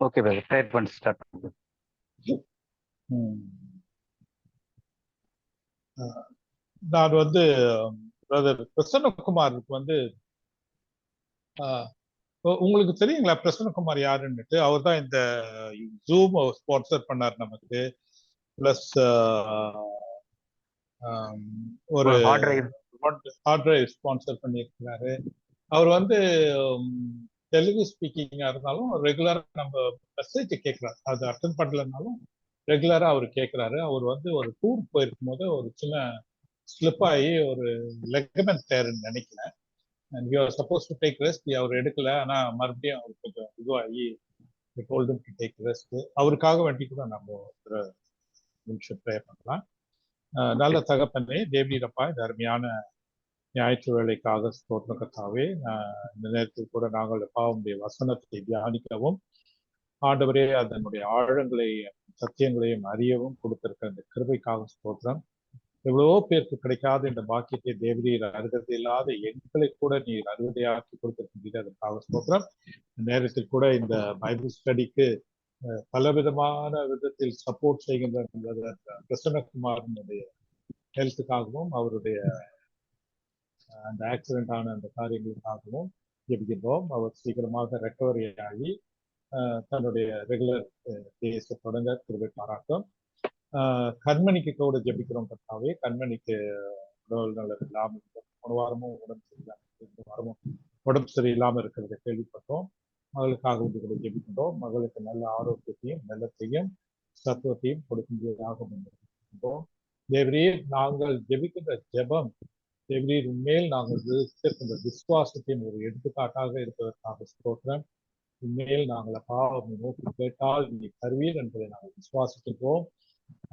Okay brother, prayer பண்ணி start பண்ணுங்க. நான் பிரதர் பிரசன்னகுமாருக்கு உங்களுக்கு தெரியுங்களா பிரசன்னகுமார் யாருன்னுட்டு? அவர் தான் இந்த ஜூம் ஸ்பான்சர் பண்ணார் நமக்கு. பிளஸ் ஒரு ஹார்ட் டிரைவ் ஸ்பான்சர் பண்ணியிருக்கிறாரு. அவர் தெலுங்கு ஸ்பீக்கிங்கா இருந்தாலும் ரெகுலரா நம்ம மெசேஜ் கேட்கிறாரு. அது அட்டன் பண்ணலனாலும் ரெகுலரா அவர் கேட்கிறாரு. அவர் ஒரு டூர் போயிருக்கும் போது ஒரு சின்ன ஸ்லிப் ஆகி ஒரு லெகமெண்ட் டேர்ன்னு நினைக்கிறேன். And you are supposed to take rest. அவர் எடுக்கல, ஆனா மறுபடியும் அவர் கொஞ்சம் இதுவாகி டோல்ட் டு டேக் ரெஸ்ட். அவருக்காக வேண்டி கூட நம்ம ஒரு நிமிஷம் ப்ரேயர் பண்ணலாம். நல்ல தகப்பனே தேவரீரப்பா, இந்த அருமையான ஞாயிற்று வேலைக்காக ஸ்தோத்திரம் கர்த்தாவே. இந்த நேரத்தில் கூட நாங்கள் உம்முடைய வசனத்தை தியானிக்கவும், ஆண்டவரே அதனுடைய ஆழங்களை சத்தியங்களையும் அறியவும் கொடுத்திருக்க இந்த கிருபைக்காக ஸ்தோத்திரம். எவ்வளவோ பேருக்கு கிடைக்காத இந்த பாக்கியத்தை தேவரீர் அருகதை இல்லாத எங்களை கூட நீர் அருகதையாக்கி கொடுத்திருக்கின்ற அதற்காக ஸ்தோத்திரம். இந்த நேரத்தில் கூட இந்த பைபிள் ஸ்டடிக்கு பலவிதமான விதத்தில் சப்போர்ட் செய்கின்ற பிரசன்னகுமாரனுடைய ஹெல்த்துக்காகவும் அவருடைய அந்த ஆக்சிடென்ட் ஆன அந்த காரியங்களுக்காகவும் ஜெபிக்கின்றோம். அவர் சீக்கிரமாக ரெக்கவரி ஆகி தன்னுடைய ரெகுலர் டேஸை தொடங்க கிருபை பாராட்டும். கண்மணிக்கு கூட ஜெபிக்கிறோம் கர்த்தாவே. கண்மணிக்கு உடல் நல்லது இல்லாமல் போன வாரமும் உடம்பு சரியில்லாமல், இந்த வாரமும் உடம்பு சரியில்லாமல் இருக்கிறத கேள்விப்பட்டோம். மகளுக்காக கூட ஜெபிக்கின்றோம். மகளுக்கு நல்ல ஆரோக்கியத்தையும் நல்லத்தையும் சத்துவத்தையும் கொடுக்கின்றதாக முன்னிருக்கின்றோம். தேவரீர் நாங்கள் ஜெபிக்கின்ற ஜெபம் தேவரீர் உண்மையில் நாங்கள் இருக்கின்ற விசுவாசத்தின் ஒரு எடுத்துக்காட்டாக இருப்பதற்காக ஸ்தோத்திரம். உண்மையில் நாங்கள் உம்மை நோக்கி கேட்டால் நீ தருவீர் என்பதை நாங்கள் விசுவாசிக்கின்றோம்.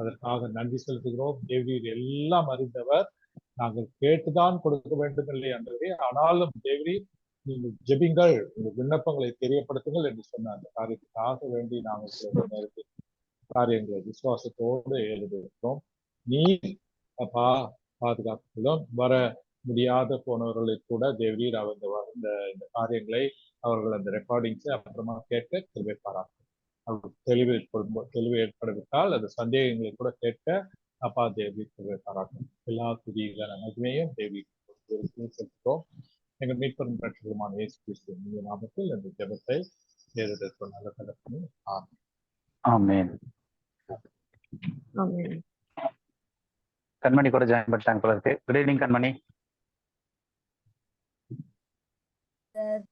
அதற்காக நன்றி செலுத்துகிறோம். தேவரீர் எல்லாம் அறிந்தவர். நாங்கள் கேட்டுதான் கொடுக்க வேண்டும் இல்லை என்றே, ஆனாலும் தேவரீர் நீங்கள் ஜெபிங்கள், உங்கள் விண்ணப்பங்களை தெரியப்படுத்துங்கள் என்று சொன்ன அந்த காரியத்துக்காக வேண்டி நாங்கள் சில நேரத்தில் காரியங்களை விசுவாசத்தோடு எழுதியிருக்கிறோம். நீர் அப்பா பாதுகாப்புகளும் வர முடியாத போனவர்களை கூட தேவரீர் இந்த காரியங்களை அவர்கள் அந்த ரெக்கார்டிங்ஸை அப்புறமா கேட்க கிருபை பாராட்டும். தெளிவு ஏற்படுவிட்டால் அந்த சந்தேகங்களை கூட கேட்க அப்பா தேவி கிருபை பாராட்டும். எல்லா துதியிலான மகிமையும் தேவி செலுத்துகிறோம். எங்கள் மீட்பெரும் ரட்சகருமான இயேசு கிறிஸ்துவின் நாமத்தில் இந்த ஜெபத்தை ஏறெடுத்து நல்ல தகப்பனே, ஆமென். கண்மணி கூட ஜாயின் பண்ணிட்டாங்க போல இருக்கு. குட் ஈவினிங் கண்மணி. சார்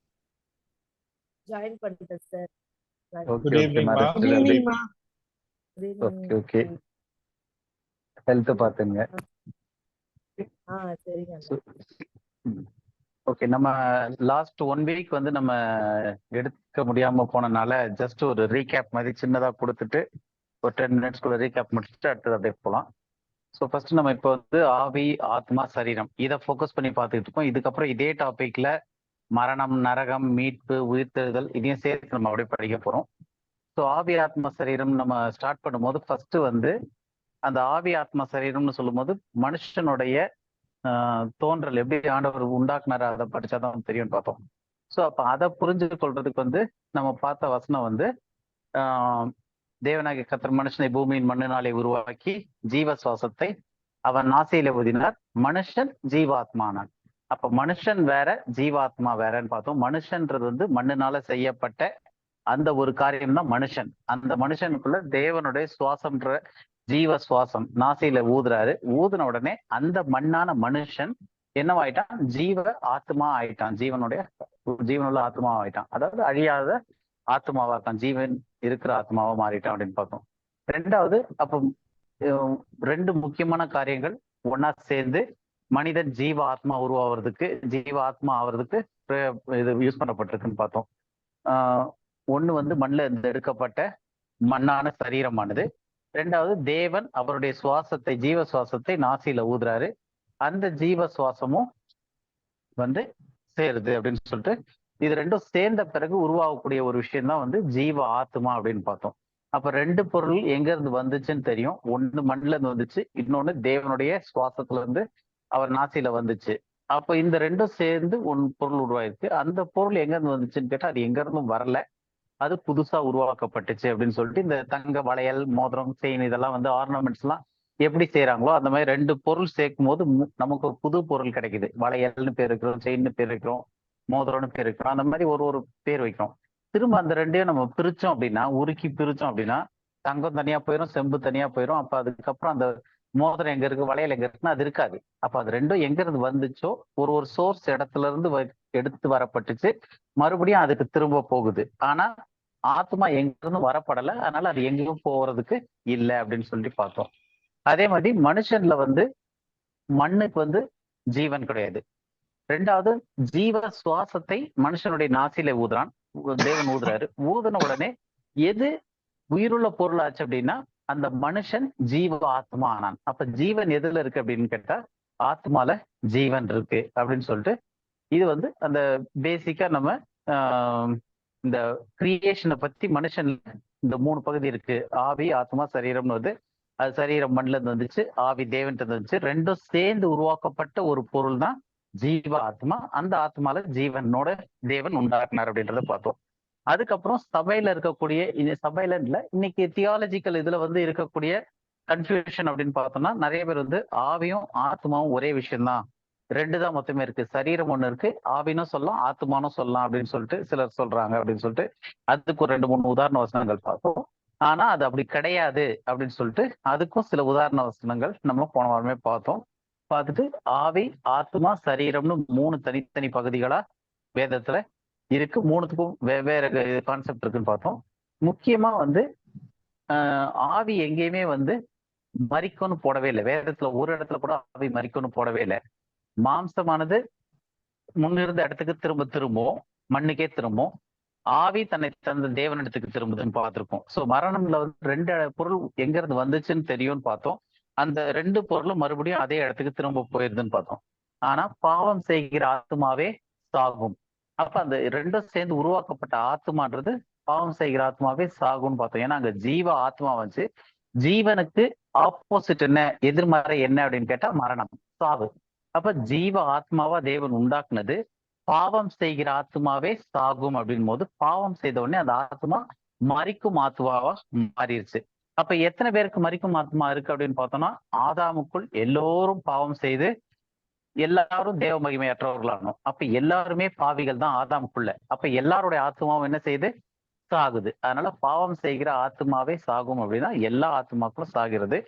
ஜாயின் பண்ணிட்டேன் sir. Good evening. Okay. Health பாத்துங்க. சரிங்க. ஓகே, நம்ம லாஸ்ட் 1 வீக் நம்ம எடுக்க முடியாம போனனால ஜஸ்ட் ஒரு ரீகேப் மாதிரி சின்னதா கொடுத்துட்டு ஒரு 10 மினிட்ஸ்க்குள்ள ரீகேப் முடிச்சுட்டு அடுத்தது அப்படியே போகலாம். ஸோ ஃபர்ஸ்ட் நம்ம இப்போ ஆவி, ஆத்மா, சரீரம் இதை ஃபோக்கஸ் பண்ணி பார்த்துக்கிட்டு இருக்கோம். இதுக்கப்புறம் இதே டாபிக்ல மரணம், நரகம், மீட்பு, உயிர்த்தெழுதல் இதையும் சேர்த்து நம்ம அப்படியே படிக்க போறோம். ஸோ ஆவி, ஆத்மா, சரீரம் நம்ம ஸ்டார்ட் பண்ணும்போது ஃபர்ஸ்ட் அந்த ஆவி, ஆத்மா, சரீரம்னு சொல்லும் போது மனுஷனுடைய தோன்றல் எப்படி ஆண்டவர் உண்டாக்குனாரு அதை படிச்சாதான் தெரியும்னு பார்த்தோம். ஸோ அப்போ அதை புரிஞ்சு கொள்றதுக்கு நம்ம பார்த்த வசனம் தேவனாகிய கர்த்தர் மனுஷனை பூமியின் மண்ணினாலே உருவாக்கி ஜீவ சுவாசத்தை அவன் நாசியில ஊதினார், மனுஷன் ஜீவாத்மானான். அப்ப மனுஷன் வேற, ஜீவாத்மா வேறன்னு பார்த்தோம். மனுஷன்றது மண்ணினால செய்யப்பட்ட அந்த ஒரு காரியம் தான் மனுஷன். அந்த மனுஷனுக்குள்ள தேவனுடைய சுவாசம்ன்ற ஜீவ சுவாசம் நாசியில ஊதுறாரு. ஊதுன உடனே அந்த மண்ணான மனுஷன் என்னவாயிட்டான்? ஜீவ ஆத்மா ஆயிட்டான். ஜீவனுள்ள ஆத்மா ஆயிட்டான். அதாவது அழியாத ஆத்மாவா இருக்கான். ஜீவன் இருக்கிற ஆத்மாவா மாறிட்டான் அப்படின்னு பார்த்தோம். ரெண்டாவது, அப்போ 2 முக்கியமான காரியங்கள் ஒன்னா சேர்ந்து மனிதன் ஜீவ ஆத்மா உருவாகிறதுக்கு, ஜீவ ஆத்மா ஆகிறதுக்கு இது யூஸ் பண்ணப்பட்டிருக்குன்னு பார்த்தோம். ஒண்ணு மண்ணில் இருந்து எடுக்கப்பட்ட மண்ணான சரீரமானது. ரெண்டாவது, தேவன் அவருடைய சுவாசத்தை, ஜீவ சுவாசத்தை நாசியில ஊதுறாரு. அந்த ஜீவ சுவாசமும் சேருது அப்படின்னு சொல்லிட்டு இது 2ம் சேர்ந்த பிறகு உருவாகக்கூடிய ஒரு விஷயம் தான் ஜீவ ஆத்மா அப்படின்னு பார்த்தோம். அப்ப 2 பொருள் எங்க இருந்து வந்துச்சுன்னு தெரியும். ஒண்ணு மண்ணுல இருந்து வந்துச்சு, இன்னொன்னு தேவனுடைய சுவாசத்துல இருந்து அவர் நாசியில வந்துச்சு. அப்ப இந்த 2ம் சேர்ந்து பொருள் உருவாயிருக்கு. அந்த பொருள் எங்க இருந்து வந்துச்சுன்னு கேட்டா அது எங்க இருந்தும் வரல. அது புதுசா உருவாக்கப்பட்டுச்சு அப்படின்னு சொல்லிட்டு இந்த தங்க வளையல், மோதிரம், செயின் இதெல்லாம் வந்து ஆர்னமெண்ட்ஸ் எல்லாம் எப்படி செய்யறாங்களோ அந்த மாதிரி ரெண்டு பொருள் சேர்க்கும் போது நமக்கு ஒரு புது பொருள் கிடைக்குது. வளையல்னு பேர் வைக்கிறோம், செயின்னு பேர் வைக்கிறோம், மோதிரம்னு பேர் வைக்கிறோம், அந்த மாதிரி ஒரு ஒரு பேர் வைக்கிறோம். திரும்ப அந்த ரெண்டையும் நம்ம பிரிச்சோம் அப்படின்னா, உருக்கி பிரிச்சோம் அப்படின்னா தங்கம் தனியா போயிடும், செம்பு தனியா போயிடும். அப்ப அதுக்கப்புறம் அந்த மோதிரம் எங்க இருக்கு, வளையல் எங்க இருக்குன்னா அது இருக்காது. அப்ப அது ரெண்டும் எங்க இருந்து வந்துச்சோ ஒரு ஒரு சோர்ஸ் இடத்துல இருந்து எடுத்து வரப்பட்டுச்சு, மறுபடியும் அதுக்கு திரும்ப போகுது. ஆனா ஆத்மா எங்க இருந்து வரப்படலை, அதனால அது எங்கேயும் போறதுக்கு இல்லை அப்படின்னு சொல்லி பார்த்தோம். அதே மாதிரி மனுஷன்ல வந்து மண்ணுக்கு வந்து ஜீவன் கிடையாது. ரெண்டாவது, ஜீவ சுவாசத்தை மனுஷனுடைய நாசியில ஊதுறான், தேவன் ஊதுறாரு. ஊதுன உடனே எது உயிருள்ள பொருள் ஆச்சு அப்படின்னா அந்த மனுஷன் ஜீவ ஆத்மா ஆனான். அப்ப ஜீவன் எதுல இருக்கு அப்படின்னு கேட்டா ஆத்மால ஜீவன் இருக்கு அப்படின்னு சொல்லிட்டு இது வந்து அந்த பேசிக்கா நம்ம இந்த கிரியேஷனை பத்தி மனுஷன்ல இந்த 3 பகுதி இருக்கு. ஆவி, ஆத்மா, சரீரம்னு வந்து அது சரீரம் மண்ணுல இருந்து வந்துச்சு, ஆவி தேவன் வந்துச்சு. ரெண்டும் சேர்ந்து உருவாக்கப்பட்ட ஒரு பொருள் தான் ஜீவ ஆத்மா. அந்த ஆத்மால ஜீவனோட தேவன் உண்டாக்குனார் அப்படின்றத பார்த்தோம். அதுக்கப்புறம் சபையில இருக்கக்கூடிய சபையில இல்ல, இன்னைக்கு தியாலஜிக்கல் இதுல வந்து இருக்கக்கூடிய கன்ஃபியூஷன் அப்படின்னு பார்த்தோம்னா நிறைய பேர் வந்து ஆவியும் ஆத்மாவும் ஒரே விஷயம்தான், ரெண்டு தான் மொத்தமே இருக்கு, சரீரம் ஒண்ணு இருக்கு, ஆவினும் சொல்லலாம் ஆத்மானும் சொல்லலாம் அப்படின்னு சொல்லிட்டு சிலர் சொல்றாங்க அப்படின்னு சொல்லிட்டு அதுக்கு ஒரு 2-3 உதாரண வசனங்கள் பார்த்தோம். ஆனா அது அப்படி கிடையாது அப்படின்னு சொல்லிட்டு அதுக்கும் சில உதாரண வசனங்கள் நம்ம போன வாரமே பார்த்தோம். பார்த்துட்டு ஆவி, ஆத்மா, சரீரம்னு 3 தனித்தனி பகுதிகளா வேதத்துல இருக்கு. 3த்துக்கும் வெவ்வேறு கான்செப்ட் இருக்குன்னு பார்த்தோம். முக்கியமா வந்து ஆவி எங்கேயுமே வந்து மரிக்கும்னு போடவே இல்லை. வேதத்துல ஒரு இடத்துல கூட ஆவி மரிக்கும்னு போடவே இல்லை. மாம்சமானது முன்னிருந்த இடத்துக்கு திரும்பவும் மண்ணுக்கே திரும்பும். ஆவி தன்னை தந்த தேவனிடத்துக்கு திரும்புதுன்னு பார்த்திருக்கோம். ஸோ மரணம்ல வந்து 2 பொருள் எங்க இருந்து வந்துச்சுன்னு தெரியும்னு பார்த்தோம். அந்த 2 பொருளும் மறுபடியும் அதே இடத்துக்கு திரும்ப போயிருதுன்னு பார்த்தோம். ஆனா பாவம் செய்கிற ஆத்மாவே சாகும். அப்ப அந்த 2ம் சேர்ந்து உருவாக்கப்பட்ட ஆத்மான்றது பாவம் செய்கிற ஆத்மாவே சாகும்னு பார்த்தோம். ஏன்னா அங்க ஜீவ ஆத்மா வந்து ஜீவனுக்கு ஆப்போசிட் என்ன, எதிர்மறை என்ன அப்படின்னு கேட்டா மரணம், சாவு. அப்ப ஜீவ ஆத்மாவா தேவன் உண்டாக்குனது பாவம் செய்கிற ஆத்மாவே சாகும் அப்படின் போது பாவம் செய்த உடனே அந்த ஆத்மா மரிக்கும் ஆத்மாவா மாறிடுச்சு. அப்ப எத்தனை பேருக்கு மரிக்கும் ஆத்மா இருக்கு அப்படின்னு பார்த்தோம்னா, ஆதாமுக்குள் எல்லோரும் பாவம் செய்து எல்லாரும் தேவ மகிமையற்றவர்களானோம். அப்ப எல்லாருமே பாவிகள் தான் ஆதாமுக்குள்ள. அப்ப எல்லாருடைய ஆத்மாவும் என்ன செய்யுது, சாகுது. அதனால பாவம் செய்கிற ஆத்மாவே சாகும் அப்படின்னா எல்லா ஆத்மாக்களும் சாகிறது.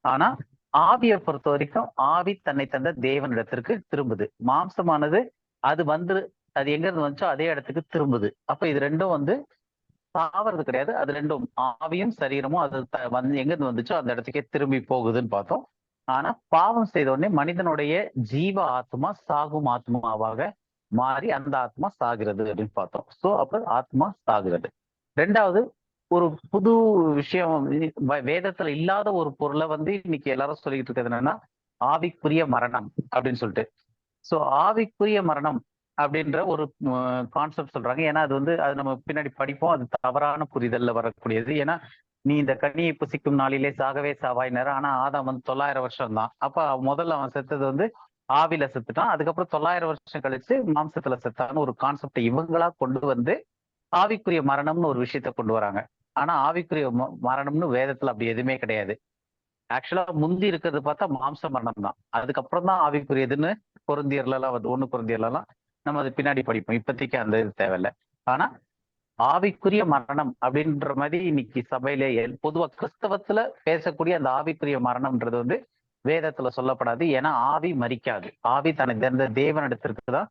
ஆனா ஆவியை பொறுத்த வரைக்கும் ஆவி தன்னை தந்த தேவனிடத்திற்கு திரும்புது. மாம்சமானது அது அது எங்க இருந்து வந்துச்சோ அதே இடத்துக்கு திரும்புது. அப்ப இது ரெண்டும் வந்து சாவறது கிடையாது. அது ரெண்டும் ஆவியும் சரீரமும் அது எங்க இருந்து வந்துச்சோ அந்த இடத்துக்கே திரும்பி போகுதுன்னு பார்த்தோம். ஆனா பாவம் செய்த உடனே மனிதனுடைய ஜீவ ஆத்மா சாகும் ஆத்மாவாக மாறி அந்த ஆத்மா சாகிறது அப்படின்னு பார்த்தோம். சோ அப்ப ஆத்மா சாகிறது. ரெண்டாவது, ஒரு புது விஷயம் வேதத்துல இல்லாத ஒரு பொருளை வந்து இன்னைக்கு எல்லாரும் சொல்லிட்டு இருக்கிறது என்னன்னா ஆவிக்குரிய மரணம் அப்படின்னு சொல்லிட்டு. சோ ஆவிக்குரிய மரணம் அப்படின்ற ஒரு கான்செப்ட் சொல்றாங்க. ஏன்னா அது வந்து அது நம்ம பின்னாடி படிப்போம், அது தவறான புரிதல்ல வரக்கூடியது. ஏன்னா நீ இந்த கனியை புசிக்கும் நாளிலே சாகவே சாவாயினர். ஆனா ஆதாம் வந்து 900 வருஷம் தான். அப்ப முதல்ல அவன் செத்தது வந்து ஆவில செத்துட்டான். அதுக்கப்புறம் 900 வருஷம் கழிச்சு மாம்சத்துல செத்தான்னு ஒரு கான்செப்டை இவங்களா கொண்டு வந்து ஆவிக்குரிய மரணம்னு ஒரு விஷயத்த கொண்டு வராங்க. ஆனா ஆவிக்குரிய மரணம்னு வேதத்துல அப்படி எதுவுமே கிடையாது. ஆக்சுவலா முந்தி இருக்கிறது பார்த்தா மாம்ச மரணம் தான். அதுக்கப்புறம் தான் ஆவிக்குரியதுன்னு கொரிந்தியர்லாம் வந்து 1 கொரிந்தியர்லாம் நம்ம அது பின்னாடி படிப்போம். இப்போதைக்கு அந்த இது தேவையில்லை. ஆனா ஆவிக்குரிய மரணம் அப்படின்ற மாதிரி இன்னைக்கு சபையில பொதுவா கிறிஸ்தவத்துல பேசக்கூடிய அந்த ஆவிக்குரிய மரணம்ன்றது வந்து வேதத்துல சொல்லப்படாது. ஏன்னா ஆவி மரிக்காது. ஆவி தன்னை தேவனிடத்திற்கு தான்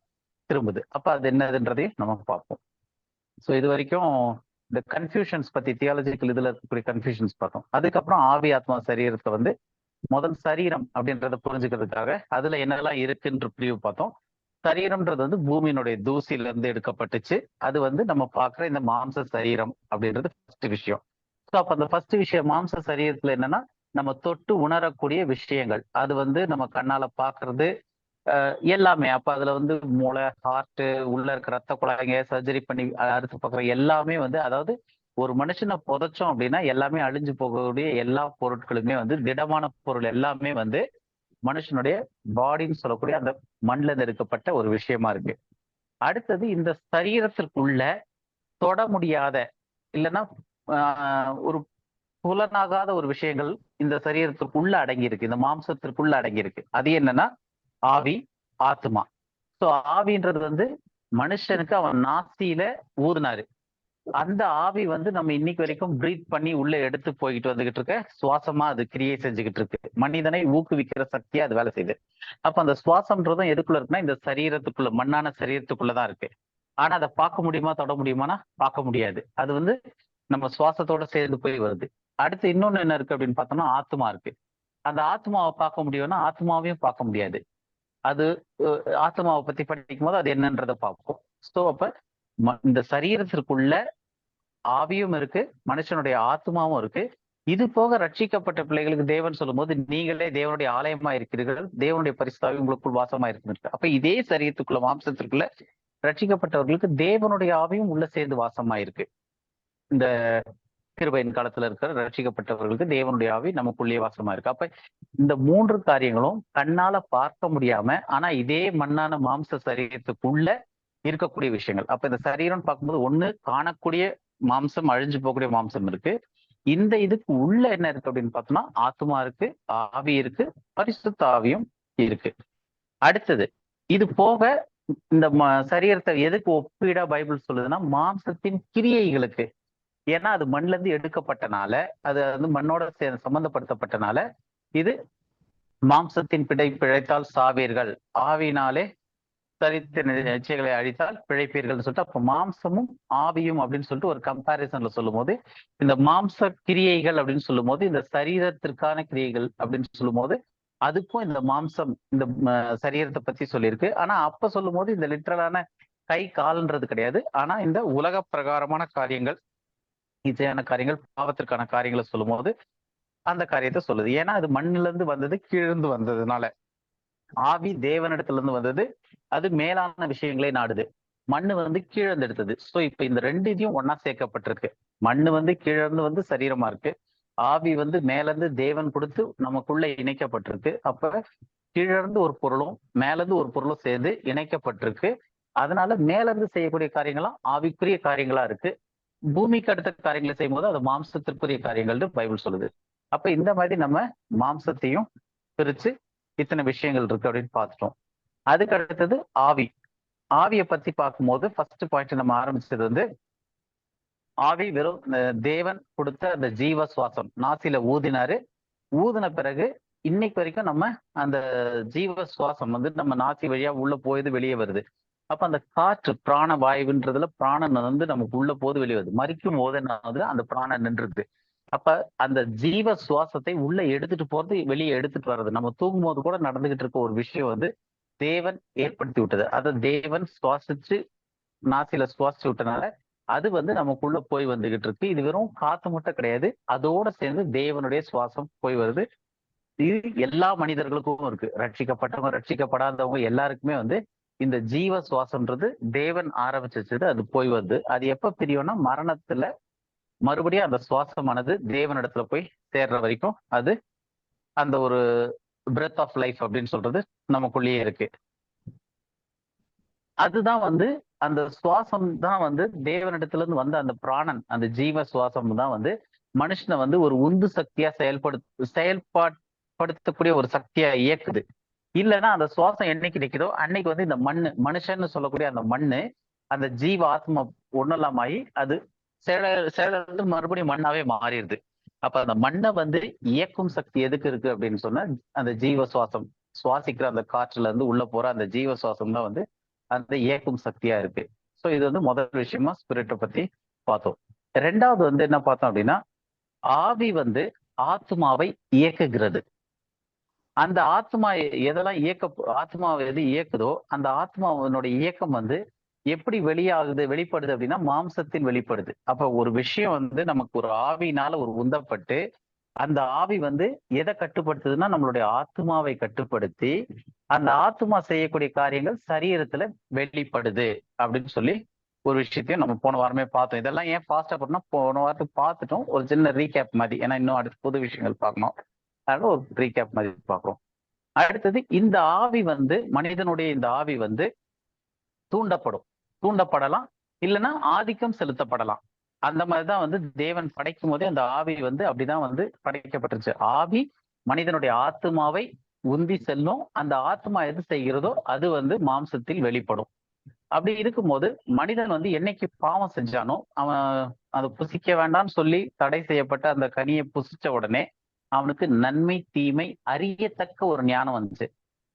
திரும்புது. அப்ப அது என்னதுன்றதையும் நம்ம பார்ப்போம். ஸோ இது வரைக்கும் இந்த கன்ஃபியூஷன்ஸ் பத்தி தியாலஜிக்கல் இதுல இருக்கக்கூடிய கன்ஃபியூஷன்ஸ் பார்த்தோம். அதுக்கப்புறம் ஆவி, ஆத்மா, சரீரத்தை வந்து முதல் சரீரம் அப்படின்றத புரிஞ்சுக்கிறதுக்காக அதுல என்னெல்லாம் இருக்குன்ற பிரிவு பார்த்தோம். சரீரம்ன்றது வந்து பூமியினுடைய தூசில இருந்து எடுக்கப்பட்டுச்சு. அது வந்து நம்ம பார்க்குற இந்த மாம்ச சரீரம் அப்படின்றது ஃபர்ஸ்ட் விஷயம். ஸோ அப்ப அந்த ஃபர்ஸ்ட் விஷயம் மாம்ச சரீரத்துல என்னன்னா நம்ம தொட்டு உணரக்கூடிய விஷயங்கள். அது வந்து நம்ம கண்ணால பாக்குறது எல்லாமே. அப்ப அதுல வந்து மூளை, ஹார்ட், உள்ள இருக்க ரத்த குழாய்ங்க, சர்ஜரி பண்ணி அறுத்து பார்க்குற எல்லாமே வந்து, அதாவது ஒரு மனுஷனை புதைச்சோம் அப்படின்னா எல்லாமே அழிஞ்சு போகக்கூடிய எல்லா பொருட்களுமே வந்து திடமான பொருள் எல்லாமே வந்து மனுஷனுடைய பாடின்னு சொல்லக்கூடிய அந்த மண்ணில் இருக்கப்பட்ட ஒரு விஷயமா இருக்கு. அடுத்தது இந்த சரீரத்திற்குள்ள தொட முடியாத இல்லைன்னா ஒரு புலனாகாத ஒரு விஷயங்கள் இந்த சரீரத்திற்குள்ள அடங்கி இருக்கு, இந்த மாம்சத்திற்குள்ள அடங்கி இருக்கு. அது என்னன்னா ஆவி, ஆத்மா. ஸோ ஆவின்றது வந்து மனுஷனுக்கு அவன் நாசியில ஊதினாரு. அந்த ஆவி வந்து நம்ம இன்னைக்கு வரைக்கும் பிரீத் பண்ணி உள்ள எடுத்து போய்கிட்டு வந்துகிட்டு இருக்க சுவாசமா அது கிரியை செஞ்சுக்கிட்டு இருக்கு. மனிதனை ஊக்குவிக்கிற சக்தியா அது வேலை செய்யுது. அப்ப அந்த சுவாசம்ன்றதும் எதுக்குள்ள இருக்குன்னா இந்த சரீரத்துக்குள்ள, மண்ணான சரீரத்துக்குள்ளதான் இருக்கு. ஆனா அதை பார்க்க முடியுமா, தொட முடியுமானா பார்க்க முடியாது. அது வந்து நம்ம சுவாசத்தோட சேர்ந்து போய் வருது. அடுத்து இன்னொன்னு என்ன இருக்கு அப்படின்னு பார்த்தோம்னா ஆத்மா இருக்கு. அந்த ஆத்மாவை பார்க்க முடியும்னா ஆத்மாவையும் பார்க்க முடியாது. அது ஆத்மாவை பத்தி படிக்கும் போது அது என்னன்றதை பார்ப்போம். ஸோ அப்ப இந்த சரீரத்திற்குள்ள ஆவியும் இருக்கு, மனுஷனுடைய ஆத்மாவும் இருக்கு. இது போக ரட்சிக்கப்பட்ட பிள்ளைகளுக்கு தேவன் சொல்லும் போது நீங்களே தேவனுடைய ஆலயமா இருக்கிறீர்கள், தேவனுடைய பரிசுத்தாவி உங்களுக்குள் வாசமா இருக்கு. அப்ப இதே சரீரத்துக்குள்ள, மாம்சத்திற்குள்ள ரட்சிக்கப்பட்டவர்களுக்கு தேவனுடைய ஆவியும் உள்ள சேர்ந்து வாசமா இருக்கு. இந்த கிருபையின் காலத்துல இருக்கிற ரட்சிக்கப்பட்டவர்களுக்கு தேவனுடைய ஆவி நமக்குள்ளே வாசமா இருக்கு. அப்ப இந்த 3 காரியங்களும் கண்ணால பார்க்க முடியாம ஆனா இதே மண்ணான மாம்ச சரீரத்துக்குள்ள இருக்கக்கூடிய விஷயங்கள். அப்ப இந்த சரீரம் பார்க்கும்போது ஒண்ணு காணக்கூடிய மாம்சம், அழிஞ்சு போகக்கூடிய மாம்சம் இருக்கு. இந்த இதுக்கு உள்ள என்ன இருக்கு அப்படின்னு பார்த்தோம்னா ஆத்மா இருக்கு, ஆவி இருக்கு, பரிசுத்த ஆவியும் இருக்கு. அடுத்தது இது போக இந்த சரீரத்தை எதுக்கு ஒப்பீடா பைபிள் சொல்லுதுன்னா மாம்சத்தின் கிரியைகளுக்கு. ஏன்னா அது மண்ல இருந்து எடுக்கப்பட்டனால, அது வந்து மண்ணோட சம்பந்தப்படுத்தப்பட்டனால இது மாம்சத்தின் பிழைத்தால் சாவீர்கள், ஆவினாலே சரித்த நிச்சயங்களை அழித்தால் பிழைப்பீர்கள் சொல்லிட்டு, அப்ப மாம்சமும் ஆவியும் அப்படின்னு சொல்லிட்டு ஒரு கம்பாரிசன்ல சொல்லும் போது இந்த மாம்ச கிரியைகள் அப்படின்னு சொல்லும் போது இந்த சரீரத்திற்கான கிரியைகள் அப்படின்னு சொல்லும் போது அதுக்கும் இந்த மாம்சம், இந்த சரீரத்தை பத்தி சொல்லியிருக்கு. ஆனா அப்ப சொல்லும் போது இந்த லிட்டரலான கை கால்ன்றது கிடையாது. ஆனா இந்த உலக பிரகாரமான காரியங்கள், இச்சையான காரியங்கள், பாவத்திற்கான காரியங்களை சொல்லும் போது அந்த காரியத்தை சொல்லுது. ஏன்னா அது மண்ணில இருந்து வந்தது, கீழிருந்து வந்ததுனால. ஆவி தேவனிடத்துல இருந்து வந்தது, அது மேலான விஷயங்களே நாடுது. மண்ணு வந்து கீழந்து எடுத்தது. ஸோ இப்ப இந்த 2 இதையும் ஒன்னா சேர்க்கப்பட்டிருக்கு. மண்ணு வந்து கீழிருந்து வந்து சரீரமா இருக்கு, ஆவி வந்து மேல இருந்து தேவன் கொடுத்து நமக்குள்ள இணைக்கப்பட்டிருக்கு. அப்ப கீழிருந்து ஒரு பொருளும் மேல இருந்து ஒரு பொருளும் சேர்ந்து இணைக்கப்பட்டிருக்கு. அதனால மேல இருந்து செய்யக்கூடிய காரியங்களாம் ஆவிக்குரிய காரியங்களா இருக்கு. பூமிக்கு அடுத்த காரியங்களை செய்யும் போது அது மாம்சத்திற்குரிய காரியங்கள்னு பைபிள் சொல்லுது. அப்ப இந்த மாதிரி நம்ம மாம்சத்தையும் பிரிச்சு இத்தனை விஷயங்கள் இருக்கு அப்படின்னு பார்த்துட்டோம். அதுக்கு அடுத்தது ஆவி. ஆவியை பத்தி பார்க்கும்போது ஃபர்ஸ்ட் பாயிண்ட் நம்ம ஆரம்பிச்சது வந்து ஆவி வெறும் தேவன் கொடுத்த அந்த ஜீவ சுவாசம், நாசில ஊதினாரு. ஊதின பிறகு இன்னைக்கு வரைக்கும் நம்ம அந்த ஜீவ சுவாசம் வந்து நம்ம நாசி வழியா உள்ள போயுது, வெளியே வருது. அப்ப அந்த காற்று பிராண வாயுன்றதுல பிராணன் வந்து நமக்கு உள்ள போது வெளியே வருது. மறிக்கும் போது என்ன ஆகுது, அந்த பிராணன் நின்றுது. அப்ப அந்த ஜீவ சுவாசத்தை உள்ள எடுத்துட்டு போறது, வெளியே எடுத்துட்டு வர்றது நம்ம தூங்கும் போது கூட நடந்துகிட்டு இருக்க ஒரு விஷயம் வந்து தேவன் ஏற்படுத்தி விட்டது. அதை தேவன் சுவாசிச்சு நாசில சுவாசிச்சு விட்டனால அது வந்து நமக்குள்ள போய் வந்துகிட்டு இருக்கு. இது வெறும் காத்து மட்டும் கிடையாது, அதோட சேர்ந்து தேவனுடைய சுவாசம் போய் வருது. இது எல்லா மனிதர்களுக்கும் இருக்கு, ரட்சிக்கப்பட்டவங்க ரட்சிக்கப்படாதவங்க எல்லாருக்குமே வந்து இந்த ஜீவ சுவாசம்ன்றது தேவன் ஆரம்பிச்சது, அது போய் வருது. அது எப்ப பிரியும்னா மரணத்துல மறுபடியும் அந்த சுவாசமானது தேவனிடத்துல போய் சேர்ற வரைக்கும் அது அந்த ஒரு பிரெத் ஆஃப் லைஃப் அப்படின்னு சொல்றது நமக்குள்ளேயே இருக்கு. அதுதான் வந்து அந்த சுவாசம் தான் வந்து தேவனிடத்துல இருந்து வந்த அந்த பிராணன், அந்த ஜீவ சுவாசம் தான் வந்து மனுஷனை வந்து ஒரு உந்து சக்தியா செயல்படுத்தக்கூடிய ஒரு சக்தியா இயக்குது. இல்லைன்னா அந்த சுவாசம் என்னைக்கு நிற்குதோ அன்னைக்கு வந்து இந்த மனுஷன்னு சொல்லக்கூடிய அந்த மண்ணு அந்த ஜீவ ஆத்மா ஒன்னெல்லாமாயி அது செயலிழந்து மறுபடியும் மண்ணாவே மாறிடுது. அப்ப அந்த மண்ணை வந்து இயக்கும் சக்தி எதுக்கு இருக்கு அப்படின்னு சொன்னா அந்த ஜீவ சுவாசம், சுவாசிக்கிற அந்த காற்றுல இருந்து உள்ள போற அந்த ஜீவ சுவாசம் தான் வந்து அந்த இயக்கும் சக்தியா இருக்கு. ஸோ இது வந்து முதல் விஷயமா ஸ்பிரிட்டை பத்தி பார்த்தோம். ரெண்டாவது வந்து என்ன பார்த்தோம் அப்படின்னா ஆவி வந்து ஆத்மாவை இயக்குகிறது. அந்த ஆத்மா எதெல்லாம் ஆத்மாவை எது இயக்குதோ அந்த ஆத்மாவினுடைய இயக்கம் வந்து எப்படி வெளிப்படுது அப்படின்னா மாம்சத்தில் வெளிப்படுது. அப்ப ஒரு விஷயம் வந்து நமக்கு ஒரு ஆவினால ஒரு உந்தப்பட்டு அந்த ஆவி வந்து எதை கட்டுப்படுத்துதுன்னா நம்மளுடைய ஆத்மாவை கட்டுப்படுத்தி அந்த ஆத்மா செய்யக்கூடிய காரியங்கள் சரீரத்துல வெளிப்படுது அப்படின்னு சொல்லி ஒரு விஷயத்தையும் நம்ம போன வாரமே பார்த்தோம். இதெல்லாம் ஏன் ஃபாஸ்டா போட்டோம்னா போன வாரத்துக்கு பார்த்துட்டோம், ஒரு சின்ன ரீகேப் மாதிரி. ஏன்னா இன்னும் அடுத்த புது விஷயங்கள் பார்க்கணும், அதனால ஒரு ரீகேப் மாதிரி பார்க்குறோம். அடுத்தது இந்த ஆவி வந்து மனிதனுடைய இந்த ஆவி வந்து தூண்டப்படலாம், இல்லைன்னா ஆதிக்கம் செலுத்தப்படலாம். அந்த மாதிரிதான் வந்து தேவன் படைக்கும் போதே அந்த ஆவி வந்து அப்படிதான் வந்து படைக்கப்பட்டுருச்சு. ஆவி மனிதனுடைய ஆத்மாவை உந்தி செல்லும். அந்த ஆத்மா எது செய்கிறதோ அது வந்து மாம்சத்தில் வெளிப்படும். அப்படி இருக்கும்போது மனிதன் வந்து என்னைக்கு பாவம் செஞ்சானோ அவன் அதை புசிக்க வேண்டாம்னு சொல்லி தடை செய்யப்பட்ட அந்த கனியை புசிச்ச உடனே அவனுக்கு நன்மை தீமை அறியத்தக்க ஒரு ஞானம் வந்துச்சு.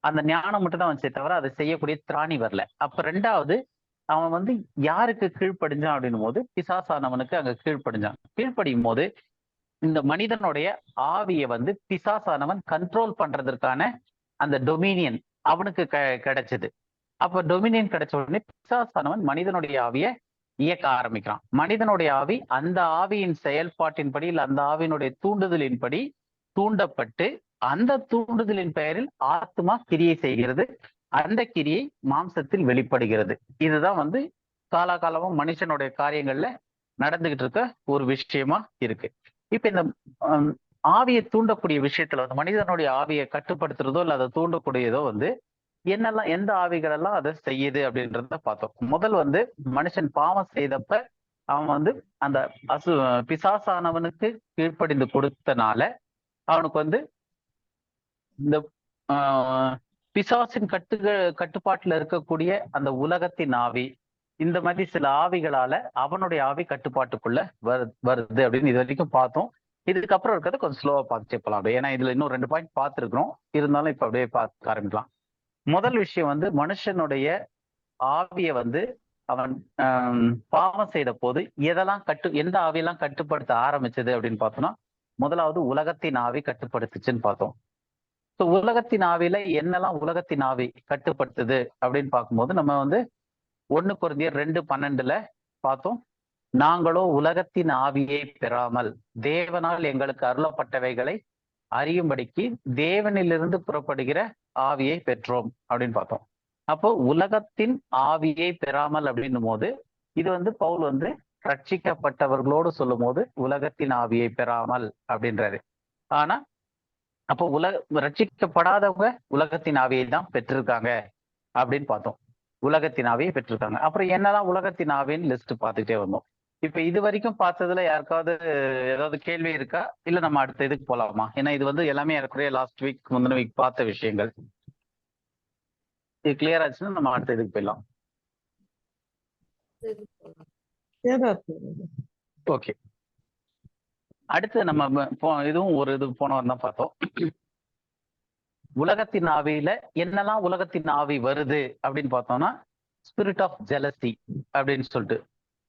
அந்த ஞானம் மட்டும் தான் வந்துச்சே தவிர அதை செய்யக்கூடிய திராணி வரல. அப்ப ரெண்டாவது அவன் வந்து யாருக்கு கீழ்ப்படிஞ்சான் அப்படின்னும் போது பிசாசானவனுக்கு அங்க கீழ்ப்படிஞ்சான். கீழ்ப்படியும் போது இந்த மனிதனுடைய ஆவியை வந்து பிசாசானவன் கண்ட்ரோல் பண்றதற்கான அந்த டொமினியன் அவனுக்கு கிடைச்சது. அப்ப டொமினியன் கிடைச்ச உடனே பிசாசானவன் மனிதனுடைய ஆவியை இயக்க ஆரம்பிக்கிறான். மனிதனுடைய ஆவி அந்த ஆவியின் செயல்பாட்டின்படி இல்ல அந்த ஆவியினுடைய தூண்டுதலின்படி தூண்டப்பட்டு அந்த தூண்டுதலின் பெயரில் ஆத்மா கிரியை செய்கிறது. அந்த கிரியை மாம்சத்தில் வெளிப்படுகிறது. இதுதான் வந்து காலாகாலமும் மனுஷனுடைய காரியங்கள்ல நடந்துகிட்டு இருக்க ஒரு விஷயமா இருக்கு. இப்ப இந்த ஆவியை தூண்டக்கூடிய விஷயத்துல வந்து மனிதனுடைய ஆவியை கட்டுப்படுத்துறதோ இல்ல அதை தூண்டக்கூடியதோ வந்து என்னெல்லாம் எந்த ஆவிகள் எல்லாம் அதை செய்யுது அப்படின்றத பார்த்தோம். முதல் வந்து மனுஷன் பாவம் செய்தப்ப அவன் வந்து அந்த பிசாசானவனுக்கு கீழ்ப்படிந்து கொடுத்தனால அவனுக்கு வந்து இந்த பிசாசின் கட்டுப்பாட்டுல இருக்கக்கூடிய அந்த உலகத்தின் ஆவி இந்த மாதிரி சில ஆவிகளால அவனுடைய ஆவி கட்டுப்பாட்டுக்குள்ள வருது அப்படின்னு இது வரைக்கும் பார்த்தோம். இதுக்கப்புறம் இருக்கிறத கொஞ்சம் ஸ்லோவா பார்த்துட்டே போலாம். ஏன்னா இதுல இன்னும் 2 பாயிண்ட் பார்த்துருக்கிறோம். இருந்தாலும் இப்ப அப்படியே பார்க்க ஆரம்பிக்கலாம். முதல் விஷயம் வந்து மனுஷனுடைய ஆவியை வந்து அவன் பாவம் செய்த போது எதெல்லாம் எந்த ஆவியெல்லாம் கட்டுப்படுத்த ஆரம்பிச்சது அப்படின்னு பார்த்தோம்னா முதலாவது உலகத்தின் ஆவி கட்டுப்படுத்துச்சுன்னு பார்த்தோம். ஸோ உலகத்தின் ஆவியில என்னெல்லாம் உலகத்தின் ஆவி கட்டுப்படுத்துது அப்படின்னு பார்க்கும்போது நம்ம வந்து 1 கொரிந்தியர் 2:12 பார்த்தோம். நாங்களோ உலகத்தின் ஆவியை பெறாமல் தேவனால் எங்களுக்கு அருளப்பட்டவைகளை அறியும்படிக்கு தேவனிலிருந்து புறப்படுகிற ஆவியை பெற்றோம் அப்படின்னு பார்த்தோம். அப்போ உலகத்தின் ஆவியை பெறாமல் அப்படின்னும் போது இது வந்து பவுல் வந்து ரட்சிக்கப்பட்டவர்களோடு சொல்லும் போது உலகத்தின் ஆவியை பெறாமல் அப்படின்றாரு. ஆனா அப்போ ரட்சிக்கப்படாதவங்க உலகத்தின் ஆவியை தான் பெற்றிருக்காங்க அப்படின்னு பார்த்தோம். உலகத்தின் ஆவியை பெற்றிருக்காங்க. அப்புறம் என்னதான் உலகத்தின் ஆவின்னு லிஸ்ட் பார்த்துக்கிட்டே வந்தோம். இப்ப இது வரைக்கும் பார்த்ததுல யாருக்காவது ஏதாவது கேள்வி இருக்கா? இல்ல நம்ம அடுத்த இதுக்கு போலாமா? ஏன்னா இது வந்து எல்லாமே ஏற்கனவே லாஸ்ட் வீக் முந்தின வீக் பார்த்த விஷயங்கள். இது கிளியர் ஆச்சுன்னா நம்ம அடுத்த இதுக்கு போயிடலாம். ஓகே, அடுத்து நம்ம இதுவும் ஒரு இது போனவர் தான் பார்த்தோம். உலகத்தின் ஆவியில என்னெல்லாம் உலகத்தின் ஆவி வருது அப்படின்னு பார்த்தோம்னா ஸ்பிரிட் ஆஃப் ஜெலசி அப்படின்னு சொல்லிட்டு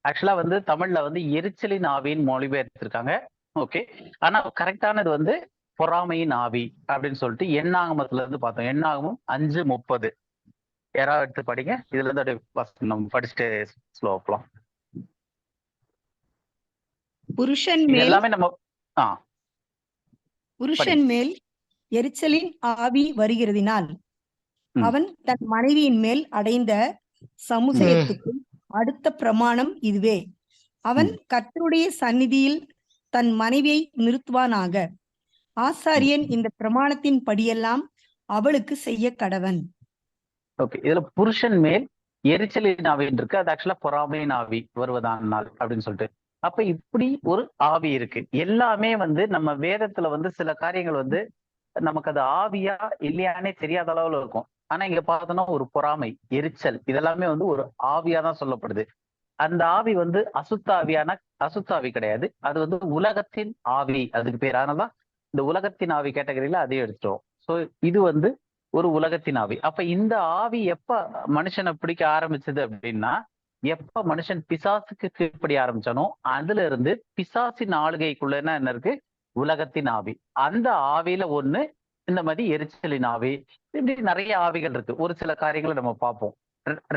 ஆக்சுவலா வந்து தமிழ்ல வந்து எரிச்சலின் ஆவின்னு மொழிபெயர்த்திருக்காங்க. ஓகே, ஆனா கரெக்டானது வந்து பொறாமையின் ஆவி அப்படின்னு சொல்லிட்டு எண்ணாகமத்துல இருந்து பார்த்தோம். எண்ணாகமும் 5:30 யாராவது எடுத்து படிங்க. இதுல இருந்து அப்படியே நம்ம படிச்சுட்டு ஸ்லோவா போலாம். புருஷன் மேல் எல்லாமே நம்ம புருஷன் மேல் எரிச்சலின் ஆவி வருகிறதினால் அவன் தன் மனைவியின் மேல் அடைந்த சமுசயத்துக்கு அடுத்த பிரமாணம் இதுவே. அவன் கர்த்தருடைய சந்நிதியில் தன் மனைவியை நிறுத்துவானாக. ஆசாரியன் இந்த பிரமாணத்தின் படியெல்லாம் அவளுக்கு செய்ய கடவன். ஓகே, இதுல புருஷன் மேல் எரிச்சலின் ஆவின்னு இருக்கு. அது ஆக்சுவலா பொறாமையின் ஆவி வருவதானால் அப்படின்னு சொல்லிட்டு அப்ப இப்படி ஒரு ஆவி இருக்கு. எல்லாமே வந்து நம்ம வேதத்துல வந்து சில காரியங்கள் வந்து நமக்கு அது ஆவியா இல்லையானே தெரியாத அளவுல இருக்கும். ஆனா இங்க பார்த்தோம்னா ஒரு பொறாமை, எரிச்சல் இதெல்லாமே வந்து ஒரு ஆவியா தான் சொல்லப்படுது. அந்த ஆவி வந்து அசுத்தாவி கிடையாது. அது வந்து உலகத்தின் ஆவி, அதுக்கு பேர். அதனாலதான் இந்த உலகத்தின் ஆவி கேட்டகரியில அதையும் எடுத்துட்டோம். ஸோ இது வந்து ஒரு உலகத்தின் ஆவி. அப்ப இந்த ஆவி எப்ப மனுஷனை பிடிக்க ஆரம்பிச்சது அப்படின்னா எப்ப மனுஷன் பிசாசுக்கு கீழ்ப்படி ஆரம்பிச்சானோ அதுல இருந்து பிசாசின் ஆளுகைக்குள்ள என்ன இருக்கு? உலகத்தின் ஆவி. அந்த ஆவியில ஒண்ணு இந்த மாதிரி எரிச்சலின் ஆவி. இப்படி நிறைய ஆவிகள் இருக்கு. ஒரு சில காரியங்களை நம்ம பார்ப்போம்.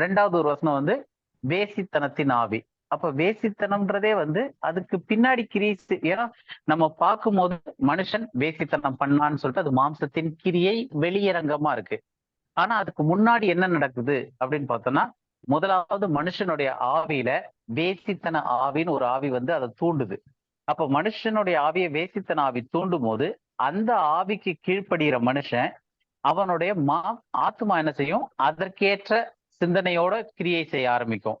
2வது ஒரு வசனம் வந்து வேசித்தனத்தின் ஆவி. அப்ப வேசித்தனம்ன்றதே வந்து அதுக்கு பின்னாடி கிரியை. ஏன்னா நம்ம பார்க்கும்போது மனுஷன் வேசித்தனம் பண்ணான்னு சொல்லிட்டு அது மாம்சத்தின் கிரியை வெளியரங்கமா இருக்கு. ஆனா அதுக்கு முன்னாடி என்ன நடக்குது அப்படின்னு பார்த்தோம்னா முதலாவது மனுஷனுடைய ஆவியில வேசித்தன ஆவின்னு ஒரு ஆவி வந்து அதை தூண்டுது. அப்ப மனுஷனுடைய ஆவியை வேசித்தன ஆவி தூண்டும் போது அந்த ஆவிக்கு கீழ்ப்படுகிற மனுஷன் அவனுடைய ஆத்மா என்ன செய்யும்? அதற்கேற்ற சிந்தனையோட கிரியை செய்ய ஆரம்பிக்கும்.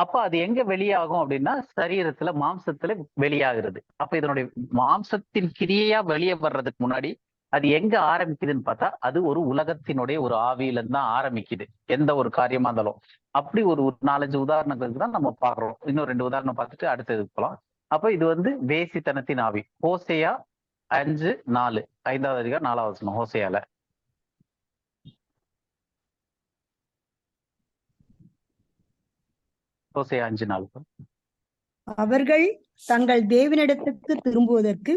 அப்ப அது எங்க வெளியாகும் அப்படின்னா சரீரத்துல மாம்சத்துல வெளியாகிறது. அப்ப இதனுடைய மாம்சத்தின் கிரியையா வெளியே வர்றதுக்கு முன்னாடி அது எங்க ஆரம்பிக்குதுன்னு பார்த்தா அது ஒரு உலகத்தினுடைய ஒரு ஆவியில இருந்து தான் ஆரம்பிக்குது, எந்த ஒரு காரியமா இருந்தாலும். அப்படி ஒரு 4-5 உதாரணங்களுக்கு தான் நம்ம பாக்குறோம். இன்னும் 2 உதாரணம் பார்த்துட்டு அடுத்தது போலாம். அப்ப இது வந்து வேசித்தனத்தின் ஆவி. ஹோசேயா 5:4, 5வது அதிகாரம் 4வது வசனம். ஹோசேயால ஹோசேயா 5:4. அவர்கள் தங்கள் தேவனிடத்துக்கு திரும்புவதற்கு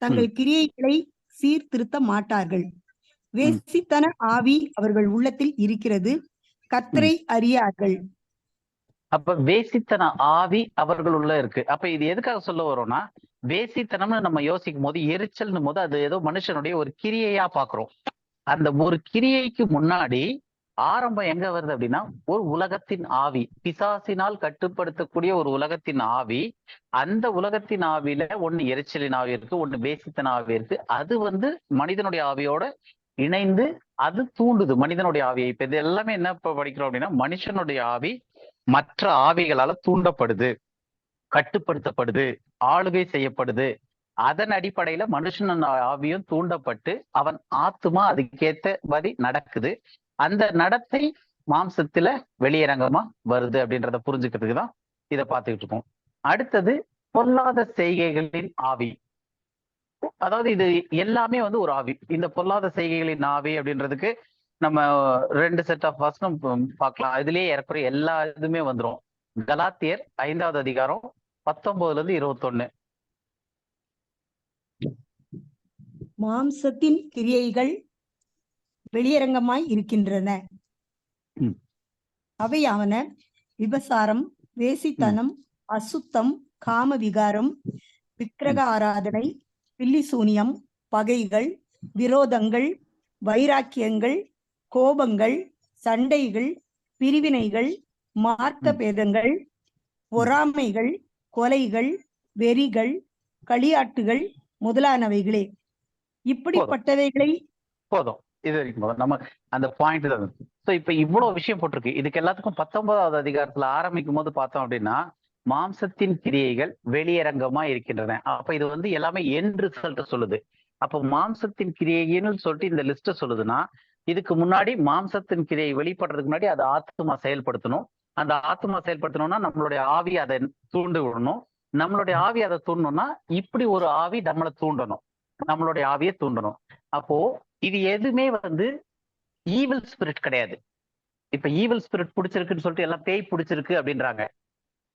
தங்கள் கிரியைகளை சீர்திருத்த மாட்டார்கள். வேசித்தன ஆவி அவர்கள் உள்ளத்தில் இருக்கிறது, கர்த்தரை அறியார்கள். அப்ப வேசித்தன ஆவி அவர்கள் உள்ள இருக்கு. அப்ப இது எதுக்காக சொல்ல வரோம்னா, வேசித்தனம்னு நம்ம யோசிக்கும் போது, எரிச்சல்னும் போது அது ஏதோ மனுஷனுடைய ஒரு கிரியையா பாக்குறோம். அந்த ஒரு கிரியைக்கு முன்னாடி ஆரம்பம் எங்க வருது அப்படின்னா, ஒரு உலகத்தின் ஆவி, பிசாசினால் கட்டுப்படுத்தக்கூடிய ஒரு உலகத்தின் ஆவி. அந்த உலகத்தின் ஆவியில ஒண்ணு எரிச்சலின் ஆவி இருக்கு, ஒண்ணு வேசித்தன ஆவி இருக்கு. அது வந்து மனிதனுடைய ஆவியோட இணைந்து அது தூண்டுது மனிதனுடைய ஆவியை. இப்ப இது எல்லாமே என்ன படிக்கிறோம் அப்படின்னா, மனுஷனுடைய ஆவி மற்ற ஆவிகளால தூண்டப்படுது, கட்டுப்படுத்தப்படுது, ஆளுகை செய்யப்படுது. அதன் அடிப்படையில மனுஷன் ஆவியும் தூண்டப்பட்டு அவன் ஆத்துமா அதுக்கேத்த மாதிரி நடக்குது. அந்த நடத்தை மாம்சத்துல வெளியரங்கமா வருது அப்படின்றத புரிஞ்சுக்கிறதுக்கு தான் இதை பார்த்துக்கிட்டு இருக்கோம். அடுத்தது பொல்லாத செய்கைகளின் ஆவி. அதாவது இது எல்லாமே வந்து ஒரு ஆவி. இந்த பொல்லாத செய்கைகளின் ஆவி அப்படின்றதுக்கு நம்ம 2 செட் ஆஃப் வசனம் பார்க்கலாம். இதுலயே ஏறக்குறைய எல்லா இதுமே வந்துடும். கலாத்தியர் 5வது அதிகாரம் 19-21. மாம்சத்தின் கிரியைகள் வெளியரங்கமாய் இருக்கின்றன. அவையாவன விபசாரம், வேசித்தனம், அசுத்தம், காம விகாரம், விக்கிரக ஆராதனை, பில்லிசூனியம், பகைகள், விரோதங்கள், வைராக்கியங்கள், கோபங்கள், சண்டைகள், பிரிவினைகள், மார்க்க பேதங்கள், பொறாமைகள், கொலைகள், வெறிகள், களியாட்டுகள் முதலானவைகளே. இப்படிப்பட்டவைகளை போதும். இது வரைக்கும் போதும். நம்ம அந்த பாயிண்ட் தான். சோ இப்ப இவ்வளவு விஷயம் போட்டிருக்கு. இதுக்கு எல்லாத்துக்கும் 19வது அதிகாரத்துல ஆரம்பிக்கும் போது பார்த்தோம் அப்படின்னா, மாம்சத்தின் கிரியைகள் வெளியரங்கமா இருக்கின்றன. அப்ப இது வந்து எல்லாமே எண்ட் ரிசல்ட் சொல்லுது. அப்ப மாம்சத்தின் கிரியைன்னு சொல்லிட்டு இந்த லிஸ்ட சொல்லுதுன்னா, இதுக்கு முன்னாடி மாம்சத்தின் கிரியை வெளிப்படுறதுக்கு முன்னாடி அது ஆத்மா செயல்படுத்தணும். அந்த ஆத்மா செயல்படுத்தணும்னா நம்மளுடைய ஆவி அதை தூண்டு விடணும். நம்மளுடைய ஆவி அதை தூண்டணும்னா இப்படி ஒரு ஆவி நம்மளை தூண்டணும், நம்மளுடைய ஆவியை தூண்டணும். அப்போ இது எதுவுமே வந்து ஈவில் ஸ்பிரிட் கிடையாது. இப்ப ஈவில் ஸ்பிரிட் பிடிச்சிருக்குன்னு சொல்லிட்டு எல்லாம் பேய் பிடிச்சிருக்கு அப்படின்றாங்க.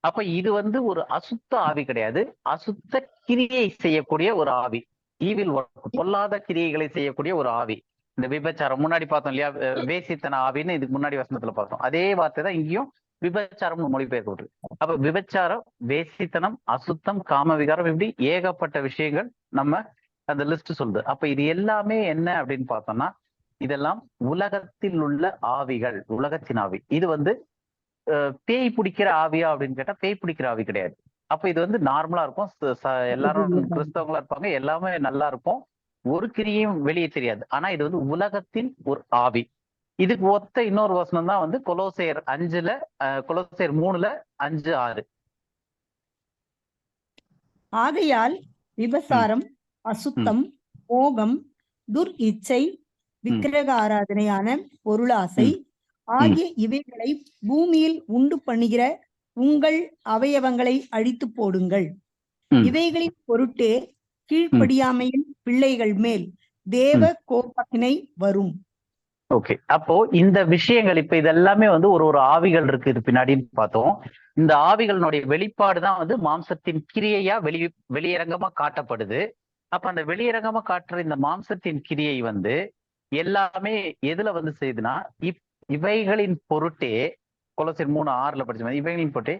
அப்ப இது வந்து ஒரு அசுத்த ஆவி கிடையாது, அசுத்த கிரியை செய்யக்கூடிய ஒரு ஆவி. ஈவில் பொல்லாத கிரியைகளை செய்யக்கூடிய ஒரு ஆவி. இந்த விபச்சாரம் முன்னாடி பார்த்தோம் இல்லையா, வேசித்தன ஆவின்னு இதுக்கு முன்னாடி வசனத்துல பார்த்தோம். அதே வார்த்தை தான் இங்கேயும் விபச்சாரம் மொழிபெயர்க்கப்பட்டு. அப்ப விபச்சாரம், வேசித்தனம், அசுத்தம், காம விகாரம், இப்படி ஏகப்பட்ட விஷயங்கள் நம்ம அந்த லிஸ்ட் சொல்லுது. அப்ப இது எல்லாமே என்ன அப்படின்னு பார்த்தோம்னா, இதெல்லாம் உலகத்தில் உள்ள ஆவிகள், உலகத்தின் ஆவி. இது வந்து பேய் பிடிக்கிற ஆவியா அப்படின்னு கேட்டா பேய் பிடிக்கிற ஆவி கிடையாது. அப்ப இது வந்து நார்மலா இருக்கும். எல்லாரும் கிறிஸ்தவங்களா இருப்பாங்க, எல்லாமே நல்லா இருக்கும், ஒரு கிரியும் வெளியே தெரியாது. ஆனா இது வந்து உலகத்தின் ஒரு ஆவி. இதுக்கு ஒத்த இன்னொரு வசனம் தான் வந்து கொலோசையர் 3:5-6. ஆகையால் விபசாரம், அசுத்தம், மோகம், துர் இச்சை, விக்கிரக ஆராதனையான பொருளாசை ஆகிய இவைகளை பூமியில் உண்டு பண்ணுகிற உங்கள் அவயவங்களை அழித்து போடுங்கள். இவைகளின் பொருட்டே கீழ்ப்படியாமையின் பிள்ளைகள் மேல் தேவ கோபாக்கினை வரும். ஓகே, அப்போ இந்த விஷயங்கள் இப்ப இதெல்லாமே வந்து ஒரு ஆவிகள் இருக்கு இது பின்னாடின்னு பார்த்தோம். இந்த ஆவிகளினுடைய வெளிப்பாடுதான் வந்து மாம்சத்தின் கிரியையா வெளியரங்கமா காட்டப்படுது. அப்ப அந்த வெளியரங்கமா காட்டுற இந்த மாம்சத்தின் கிரியை வந்து எல்லாமே எதுல வந்து செய்யுதுன்னா, இவைகளின் பொருட்டே, கொலோசியர் 3:6 படிச்ச மாதிரி, இவைகளின் பொருட்டே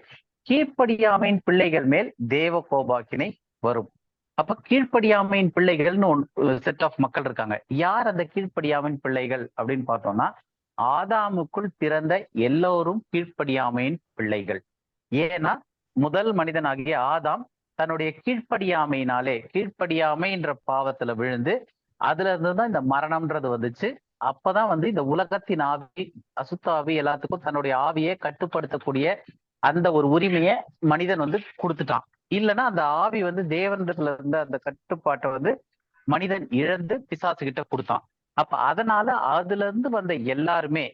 கீழ்ப்படியாமையின் பிள்ளைகள் மேல் தேவ கோபாக்கினை வரும். அப்ப கீழ்ப்படியாமையின் பிள்ளைகள்னு செட் ஆஃப் மக்கள் இருக்காங்க. யார் அந்த கீழ்ப்படியாமையின் பிள்ளைகள் அப்படின்னு பார்த்தோம்னா, ஆதாமுக்குள் பிறந்த எல்லோரும் கீழ்ப்படியாமையின் பிள்ளைகள். ஏன்னா முதல் மனிதனாகிய ஆதாம் தன்னுடைய கீழ்ப்படியாமையினாலே, கீழ்ப்படியாமைன்ற பாவத்துல விழுந்து அதுல இருந்துதான் இந்த மரணம்ன்றது வந்துச்சு. அப்பதான் வந்து இந்த உலகத்தின் ஆவி, அசுத்த ஆவி எல்லாத்துக்கும் தன்னுடைய ஆவியை கட்டுப்படுத்தக்கூடிய அந்த ஒரு உரிமையை மனிதன் வந்து கொடுத்துட்டான். இல்லைன்னா அந்த ஆவி வந்து தேவனிடத்துல இருந்த அந்த கட்டுப்பாட்டை வந்து மனிதன் இழந்து பிசாசு கிட்ட கொடுத்தான். அப்ப அதனால அதுல இருந்து வந்த எல்லாருமே,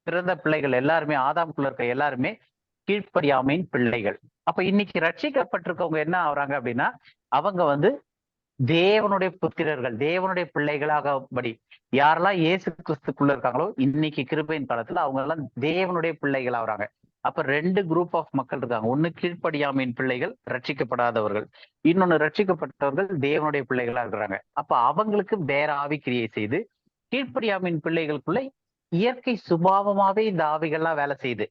பிறந்த பிள்ளைகள் எல்லாருமே, ஆதாம்குள்ள இருக்க எல்லாருமே கீழ்ப்படியாமையின் பிள்ளைகள். அப்ப இன்னைக்கு ரட்சிக்கப்பட்டிருக்கவங்க என்ன ஆகுறாங்க அப்படின்னா, அவங்க வந்து தேவனுடைய புத்திரர்கள், தேவனுடைய பிள்ளைகளாகபடி யாரெல்லாம் இயேசு கிறிஸ்துக்குள்ள இருக்காங்களோ இன்னைக்கு கிருபையின் காலத்துல அவங்க எல்லாம் தேவனுடைய பிள்ளைகள் ஆகுறாங்க. அப்ப 2 குரூப் ஆஃப் மக்கள் இருக்காங்க. ஒண்ணு கீழ்ப்படியாமையின் பிள்ளைகள், ரட்சிக்கப்படாதவர்கள். இன்னொன்னு ரட்சிக்கப்பட்டவர்கள் தேவனுடைய பிள்ளைகளா இருக்கிறாங்க. அப்ப அவங்களுக்கு வேற ஆவி கிரியை செய்து, கீழ்ப்படியாமையின் பிள்ளைகளுக்குள்ள இயற்கை சுபாவமாவே இந்த ஆவிகள்லாம் வேலை செய்யுது.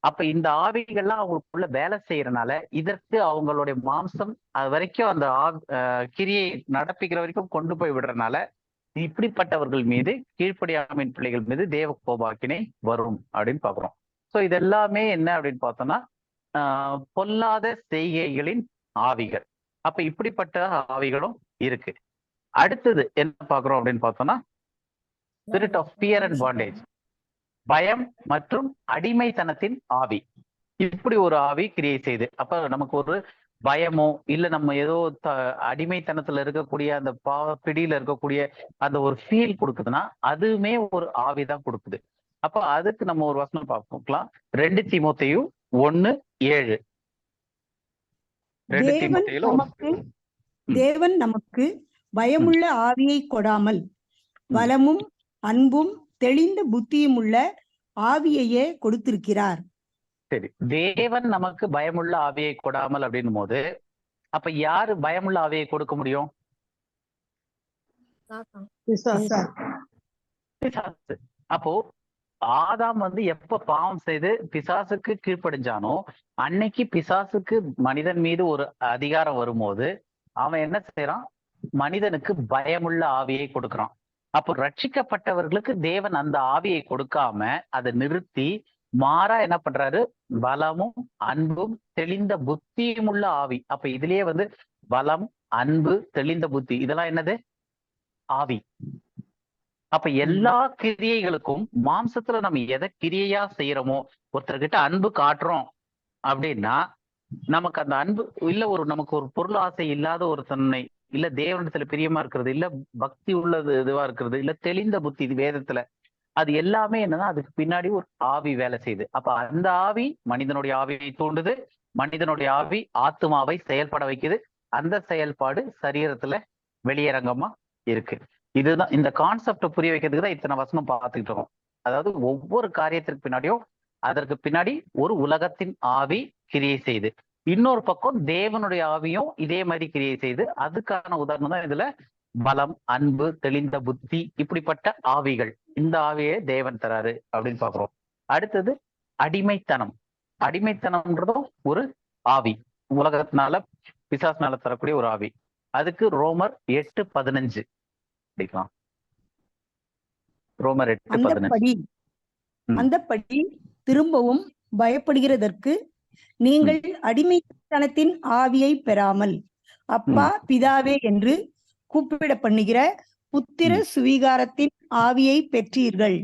அப்ப இந்த ஆவிகள்லாம் அவங்களுக்குள்ள வேலை செய்யறதுனால இதற்கு அவங்களுடைய மாம்சம் அது வரைக்கும் அந்த கிரியை நடப்பிக்கிற வரைக்கும் கொண்டு போய் விடுறதுனால இப்படிப்பட்டவர்கள் மீது, கீழ்ப்படியாமையின் பிள்ளைகள் மீது தேவ கோபாக்கினை வரும் அப்படின்னு பாக்குறோம். சோ இது எல்லாமே என்ன அப்படின்னு பார்த்தோம்னா பொல்லாத செய்கைகளின் ஆவிகள். அப்ப இப்படிப்பட்ட ஆவிகளும் இருக்கு. அடுத்தது என்ன பாக்குறோம் அப்படின்னு பார்த்தோம்னா spirit of fear and bondage, பயம் மற்றும் அடிமைத்தனத்தின் ஆவி. இப்படி ஒரு ஆவி கிரியை செய்து, அப்ப நமக்கு ஒரு பயமோ இல்ல நம்ம ஏதோ அடிமைத்தனத்துல இருக்கக்கூடிய அந்த பிடியில இருக்கக்கூடிய அந்த ஒரு ஃபீல் கொடுக்குதுன்னா அதுவுமே ஒரு ஆவிதான் கொடுக்குது. அப்ப அதுக்கு நம்ம ஒரு வசனம் பார்க்கலாம். 2 தீமோத்தேயு 1:7. தேவன் நமக்கு பயமுள்ள ஆவியை கொடாமல் பலமும் அன்பும் தெளிந்த புத்தியும் உள்ள ஆவியையே கொடுத்திருக்கிறார். சரி, தேவன் நமக்கு பயமுள்ள ஆவியை கொடாமல் அப்படின்னும் போது அப்ப யாரு பயமுள்ள ஆவியை கொடுக்க முடியும்? பிசாசு. அப்போ ஆதாம் வந்து எப்ப பாவம் செய்து பிசாசுக்கு கீழ்ப்படிஞ்சானோ அன்னைக்கு பிசாசுக்கு மனிதன் மீது ஒரு அதிகாரம் வரும்போது அவன் என்ன செய்யறான்? மனிதனுக்கு பயமுள்ள ஆவியை கொடுக்கறான். அப்போ ரட்சிக்கப்பட்டவர்களுக்கு தேவன் அந்த ஆவியை கொடுக்காம அதை நிறுத்தி மாறா என்ன பண்றாரு? பலமும் அன்பும் தெளிந்த புத்தியும் உள்ள ஆவி. அப்ப இதுலயே வந்து பலம், அன்பு, தெளிந்த புத்தி, இதெல்லாம் என்னது? ஆவி. அப்ப எல்லா கிரியைகளுக்கும் மாம்சத்துல நம்ம எதை கிரியையா செய்யறோமோ, ஒருத்தர்கிட்ட அன்பு காட்டுறோம் அப்படின்னா நமக்கு அந்த அன்பு இல்ல, நமக்கு ஒரு பொருள் ஆசை இல்லாத ஒரு தன்மை, இல்ல தேவனிடத்துல பிரியமா இருக்கிறது, இல்ல பக்தி உள்ளது இதுவா இருக்கிறது, இல்ல தெளிந்த புத்தி, இது வேதத்துல அது எல்லாமே என்னன்னா அதுக்கு பின்னாடி ஒரு ஆவி வேலை செய்யுது. அப்ப அந்த ஆவி மனிதனுடைய ஆவியை தூண்டுது, மனிதனுடைய ஆவி ஆத்மாவை செயல்பட வைக்குது. அந்த செயல்பாடு சரீரத்துல வெளியரங்கமா இருக்கு. இதுதான் இந்த கான்செப்டை புரிய வைக்கிறதுக்கு தான் இத்தனை வசனம் பார்த்துக்கிட்டு இருக்கோம். அதாவது ஒவ்வொரு காரியத்திற்கு பின்னாடியும் அதற்கு பின்னாடி ஒரு உலகத்தின் ஆவி கிரியை செய்து, இன்னொரு பக்கம் தேவனுடைய ஆவியும் இதே மாதிரி கிரியை செய்து, அதுக்கான உதாரணம் தான் இதுல பலம், அன்பு, தெளிந்த புத்தி, இப்படிப்பட்ட ஆவிகள். இந்த ஆவியை தேவன் தராரு அப்படின்னு பாக்குறோம். அடுத்தது அடிமைத்தனம். அடிமைத்தனம்ன்றதும் ஒரு ஆவி, உலகத்தினால பிசாசுனால தரக்கூடிய ஒரு ஆவி. அதுக்கு ரோமர் 8:15 படிக்கலாம். ரோமர் 8:15. அந்தப்படி திரும்பவும் பயப்படுகிறதற்கு நீங்கள் அடிமைத்தனத்தின் ஆவியை பெறாமல் அப்பா பிதாவே என்று கூப்பிட பண்ணுகிற புத்திர சுவீகாரத்தின் ஆவியை பெற்றீர்கள்.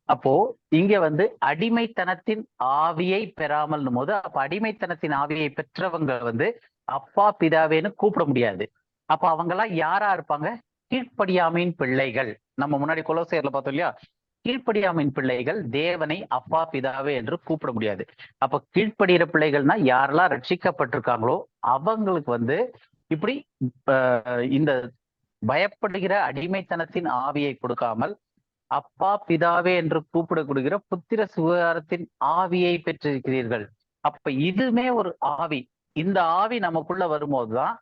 அப்போ இங்க வந்து அடிமைத்தனத்தின் ஆவியை பெறாமல் போது, அப்ப அடிமைத்தனத்தின் ஆவியை பெற்றவங்க வந்து அப்பா பிதாவேன்னு கூப்பிட முடியாது. அப்ப அவங்க எல்லாம் யாரா இருப்பாங்க? கீழ்ப்படியாமையின் பிள்ளைகள். நம்ம முன்னாடி கொலோசையர்ல பார்த்தோம் இல்லையா? கீழ்ப்படியாமையின் பிள்ளைகள் தேவனை அப்பா பிதாவே என்று கூப்பிட முடியாது. அப்ப கீழ்ப்படுகிற பிள்ளைகள்னா யாரெல்லாம் ரட்சிக்கப்பட்டிருக்காங்களோ அவங்களுக்கு வந்து இப்படி இந்த பயப்படுகிற அடிமைத்தனத்தின் ஆவியை கொடுக்காமல் அப்பா பிதாவே என்று கூப்பிடப்படுகிற புத்திர சுகாரத்தின் ஆவியை பெற்றிருக்கிறீர்கள். அப்ப இதுமே ஒரு ஆவி. இந்த ஆவி நமக்குள்ள வரும்போதுதான்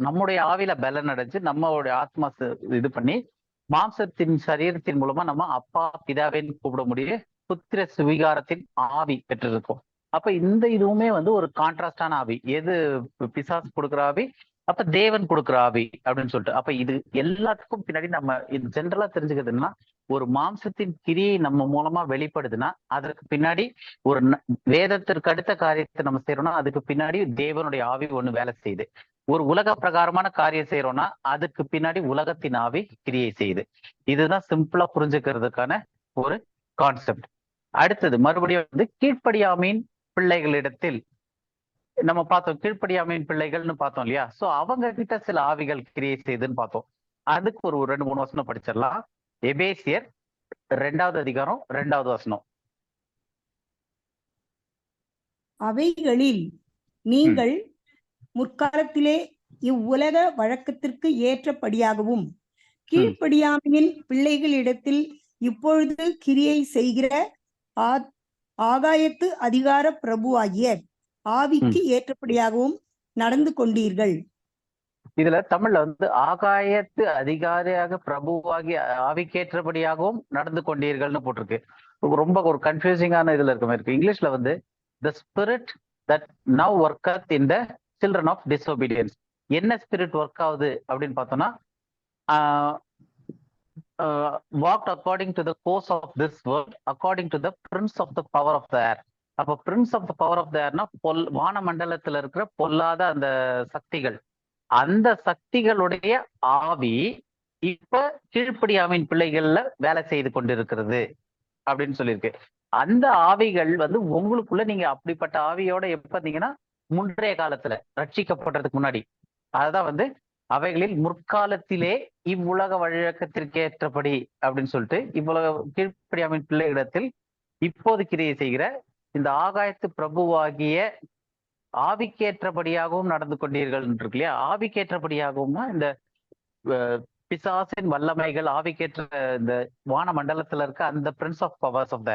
நம்முடைய ஆவியில பலன் அடைஞ்சு நம்மளுடைய ஆத்மா இது பண்ணி மாம்சத்தின் சரீரத்தின் மூலமா நம்ம அப்பா பிதாவேன்னு கூப்பிட முடியும் புத்திர சுவீகாரத்தின் ஆவி பெற்றிருக்கோம். அப்ப இந்த இதுவுமே வந்து ஒரு கான்ட்ராஸ்டான ஆவி. எது பிசாசு கொடுக்குற ஆவி, அப்ப தேவன் கொடுக்குற ஆவி அப்படின்னு சொல்லிட்டு. அப்ப இது எல்லாத்துக்கும் பின்னாடி நம்ம இது ஜென்ரலா தெரிஞ்சுக்கிறதுன்னா, ஒரு மாம்சத்தின் கிரியை நம்ம மூலமா வெளிப்படுதுன்னா அதற்கு பின்னாடி ஒரு வேதத்திற்கு அடுத்த காரியத்தை நம்ம செய்யறோம்னா அதுக்கு பின்னாடி தேவனுடைய ஆவி ஒண்ணு வேலை செய்யுது. ஒரு உலக பிரகாரமான காரியம் செய்யறோம்னா அதுக்கு பின்னாடி உலகத்தின் ஆவி கிரியை செய்யுது. இதுதான் சிம்பிளா புரிஞ்சுக்கிறதுக்கான ஒரு கான்செப்ட். அடுத்தது மறுபடியும் வந்து கீழ்ப்படியாமையின் பிள்ளைகளிடத்தில் நம்ம பார்த்தோம், கீழ்ப்படியாமையின் பிள்ளைகள்னு பார்த்தோம் இல்லையா? சோ அவங்க கிட்ட சில ஆவிகள் கிரியை செய்துன்னு பார்த்தோம். அதுக்கு ஒரு 2-3 வசனம் படிச்சிடலாம். எபேசியர் 2வது அதிகாரம் 2வது வசனம். அவைகளில் நீங்கள் முற்காலத்திலே இவ்வுலக வழக்கத்திற்கு ஏற்றபடியாகவும் கீழ்ப்படியாமையின் பிள்ளைகளிடத்தில் இப்பொழுது கிரியை செய்கிற ஆகாயத்து அதிகார பிரபுவாகிய ஆவிக்கு ஏற்றபடியாகவும் நடந்து கொண்டீர்கள். இதுல தமிழ்ல வந்து ஆகாயத்து அதிகாரியாக பிரபுவாகி ஆவிக்கேற்றபடியாகவும் நடந்து கொண்டீர்கள்னு போட்டிருக்கு. ரொம்ப ஒரு கன்ஃபியூசிங்கான இதுல இருக்க மாதிரி இருக்கு. இங்கிலீஷ்ல வந்து the spirit that now worketh in the children of disobedience. என்ன ஸ்பிரிட் ஒர்க் ஆகுது அப்படின்னு பார்த்தோம்னா, walked according to the course of this world, according to the prince of the power of the air. அப்ப prince of the power of the ஏர்னா வான மண்டலத்துல இருக்கிற பொல்லாத அந்த சக்திகள், அந்த சக்திகளுடைய ஆவி இப்ப கீழ்ப்படியாமையின் பிள்ளைகள்ல வேலை செய்து கொண்டிருக்கிறது அப்படின்னு சொல்லியிருக்கு. அந்த ஆவிகள் வந்து உங்களுக்குள்ள நீங்க அப்படிப்பட்ட ஆவியோட எப்ப பார்த்தீங்கன்னா முன்றைய காலத்துல ரட்சிக்கப்படுறதுக்கு முன்னாடி, அதுதான் வந்து அவைகளில் முற்காலத்திலே இவ்வுலக வழக்கத்திற்கு ஏற்றபடி அப்படின்னு சொல்லிட்டு இவ்வுலக கீழ்ப்படியாமையின் பிள்ளைகளிடத்தில் இப்போது கிரியை செய்கிற இந்த ஆகாயத்து பிரபுவாகிய ஆவிக்கேற்றபடியாகவும் நடந்து கொண்டீர்கள் இருக்கு இல்லையா? ஆவிக்கேற்றபடியாகவும்னா இந்த பிசாசின் வல்லமைகள் ஆவிக்கேற்ற இந்த வான மண்டலத்துல இருக்க அந்த prince of powers of the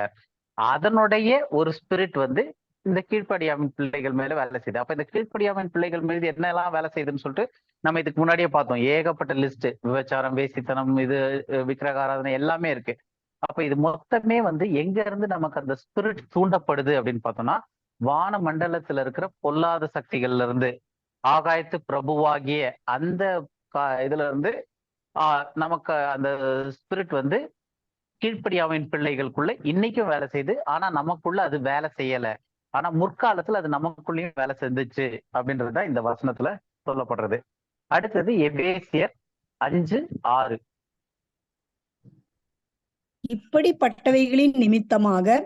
அதனுடைய ஒரு ஸ்பிரிட் வந்து இந்த கீழ்ப்படியாமையின் பிள்ளைகள் மேல வேலை செய்யுது. அப்ப இந்த கீழ்ப்படியாமையின் பிள்ளைகள் மீது என்னெல்லாம் வேலை செய்யுதுன்னு சொல்லிட்டு நம்ம இதுக்கு முன்னாடியே பார்த்தோம். ஏகப்பட்ட லிஸ்ட், விபச்சாரம், வேசித்தனம், இது விக்கிரகாராதனை எல்லாமே இருக்கு. அப்ப இது மொத்தமே வந்து எங்க இருந்து நமக்கு அந்த ஸ்பிரிட் தூண்டப்படுது அப்படின்னு பார்த்தோம்னா, வான மண்டலத்துல இருக்கிற பொல்லாத சக்திகள்ல இருந்து, ஆகாயத்து பிரபுவாகிய அந்த இதுல இருந்து நமக்கு அந்த ஸ்பிரிட் வந்து கீழ்ப்படியாமையின் பிள்ளைகளுக்குள்ள இன்னைக்கும் வேலை செய்யுது. ஆனா நமக்குள்ள அது வேலை செய்யல. ஆனா முற்காலத்துல அது நமக்குள்ளேயும் வேலை செஞ்சுச்சு அப்படின்றதுதான் இந்த வசனத்துல சொல்லப்படுறது. அடுத்தது எபேசியர் 5:6. இப்படிப்பட்டவைகளின் நிமித்தமாக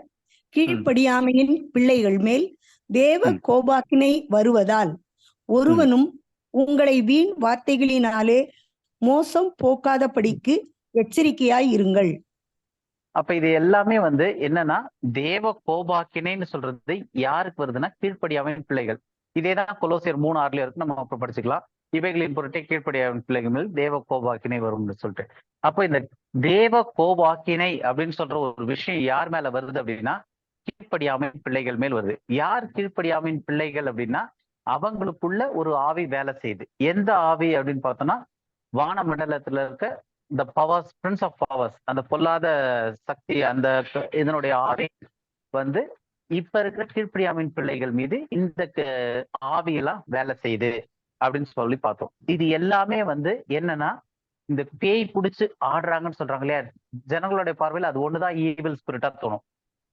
கீழ்ப்படியாமையின் பிள்ளைகள் மேல் தேவ கோபாக்கினை வருவதால் ஒருவனும் உங்களை வீண் வார்த்தைகளினாலே மோசம் போக்காதபடிக்கு எச்சரிக்கையாய் இருங்கள். அப்ப இது எல்லாமே வந்து என்னன்னா, தேவ கோபாக்கினைன்னு சொல்றது யாருக்கு வருதுன்னா கீழ்ப்படியாமையின் பிள்ளைகள். இதேதான் கொலோசியர் 3:6 இருக்கு, நம்ம அப்புறம் படிச்சுக்கலாம். இவைகளின் பொருட்டே கீழ்ப்படியாமையின் பிள்ளைகள் மேல் தேவ கோபாக்கினை வரும்னு சொல்லிட்டு. அப்போ இந்த தேவ கோபாக்கினை அப்படின்னு சொல்ற ஒரு விஷயம் யார் மேல வருது அப்படின்னா, கீழ்ப்படியாமையின் பிள்ளைகள் மேல் வருது. யார் கீழ்ப்படியாமையின் பிள்ளைகள் அப்படின்னா, அவங்களுக்குள்ள ஒரு ஆவி வேலை செய்யுது. எந்த ஆவி அப்படின்னு பார்த்தோம்னா, வான மண்டலத்துல இருக்க இந்த பவர்ஸ், பிரின்ஸ் ஆஃப் பவர்ஸ், அந்த பொல்லாத சக்தி, அந்த இதனுடைய ஆவி வந்து இப்ப இருக்கிற கீழ்ப்படியாமையின் பிள்ளைகள் மீது இந்த ஆவியெல்லாம் வேலை செய்யுது அப்படின்னு சொல்லி பார்த்தோம். இது எல்லாமே வந்து என்னன்னா, இந்த பேய் பிடிச்சு ஆடுறாங்கன்னு சொல்றாங்க இல்லையா, ஜனங்களுடைய பார்வையில் அது ஒண்ணுதான் ஈவில் ஸ்பிரிட்டா தோணும்.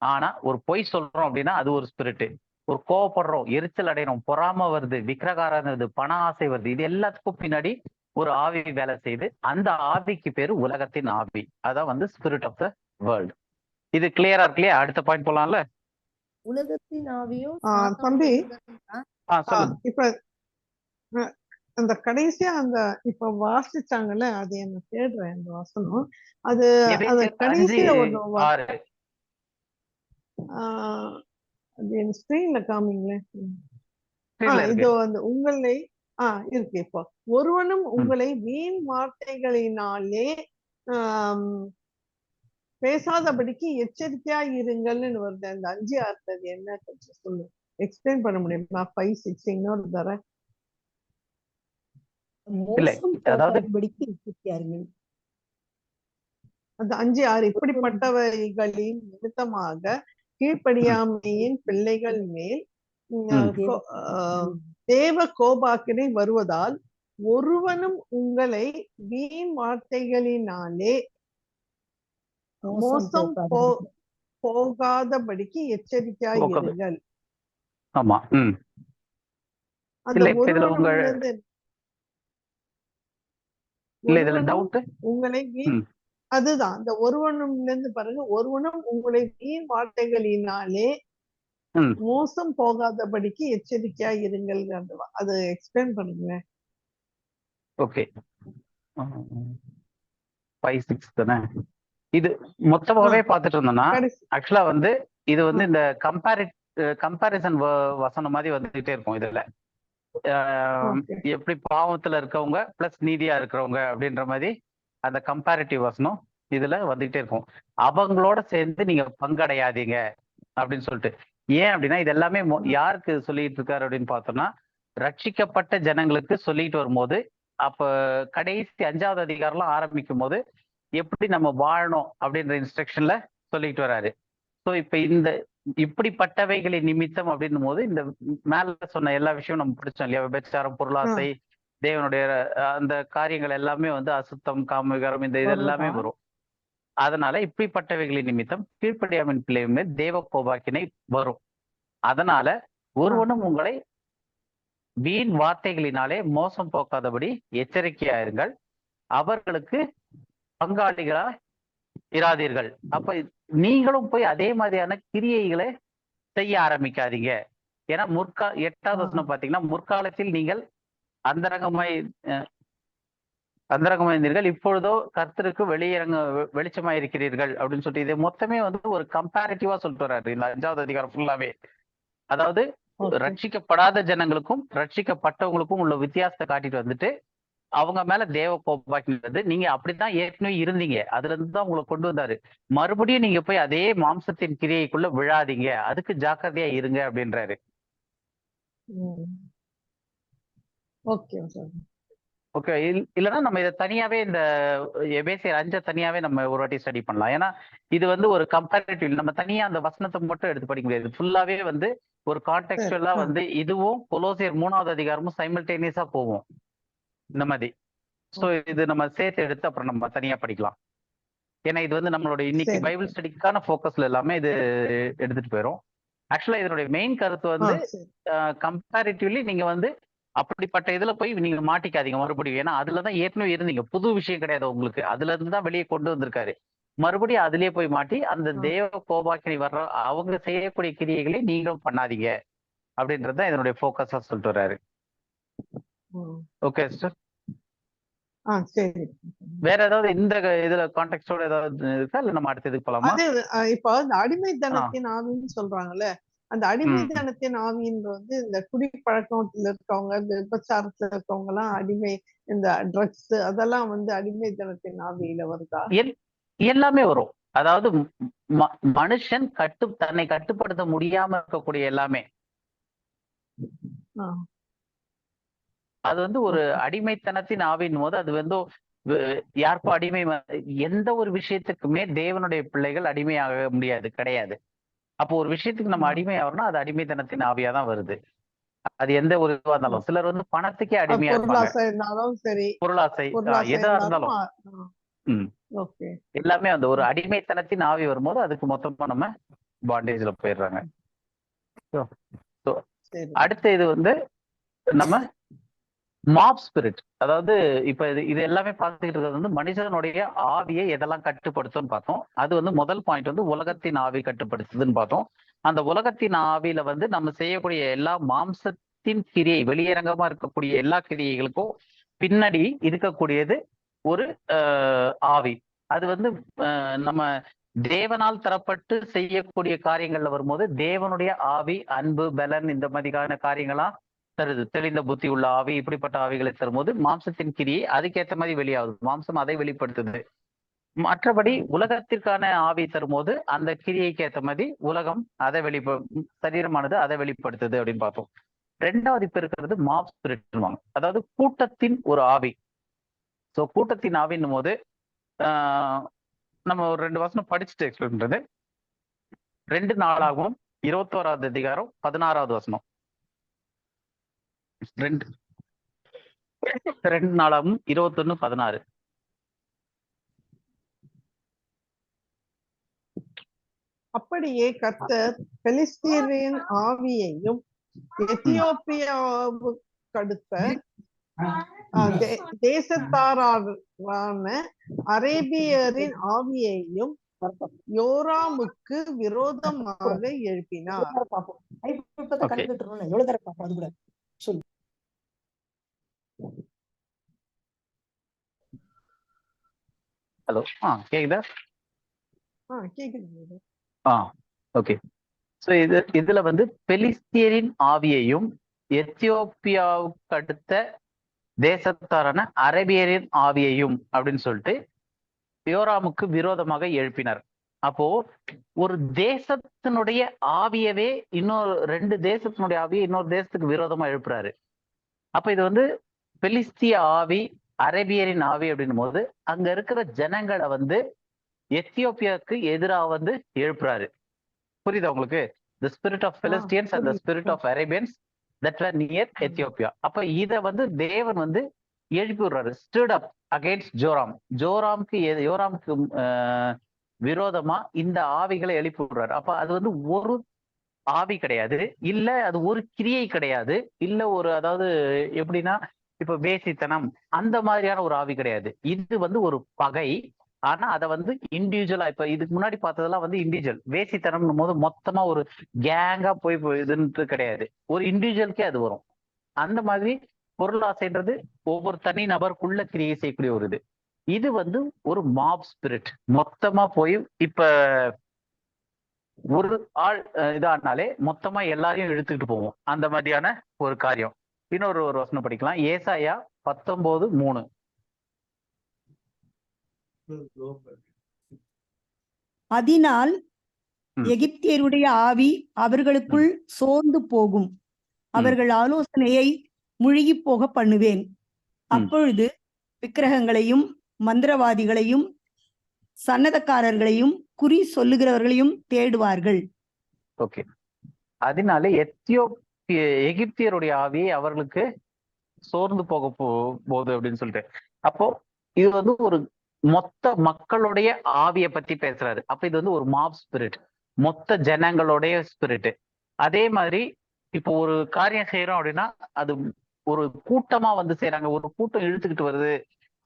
ஆனா ஒரு பொய் சொல்றோம் அப்படின்னா அது ஒரு ஸ்பிரிட்டு. ஒரு கோவப்படுறோம், எரிச்சல் அடைகிறோம், பொறாம வருது, விக்கிரகாரம் வருது, பண ஆசை வருது, இது எல்லாத்துக்கும் பின்னாடி ஒரு ஆவி வேலை செய்து. அந்த ஆவிக்கு பேரு உலகத்தின் ஆவி. அதான் வந்து ஸ்பிரிட் ஆஃப் த வேர்ல்ட். இது கிளியரா இருக்கு இல்லையா? அடுத்த பாயிண்ட் போலாம்ல. உலகத்தின் ஆவியும் தம்பி, இப்ப அந்த கடைசியா அந்த இப்ப வாசிச்சாங்கல்ல, அது என்ன தேடுறேன் அந்த வசனம். அது கடைசியில ஒண்ணு அது என் ஸ்கிரீன்ல காமிங்களேன். இதோ அந்த உங்களை இருக்கு. இப்போ ஒருவனும் உங்களை வீண் வார்த்தைகளினாலே பேசாதபடிக்கு எச்சரிக்கையா இருங்கள்னு வருது. அந்த 5:6 என்ன கொஞ்சம் சொல்லு, எக்ஸ்பிளைன் பண்ண முடியுமா? 5-6 இன்னொரு தர அந்த 5:6 இப்படிப்பட்டவைகளின் நிமித்தமாக கீழ்ப்படியாமையின் பிள்ளைகள் மேல் தேவ கோபாக்கினை வருவதால் ஒருவனும் உங்களை வீண் வார்த்தைகளினாலே மோசம் போகாதபடிக்கு எச்சரிக்கையாயிருங்கள். ஆமா. உங்களை அதுதான் அந்த ஒருவனும் இருந்து பாருங்க, ஒருவனும் உங்களை வீண் வார்த்தைகளினாலே மோசம் போகாதபடிக்கு எச்சரிக்கையா இருங்கள். அது எக்ஸ்பிளைன் பண்ணுங்க. ஓகே, 5, 6 தானே இது மொத்தமாவே பார்த்துட்டு இருந்தோம்னா ஆக்சுவலா வந்து இது வந்து இந்த கம்பேரிசன் வசனம் மாதிரி வந்துகிட்டே இருக்கும். இதுல எப்படி பாவத்துல இருக்கவங்க பிளஸ் நீதியா இருக்கிறவங்க அப்படின்ற மாதிரி அந்த கம்பேரிட்டிவ் வசனம் இதுல வந்துகிட்டே இருக்கும். அவங்களோட சேர்ந்து நீங்க பங்கடையாதீங்க அப்படின்னு சொல்லிட்டு. ஏன் அப்படின்னா இது எல்லாமே யாருக்கு சொல்லிட்டு இருக்காரு அப்படின்னு பார்த்தோம்னா, ரட்சிக்கப்பட்ட ஜனங்களுக்கு சொல்லிட்டு வரும்போது, அப்ப கடைசி 5வது அதிகாரம்லாம் ஆரம்பிக்கும் போது எப்படி நம்ம வாழணும் அப்படின்ற இன்ஸ்ட்ரக்ஷன்ல சொல்லிட்டு வர்றாரு. ஸோ இப்ப இந்த இப்படிப்பட்டவைகளின் நிமித்தம் அப்படின்னும் போது இந்த மேல சொன்ன எல்லா விஷயமும் நம்ம பிடிச்சோம் இல்லையா? விபச்சாரம், பொருளாசை, தேவனுடைய அந்த காரியங்கள் எல்லாமே வந்து அசுத்தம், காமவிகாரம், இந்த இது எல்லாமே வரும். அதனால இப்படிப்பட்டவைகளின் நிமித்தம் கீழ்ப்படியாமின் பிள்ளைகள் மேல் தேவ கோபாக்கினை வரும். அதனால ஒருவனும் உங்களை வீண் வார்த்தைகளினாலே மோசம் போக்காதபடி எச்சரிக்கையாயிருங்கள், அவர்களுக்கு பங்காளிகளா இராதீர்கள். அப்ப நீங்களும் போய் அதே மாதிரியான கிரியைகளை செய்ய ஆரம்பிக்காதீங்க. ஏன்னா 8வது வசனம் பாத்தீங்கன்னா, முற்காலத்தில் நீங்கள் அந்தரங்கமாயிருந்தீர்கள், இப்பொழுதோ கர்த்தருக்கு வெளிச்சமாயிருக்கிறீர்கள் அப்படின்னு சொல்லிட்டு இதை மொத்தமே வந்து ஒரு கம்பேரிட்டிவா சொல்லிட்டு வர்றாரு இந்த 5வது அதிகாரம் ஃபுல்லாவே. அதாவது ரட்சிக்கப்படாத ஜனங்களுக்கும் ரட்சிக்கப்பட்டவங்களுக்கும் உள்ள வித்தியாசத்தை காட்டிட்டு வந்துட்டு அவங்க மேல தேவ கோபாக்கின்றது நீங்க அப்படித்தான் ஏற்கனவே இருந்தீங்க, அதுல இருந்து தான் உங்களை கொண்டு வந்தாரு. மறுபடியும் நீங்க போய் அதே மாம்சத்தின் கிரியைக்குள்ள விழாதீங்க, அதுக்கு ஜாக்கிரதையா இருங்க அப்படின்றாரு. ஓகே, இல்லைன்னா நம்ம இதை தனியாவே இந்த எபேசியர் 5 தனியாவே நம்ம ஒரு வாட்டி ஸ்டடி பண்ணலாம். ஏன்னா இது வந்து ஒரு கம்பேரிட்டிவ், நம்ம தனியா அந்த வசனத்தை மட்டும் எடுத்து படிக்க முடியாது. ஃபுல்லாவே வந்து ஒரு கான்டெக்சுவலா வந்து இதுவும் கொலோசியர் 3வது அதிகாரமும் சைமல்டேனியஸா போவோம் இந்த மாதிரி. ஸோ இது நம்ம சேர்த்து எடுத்து அப்புறம் நம்ம தனியா படிக்கலாம். ஏன்னா இது வந்து நம்மளோட இன்னைக்கு பைபிள் ஸ்டடிக்கான ஃபோக்கஸ்ல எல்லாமே இது எடுத்துட்டு போயிடும். ஆக்சுவலா இதனுடைய மெயின் கருத்து வந்து கம்பேரிட்டிவ்லி நீங்க வந்து அப்படிப்பட்ட இதுல போய் நீங்க மாட்டிக்காதீங்க மறுபடியும். ஏன்னா அதுலதான் ஏற்கனவே இருந்தீங்க, புது விஷயம் கிடையாது உங்களுக்கு, அதுல இருந்து தான் வெளியே கொண்டு வந்திருக்காரு. மறுபடியும் அதுலயே போய் மாட்டி அந்த தேவ கோபாக்கினி வர்ற அவங்க செய்யக்கூடிய கிரியைகளை நீங்களும் பண்ணாதீங்க அப்படின்றதுதான் இதனுடைய ஃபோக்கஸா சொல்லிட்டு வர்றாரு. ஓகே சிஸ்டர், சரி. வேற ஏதாவது இந்த இதுல கான்டெக்ஸ்டோட ஏதாவது இருக்கா, இல்ல நம்ம அடுத்த இதுக்கு போலாமா? இப்போ இந்த அடிமைத்தனத்தின் ஆவின்னு சொல்றாங்கல்ல, அந்த அடிமைத்தனத்தின் ஆவின்றது இந்த குடிப்பழக்கத்துல இருக்கவங்க, இந்த விபச்சாரத்துல இருக்கவங்க எல்லாம் அடிமை, இந்த ட்ரக்ஸ் அதெல்லாம் வந்து அடிமைத்தனத்தின் ஆவியில வருதா? எல்லாமே வரும். அதாவது மனுஷன் தன்னை கட்டுப்படுத்த முடியாம இருக்கக்கூடிய எல்லாமே அது வந்து ஒரு அடிமைத்தனத்தின் ஆவின் போது அது வந்து யாருக்கும் அடிமை, எந்த ஒரு விஷயத்துக்குமே தேவனுடைய பிள்ளைகள் அடிமையாக முடியாது, கிடையாது. அப்போ ஒரு விஷயத்துக்கு நம்ம அடிமை ஆகிறோம்னா அது அடிமைத்தனத்தின் ஆவியா தான் வருது. அது எந்த ஒரு இதுவா இருந்தாலும். சிலர் வந்து பணத்துக்கே அடிமையா இருப்பாங்க, பொருளாசை எதா இருந்தாலும் எல்லாமே அந்த ஒரு அடிமைத்தனத்தின் ஆவி வரும்போது அதுக்கு மொத்தமா நம்ம பாண்டேஜ்ல போயிடுறாங்க. அடுத்த இது வந்து நம்ம மாப் ஸ்பிரிட், அதாவது இப்ப இது எல்லாமே பார்த்துக்கிட்டு இருக்கிறது வந்து மனிதனுடைய ஆவியை எதெல்லாம் கட்டுப்படுத்தும்னு பார்த்தோம். அது வந்து முதல் பாயிண்ட் வந்து உலகத்தின் ஆவி கட்டுப்படுத்துதுன்னு பார்த்தோம். அந்த உலகத்தின் ஆவியில வந்து நம்ம செய்யக்கூடிய எல்லா மாம்சத்தின் கிரியை, வெளியரங்கமா இருக்கக்கூடிய எல்லா கிரியைகளுக்கும் பின்னாடி இருக்கக்கூடியது ஒரு ஆவி. அது வந்து நம்ம தேவனால் தரப்பட்டு செய்யக்கூடிய காரியங்கள்ல வரும்போது தேவனுடைய ஆவி, அன்பு, பலன், இந்த மாதிரியான காரியங்களா தருது. தெளிந்த புத்தி உள்ள ஆவி, இப்படிப்பட்ட ஆவிகளை தரும்போது மாம்சத்தின் கிரியை அதுக்கேற்ற மாதிரி வெளியாகுது, மாம்சம் அதை வெளிப்படுத்துது. மற்றபடி உலகத்திற்கான ஆவி தரும்போது அந்த கிரியைக்கு ஏற்ற மாதிரி உலகம் அதை சரீரமானது அதை வெளிப்படுத்துது அப்படின்னு பார்த்தோம். 2வது இப்ப இருக்கிறது மாப் ஸ்பிரிட், அதாவது கூட்டத்தின் ஒரு ஆவி. ஸோ கூட்டத்தின் ஆவின்னும் போது நம்ம ஒரு 2 வசனம் படிச்சுட்டு எக்ஸ்பிளைன் பண்றது. 2 நாளாகவும் 21வது அதிகாரம் 16வது வசனம். 2 நாளாகவும் 21:16. அப்படியே கர்த்தர் பெலிஸ்தீரின் ஆவியையும் எத்தியோப்பியாவுக்கடுத்த தேசத்தாரான அரேபியரின் ஆவியையும் யோராமுக்கு விரோதமாக எழுப்பினார். ஹலோ, கேக்குதா? கேக்குது. ஓகே. சோ இதுல வந்து பெலிஸ்தியரின் ஆவியையும் எத்தியோப்பியாவுக்கு அடுத்த தேசத்தாரான அரேபியரின் ஆவியையும் அப்படின்னு சொல்லிட்டு யோராமுக்கு விரோதமாக எழுப்பினார். அப்போ ஒரு தேசத்தினுடைய ஆவியவே இன்னொரு 2 தேசத்தினுடைய ஆவியை இன்னொரு தேசத்துக்கு விரோதமா எழுப்புறாரு. அப்ப இது வந்து பெலிஸ்திய ஆவி, அரேபியரின் ஆவி அப்படின்னும் போது அங்க இருக்கிற ஜனங்களை வந்து எத்தியோப்பியாவுக்கு எதிராக வந்து எழுப்புறாரு. புரியுதா உங்களுக்கு? The spirit of Philistines and the spirit of Arabians that were near Ethiopia. அப்ப இத வந்து தேவன் வந்து எழுப்பி விடுறாரு. stood up against ஜோராம். யோராமுக்கு விரோதமா இந்த ஆவிகளை எழுப்பி விடுறாரு. அப்ப அது வந்து ஒரு ஆவி கிடையாது, இல்ல அது ஒரு கிரியை கிடையாது, இல்ல ஒரு அதாவது எப்படின்னா இப்ப வேசித்தனம் அந்த மாதிரியான ஒரு ஆவி கிடையாது. இது வந்து ஒரு பகை. ஆனா அதை வந்து இண்டிவிஜுவலா, இப்ப இதுக்கு முன்னாடி பார்த்ததெல்லாம் வந்து இண்டிவிஜுவல். வேசித்தனம்னும் போது மொத்தமா ஒரு கேங்கா போய் இதுன்ட்டு கிடையாது, ஒரு இண்டிவிஜுவலுக்கே அது வரும். அந்த மாதிரி பொருளாசைன்றது ஒவ்வொரு தனி நபருக்குள்ள கிரியை செய்யக்கூடிய ஒரு இது வந்து ஒரு மாப் ஸ்பிரிட். மொத்தமா போய் இப்ப ஒரு ஆள் இதானாலே மொத்தமா எல்லாரையும் இழுத்துக்கிட்டு போவோம், அந்த மாதிரியான ஒரு காரியம். இன்னொரு வசனம் படிக்கலாம், ஏசாயா 19:3. அதனால் எகிப்தியருடைய ஆவி அவர்களுக்குள் சோர்ந்து போகும், அவர்கள் ஆலோசனையை முழுகி போக பண்ணுவேன். அப்பொழுது விக்கிரகங்களையும் மந்திரவாதிகளையும் சன்னதக்காரர்களையும் குறி சொல்லுகிறவர்களையும் தேடுவார்கள். ஓகே. அதனால எகிப்தியருடைய ஆவியை அவர்களுக்கு சோர்ந்து போக போகுது அப்படின்னு சொல்லிட்டு, அப்போ இது வந்து ஒரு மொத்த மக்களுடைய ஆவியை பத்தி பேசுறாரு. அப்ப இது வந்து ஒரு மாப் ஸ்பிரிட், மொத்த ஜனங்களுடைய ஸ்பிரிட். அதே மாதிரி இப்போ ஒரு காரியம் செய்யறோம் அப்படின்னா அது ஒரு கூட்டமா வந்து செய்யறாங்க, ஒரு கூட்டம் இழுத்துக்கிட்டு வருது,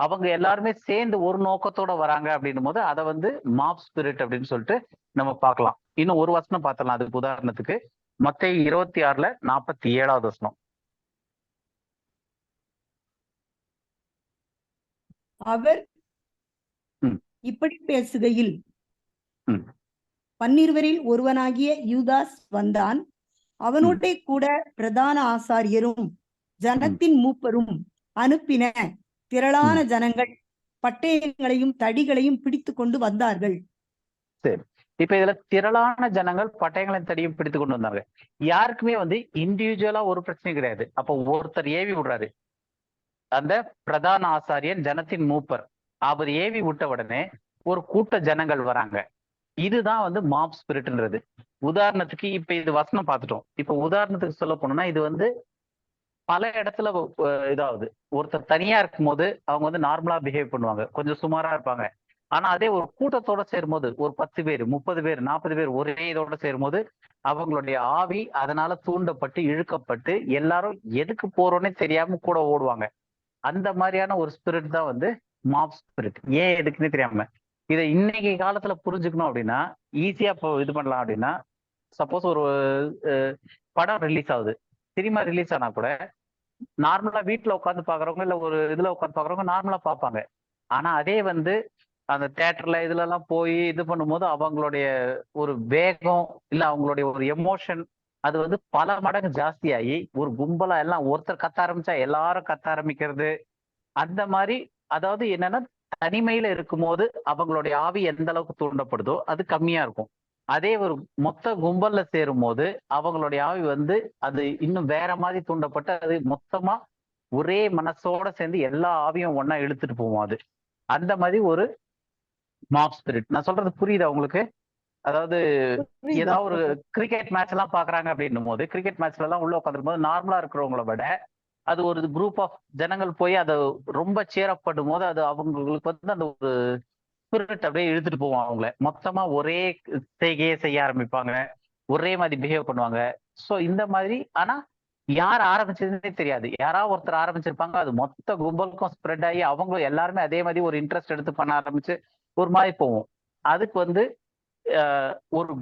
அவங்க எல்லாருமே சேர்ந்து ஒரு நோக்கத்தோட வராங்க அப்படின்னும் போது அதை வந்து மாப் ஸ்பிரிட் அப்படின்னு சொல்லிட்டு நம்ம பார்க்கலாம். இன்னும் ஒரு வசனம் பார்த்தலாம் அதுக்கு உதாரணத்துக்கு, மத்தேயு 26:47 வசனம். அவர் இப்படி பேசுகையில் 12 ஒருவனாகிய யூதாஸ் வந்தான். அவனுடைய கூட பிரதான ஆசாரியரும் ஜனத்தின் மூப்பரும் அனுப்பின திரளான ஜனங்கள் பட்டயங்களையும் தடிகளையும் பிடித்து கொண்டு வந்தார்கள். சரி, இப்ப இதுல திரளான ஜனங்கள் பட்டயங்களையும் தடியும் பிடித்து கொண்டு வந்தாங்க. யாருக்குமே வந்து இண்டிவிஜுவலா ஒரு பிரச்சனை கிடையாது. அப்போ ஒருத்தர் ஏவி விடுறாரு, அந்த பிரதான ஆசாரியன் ஜனத்தின் மூப்பர், அவர் ஏவி விட்ட உடனே ஒரு கூட்ட ஜனங்கள் வராங்க. இதுதான் வந்து மாப் ஸ்பிரிட்ன்றது. உதாரணத்துக்கு இப்ப இது வசனம் பார்த்துட்டோம். இப்ப உதாரணத்துக்கு சொல்ல போனோம்னா இது வந்து பல இடத்துல இதாவது ஒருத்தர் தனியா இருக்கும் போது அவங்க வந்து நார்மலா பிஹேவ் பண்ணுவாங்க, கொஞ்சம் சுமாரா இருப்பாங்க. ஆனா அதே ஒரு கூட்டத்தோட சேரும் போது ஒரு 10 பேர் 30 பேர் 40 பேர் ஒரே இதோட சேரும் போது அவங்களுடைய ஆவி அதனால தூண்டப்பட்டு இழுக்கப்பட்டு எல்லாரும் எதுக்கு போறோன்னே தெரியாம கூட ஓடுவாங்க. அந்த மாதிரியான ஒரு ஸ்பிரிட் தான் வந்து மாப் ஸ்பிரிட். ஏன் எதுக்குன்னே தெரியாம. இதை இன்னைக்கு காலத்துல புரிஞ்சுக்கணும் அப்படின்னா ஈஸியா இது பண்ணலாம். அப்படின்னா சப்போஸ் ஒரு படம் ரிலீஸ் ஆகுது, சினிமா ரிலீஸ் ஆனா கூட நார்மலா வீட்டுல உட்காந்து பாக்குறவங்க இல்ல ஒரு இதுல உட்காந்து பாக்குறவங்க நார்மலா பார்ப்பாங்க. ஆனா அதே வந்து அந்த தியேட்டர்ல இதுல எல்லாம் போய் இது பண்ணும்போது அவங்களுடைய ஒரு வேகம் இல்ல அவங்களுடைய ஒரு எமோஷன் அது வந்து பல மடங்கு ஜாஸ்தியாகி ஒரு கும்பலா எல்லாம் ஒருத்தர் கத்த ஆரம்பிச்சா எல்லாரும் கத்த ஆரம்பிக்கிறது. அந்த மாதிரி அதாவது என்னன்னா தனிமையில இருக்கும்போது அவங்களுடைய ஆவி எந்த அளவுக்கு தூண்டப்படுதோ அது கம்மியா இருக்கும். அதே ஒரு மொத்த கும்பல்ல சேரும் போது அவங்களுடைய ஆவி வந்து அது இன்னும் வேற மாதிரி தூண்டப்பட்டு அது மொத்தமா ஒரே மனசோட சேர்ந்து எல்லா ஆவியும் ஒன்னா இழுத்துட்டு போவோம். அது அந்த மாதிரி ஒரு மாப் ஸ்பிரிட். நான் சொல்றது புரியுதா உங்களுக்கு? அதாவது ஏதாவது ஒரு கிரிக்கெட் மேட்ச் எல்லாம் பாக்குறாங்க அப்படின்னும் போது கிரிக்கெட் மேட்ச்ல எல்லாம் உள்ள உட்காந்துரும் போது நார்மலா இருக்கிறவங்கள விட அது ஒரு குரூப் ஆஃப் ஜனங்கள் போய் அதை ரொம்ப சேர் அப் பண்ணும் போது அது அவங்களுக்கு வந்து அந்த ஒரு ஸ்பிரிட் அப்படியே இழுத்துட்டு போவோம். அவங்கள மொத்தமா ஒரே செய்கையே செய்ய ஆரம்பிப்பாங்க, ஒரே மாதிரி பிஹேவ் பண்ணுவாங்க. ஸோ இந்த மாதிரி ஆனா யார் ஆரம்பிச்சதுன்னே தெரியாது, யாராவது ஒருத்தர் ஆரம்பிச்சிருப்பாங்க, அது மொத்த கும்பலுக்கும் ஸ்ப்ரெட் ஆகி அவங்களும் எல்லாருமே அதே மாதிரி ஒரு இன்ட்ரெஸ்ட் எடுத்து பண்ண ஆரம்பிச்சு ஒரு மாதிரி போவோம். அதுக்கு வந்து ஒரு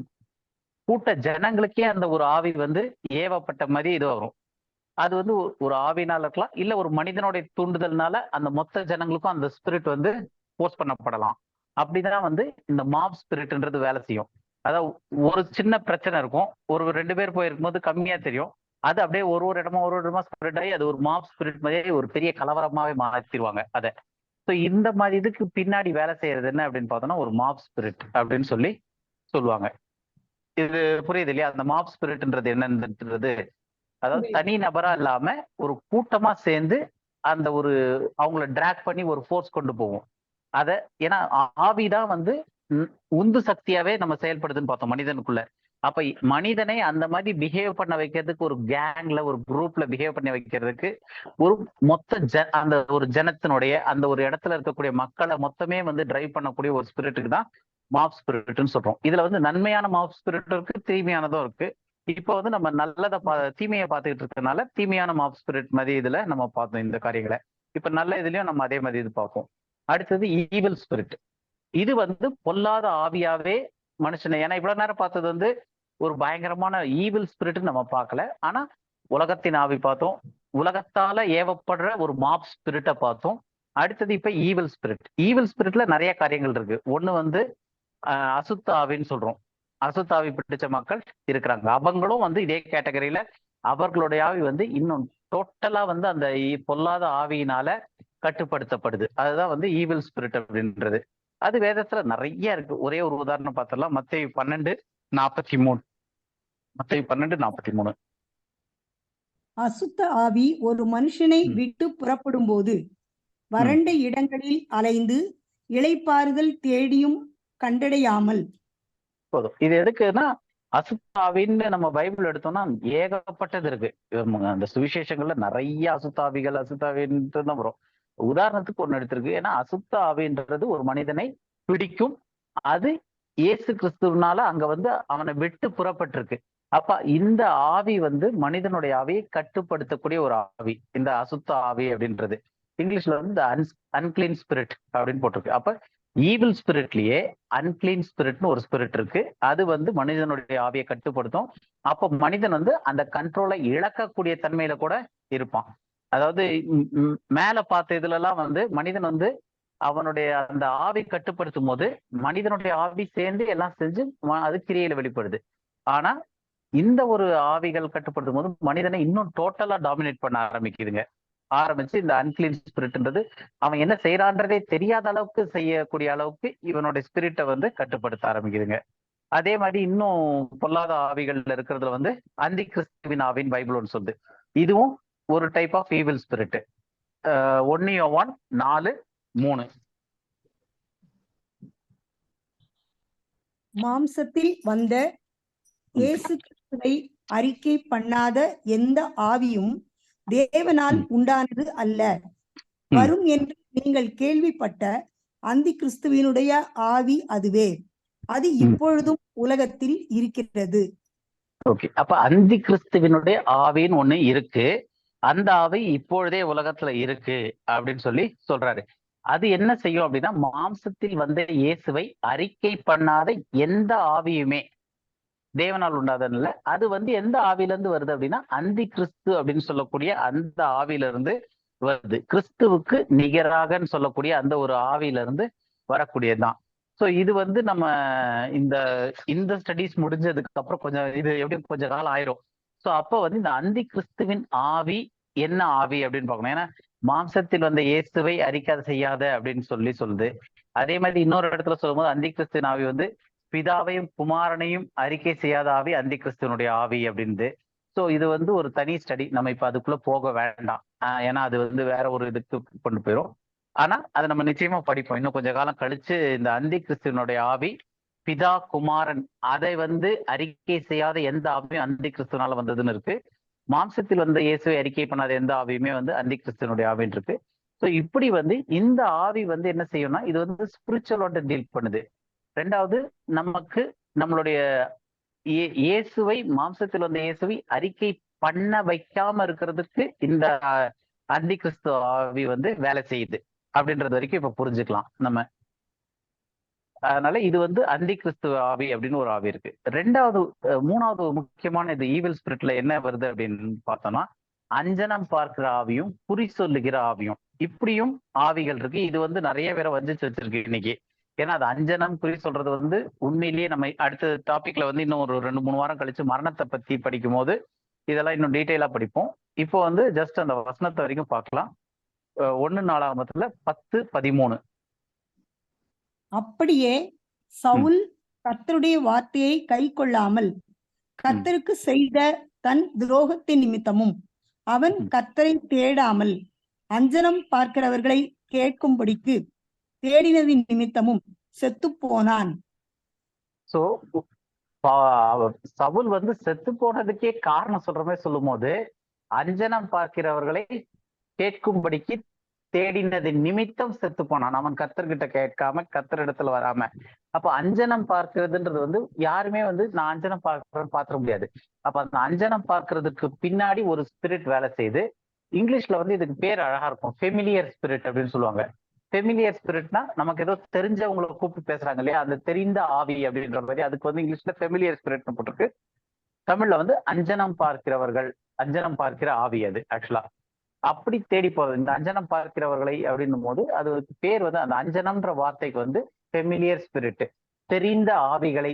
கூட்ட ஜனங்களுக்கே அந்த ஒரு ஆவி வந்து ஏவப்பட்ட மாதிரி இது வரும். அது வந்து ஒரு ஆவினால இருக்கலாம், இல்ல ஒரு மனிதனுடைய தூண்டுதல்னால அந்த மொத்த ஜனங்களுக்கும் அந்த ஸ்பிரிட் வந்து போஸ்ட் பண்ணப்படலாம். அப்படிதான் வந்து இந்த மாப் ஸ்பிரிட்ன்றது வேலை செய்யும். அதாவது ஒரு சின்ன பிரச்சனை இருக்கும், ஒரு 2 பேர் போயிருக்கும்போது கம்மியா தெரியும், அது அப்படியே ஒரு இடமா ஸ்ப்ரெட் ஆகி அது ஒரு மாப் ஸ்பிரிட் மாதிரி ஒரு பெரிய கலவரமாவே மாத்திடுவாங்க அதை. ஸோ இந்த மாதிரி இதுக்கு பின்னாடி வேலை செய்யறது என்ன அப்படின்னு பார்த்தோம்னா ஒரு மாப் ஸ்பிரிட் அப்படின்னு சொல்லுவாங்க. இது புரியுது இல்லையா? அந்த மாப் ஸ்பிரிட்ன்றது என்னன்றது, அதாவது தனி நபரா இல்லாம ஒரு கூட்டமா சேர்ந்து அந்த ஒரு அவங்கள டிராக் பண்ணி ஒரு ஃபோர்ஸ் கொண்டு போகும். அத ஏன்னா ஆவிதான் வந்து உந்து சக்தியாவே நம்ம செயல்படுதுன்னு பார்த்தோம் மனிதனுக்குள்ள. அப்ப மனிதனை அந்த மாதிரி பிஹேவ் பண்ண வைக்கிறதுக்கு, ஒரு கேங்ல ஒரு குரூப்ல பிஹேவ் பண்ண வைக்கிறதுக்கு, ஒரு மொத்த அந்த ஒரு ஜனத்தினுடைய அந்த ஒரு இடத்துல இருக்கக்கூடிய மக்களை மொத்தமே வந்து டிரைவ் பண்ணக்கூடிய ஒரு ஸ்பிரிட்டுக்கு தான் மாப் ஸ்பிரிட்னு சொல்றோம். இதுல வந்து நன்மையான மாப் ஸ்பிரிட் இருக்கு, தீமையானதும் இருக்கு. இப்போ வந்து நம்ம நல்லதை தீமையை பார்த்துக்கிட்டு இருக்கனால தீமையான மாப் ஸ்பிரிட் மாதிரி இதுல நம்ம பார்த்தோம் இந்த காரியங்களை. இப்ப நல்ல இதுலயும் நம்ம அதே மாதிரி இது பார்ப்போம். அடுத்தது ஈவில் ஸ்பிரிட். இது வந்து பொல்லாத ஆவியாவே மனுஷனை, ஏன்னா இவ்வளவு நேரம் பார்த்தது வந்து ஒரு பயங்கரமான ஈவில் ஸ்பிரிட் நம்ம பார்க்கல, ஆனா உலகத்தின் ஆவி பார்த்தோம், உலகத்தால ஏவப்படுற ஒரு மாப் ஸ்பிரிட்டை பார்த்தோம். அடுத்தது இப்ப ஈவில் ஸ்பிரிட். ஈவில் ஸ்பிரிட்ல நிறைய காரியங்கள் இருக்கு. ஒண்ணு வந்து அசுத்த ஆவின்னு சொல்றோம். அசுத்தாவி பிடிச்ச மக்கள் இருக்கிறாங்க, அவங்களும் வந்து இதே கேட்டகரியில அவர்களுடைய ஆவி வந்து இன்னும் டோட்டலா வந்து அந்த பொல்லாத ஆவியினால கட்டுப்படுத்தப்படுது. அதுதான் வந்து ஈவில் ஸ்பிரிட் அப்படின்றது. அது வேதத்துல நிறைய இருக்கு. ஒரே ஒரு உதாரணம் பார்த்தலாம், மத்தேயு 12:43. மத்தேயு 12:43. அசுத்த ஆவி ஒரு மனுஷனை விட்டு புறப்படும் போது வறண்ட இடங்களில் அலைந்து இளைப்பாறுதல் தேடியும் கண்டடையாமல். போதும். இது எதுக்குன்னா அசுத்தாவின்னு நம்ம பைபிள் எடுத்தோம்னா ஏகப்பட்டது இருக்கு. அந்த சுவிசேஷங்கள்ல நிறைய அசுத்தாவிகள் அசுத்தாவின்ட்டு தான் வரும். உதாரணத்துக்கு ஒண்ணு எடுத்திருக்கு. ஏன்னா அசுத்த ஆவின்றது ஒரு மனிதனை பிடிக்கும், அது இயேசு கிறிஸ்துவனால அங்க வந்து அவனை விட்டு புறப்பட்டிருக்கு. அப்ப இந்த ஆவி வந்து மனிதனுடைய ஆவியை கட்டுப்படுத்தக்கூடிய ஒரு ஆவி, இந்த அசுத்த ஆவி அப்படின்றது. இங்கிலீஷ்ல வந்து அன்கிளீன் ஸ்பிரிட் அப்படின்னு போட்டிருக்கு. அப்ப ஈவில் ஸ்பிரிட்லயே அன்கிளீன் ஸ்பிரிட்னு ஒரு ஸ்பிரிட் இருக்கு. அது வந்து மனிதனுடைய ஆவியை கட்டுப்படுத்தும். அப்போ மனிதன் வந்து அந்த கண்ட்ரோலை இழக்கக்கூடிய தன்மையில கூட இருப்பான். அதாவது மேல பார்த்த இதுல எல்லாம் வந்து மனிதன் வந்து அவனுடைய அந்த ஆவி கட்டுப்படுத்தும் போது மனிதனுடைய ஆவி சேர்ந்து எல்லாம் செஞ்சு அது கிரியையில வெளிப்படுது. ஆனா இந்த ஒரு ஆவிகள் கட்டுப்படுத்தும் போது மனிதனை இன்னும் டோட்டலா டாமினேட் பண்ண ஆரம்பிச்சு இந்த அன்கிளீன் ஸ்பிரிட்ன்றது அவன் என்ன செய்யறான்றதே தெரியாத அளவுக்கு செய்யக்கூடிய அளவுக்கு இவனுடைய ஸ்பிரிட்டை வந்து கட்டுப்படுத்த ஆரம்பிக்குதுங்க. அதே மாதிரி இன்னும் பொல்லாத ஆவிகள்ல இருக்கிறதுல வந்து அந்தி கிறிஸ்துவின் ஆவின் பைபிள் ஒன்று சொல்லுது. இதுவும் ஒரு டைப் ஆஃப் ஈவில் ஸ்பிரிட். 1 யோவான் 4:3. மாம்சத்தில் வந்த இயேசு கிறிஸ்துவை அறிக்கை பண்ணாத எந்த ஆவியும் தேவனால் உண்டானது அல்ல. வரும் என்று நீங்கள் கேள்விப்பட்ட அந்தி கிறிஸ்துவினுடைய ஆவி அதுவே, அது இப்பொழுதும் உலகத்தில் இருக்கிறது. ஓகே, அப்ப அந்தி கிறிஸ்துவினுடைய ஆவின்னு ஒண்ணு இருக்கு, அந்த ஆவி இப்பொழுதே உலகத்துல இருக்கு அப்படின்னு சொல்றாரு. அது என்ன செய்யும் அப்படின்னா, மாம்சத்தில் வந்த இயேசுவை அறிக்கை பண்ணாத எந்த ஆவியுமே தேவனால் உண்டாதல்ல. அது வந்து எந்த ஆவில இருந்து வருது அப்படின்னா அந்தி கிறிஸ்து அப்படின்னு சொல்லக்கூடிய அந்த ஆவில இருந்து வருது. கிறிஸ்துவுக்கு நிகராகன்னு சொல்லக்கூடிய அந்த ஒரு ஆவில இருந்து வரக்கூடியதுதான். ஸோ இது வந்து நம்ம இந்த ஸ்டடீஸ் முடிஞ்சதுக்கு அப்புறம் கொஞ்சம் காலம் ஆயிரும். ஸோ அப்போ வந்து இந்த அந்தி கிறிஸ்துவின் ஆவி என்ன ஆவி அப்படின்னு பார்க்கணும். ஏன்னா மாம்சத்தில் வந்த இயேசுவை அறிக்காத செய்யாத அப்படின்னு சொல்லுது. அதே மாதிரி இன்னொரு இடத்துல சொல்லும்போது அந்தி கிறிஸ்துவின் ஆவி வந்து பிதாவையும் குமாரனையும் அறிக்கை செய்யாத ஆவி அந்தி கிறிஸ்துவனுடைய ஆவி அப்படின்னு. ஸோ இது வந்து ஒரு தனி ஸ்டடி, நம்ம இப்ப அதுக்குள்ள போக வேண்டாம். ஏன்னா அது வந்து வேற ஒரு இதுக்கு கொண்டு போயிடும். ஆனா அதை நம்ம நிச்சயமா படிப்போம் இன்னும் கொஞ்ச காலம் கழிச்சு. இந்த அந்தி கிறிஸ்துவனுடைய ஆவி பிதா குமாரன் அதை வந்து அறிக்கை செய்யாத எந்த ஆவியும் அந்தி கிறிஸ்துவனால வந்ததுன்னு இருக்கு. மாம்சத்தில் வந்த இயேசுவை அறிக்கை பண்ணாத எந்த ஆவியுமே வந்து அந்தி கிறிஸ்துவனுடைய ஆவின்னு இருக்கு. ஸோ இப்படி வந்து இந்த ஆவி வந்து என்ன செய்யும்னா இது வந்து ஸ்பிரிச்சுவலோட டீல் பண்ணுது. ரெண்டாவது, நமக்கு நம்மளுடைய இயேசுவை மாம்சத்தில் வந்த இயேசுவை அறிக்கை பண்ண வைக்காம இருக்கிறதுக்கு இந்த அந்தி கிறிஸ்து ஆவி வந்து வேலை செய்யுது அப்படின்றது வரைக்கும் இப்ப புரிஞ்சுக்கலாம் நம்ம. அதனால இது வந்து அந்தி கிறிஸ்துவ ஆவி அப்படின்னு ஒரு ஆவி இருக்கு. மூணாவது முக்கியமான இது ஈவில் ஸ்பிரிட்ல என்ன வருது அப்படின்னு பார்த்தோம்னா, அஞ்சனம் பார்க்கிற ஆவியும் குறி சொல்லுகிற ஆவியும், இப்படியும் ஆவிகள் இருக்கு. இது வந்து நிறைய பேரை வஞ்சிச்சு வச்சிருக்கு இன்னைக்கு. ஏன்னா அது அஞ்சனம் குறி சொல்றது வந்து உண்மையிலேயே நம்ம அடுத்த டாபிக்ல வந்து இன்னும் ஒரு 2-3 வாரம் கழிச்சு மரணத்தை பத்தி படிக்கும் போது இதெல்லாம் இன்னும் டீட்டெயிலா படிப்போம். இப்போ வந்து ஜஸ்ட் அந்த வசனத்தை வரைக்கும் பார்க்கலாம். 1 10-13. அப்படியே சவுல் கர்த்தருடைய வார்த்தையை கை கொள்ளாமல் கர்த்தருக்கு செய்த தன் துரோகத்தின் நிமித்தமும் அவன் கர்த்தரை தேடாமல் அஞ்சனம் பார்க்கிறவர்களை கேட்கும்படிக்கு தேடினதின் நிமித்தமும் செத்து போனான். சோ சவுல் வந்து செத்து போனதுக்கே காரணம் சொல்ற மாதிரி சொல்லும் போது, அஞ்சனம் பார்க்கிறவர்களை கேட்கும்படிக்கு தேடினதின் நிமித்தம் செத்து போனான். அவன் கர்த்தர்கிட்ட கேட்காம, கர்த்தர் இடத்துல வராம. அப்ப அஞ்சனம் பார்க்கிறதுன்றது வந்து யாருமே வந்து நான் அஞ்சனம் பார்க்கிறேன்னு பாத்திர முடியாது. அப்ப அந்த அஞ்சனம் பார்க்கறதுக்கு பின்னாடி ஒரு ஸ்பிரிட் வேலை செய்யுது. இங்கிலீஷ்ல வந்து இதுக்கு பேர் அழகா இருக்கும், ஃபெமிலியர் ஸ்பிரிட் அப்படின்னு சொல்லுவாங்க. ஃபெமிலியர் ஸ்பிரிட்னா நமக்கு ஏதோ தெரிஞ்சவங்களை கூப்பிட்டு பேசுறாங்க இல்லையா, அந்த தெரிந்த ஆவி அப்படின்ற மாதிரி, அதுக்கு வந்து இங்கிலீஷ்ல ஃபெமிலியர் ஸ்பிரிட்னு போட்டிருக்கு. தமிழ்ல வந்து அஞ்சனம் பார்க்கிறவர்கள், அஞ்சனம் பார்க்கிற ஆவி. அது ஆக்சுவலா அப்படி தேடி போறது. இந்த அஞ்சனம் பார்க்கிறவர்களை அப்படின்னும் போது அது பேர் வந்து அந்த அஞ்சனம்ன்ற வார்த்தைக்கு வந்து ஃபெமிலியர் ஸ்பிரிட், தெரிந்த ஆவிகளை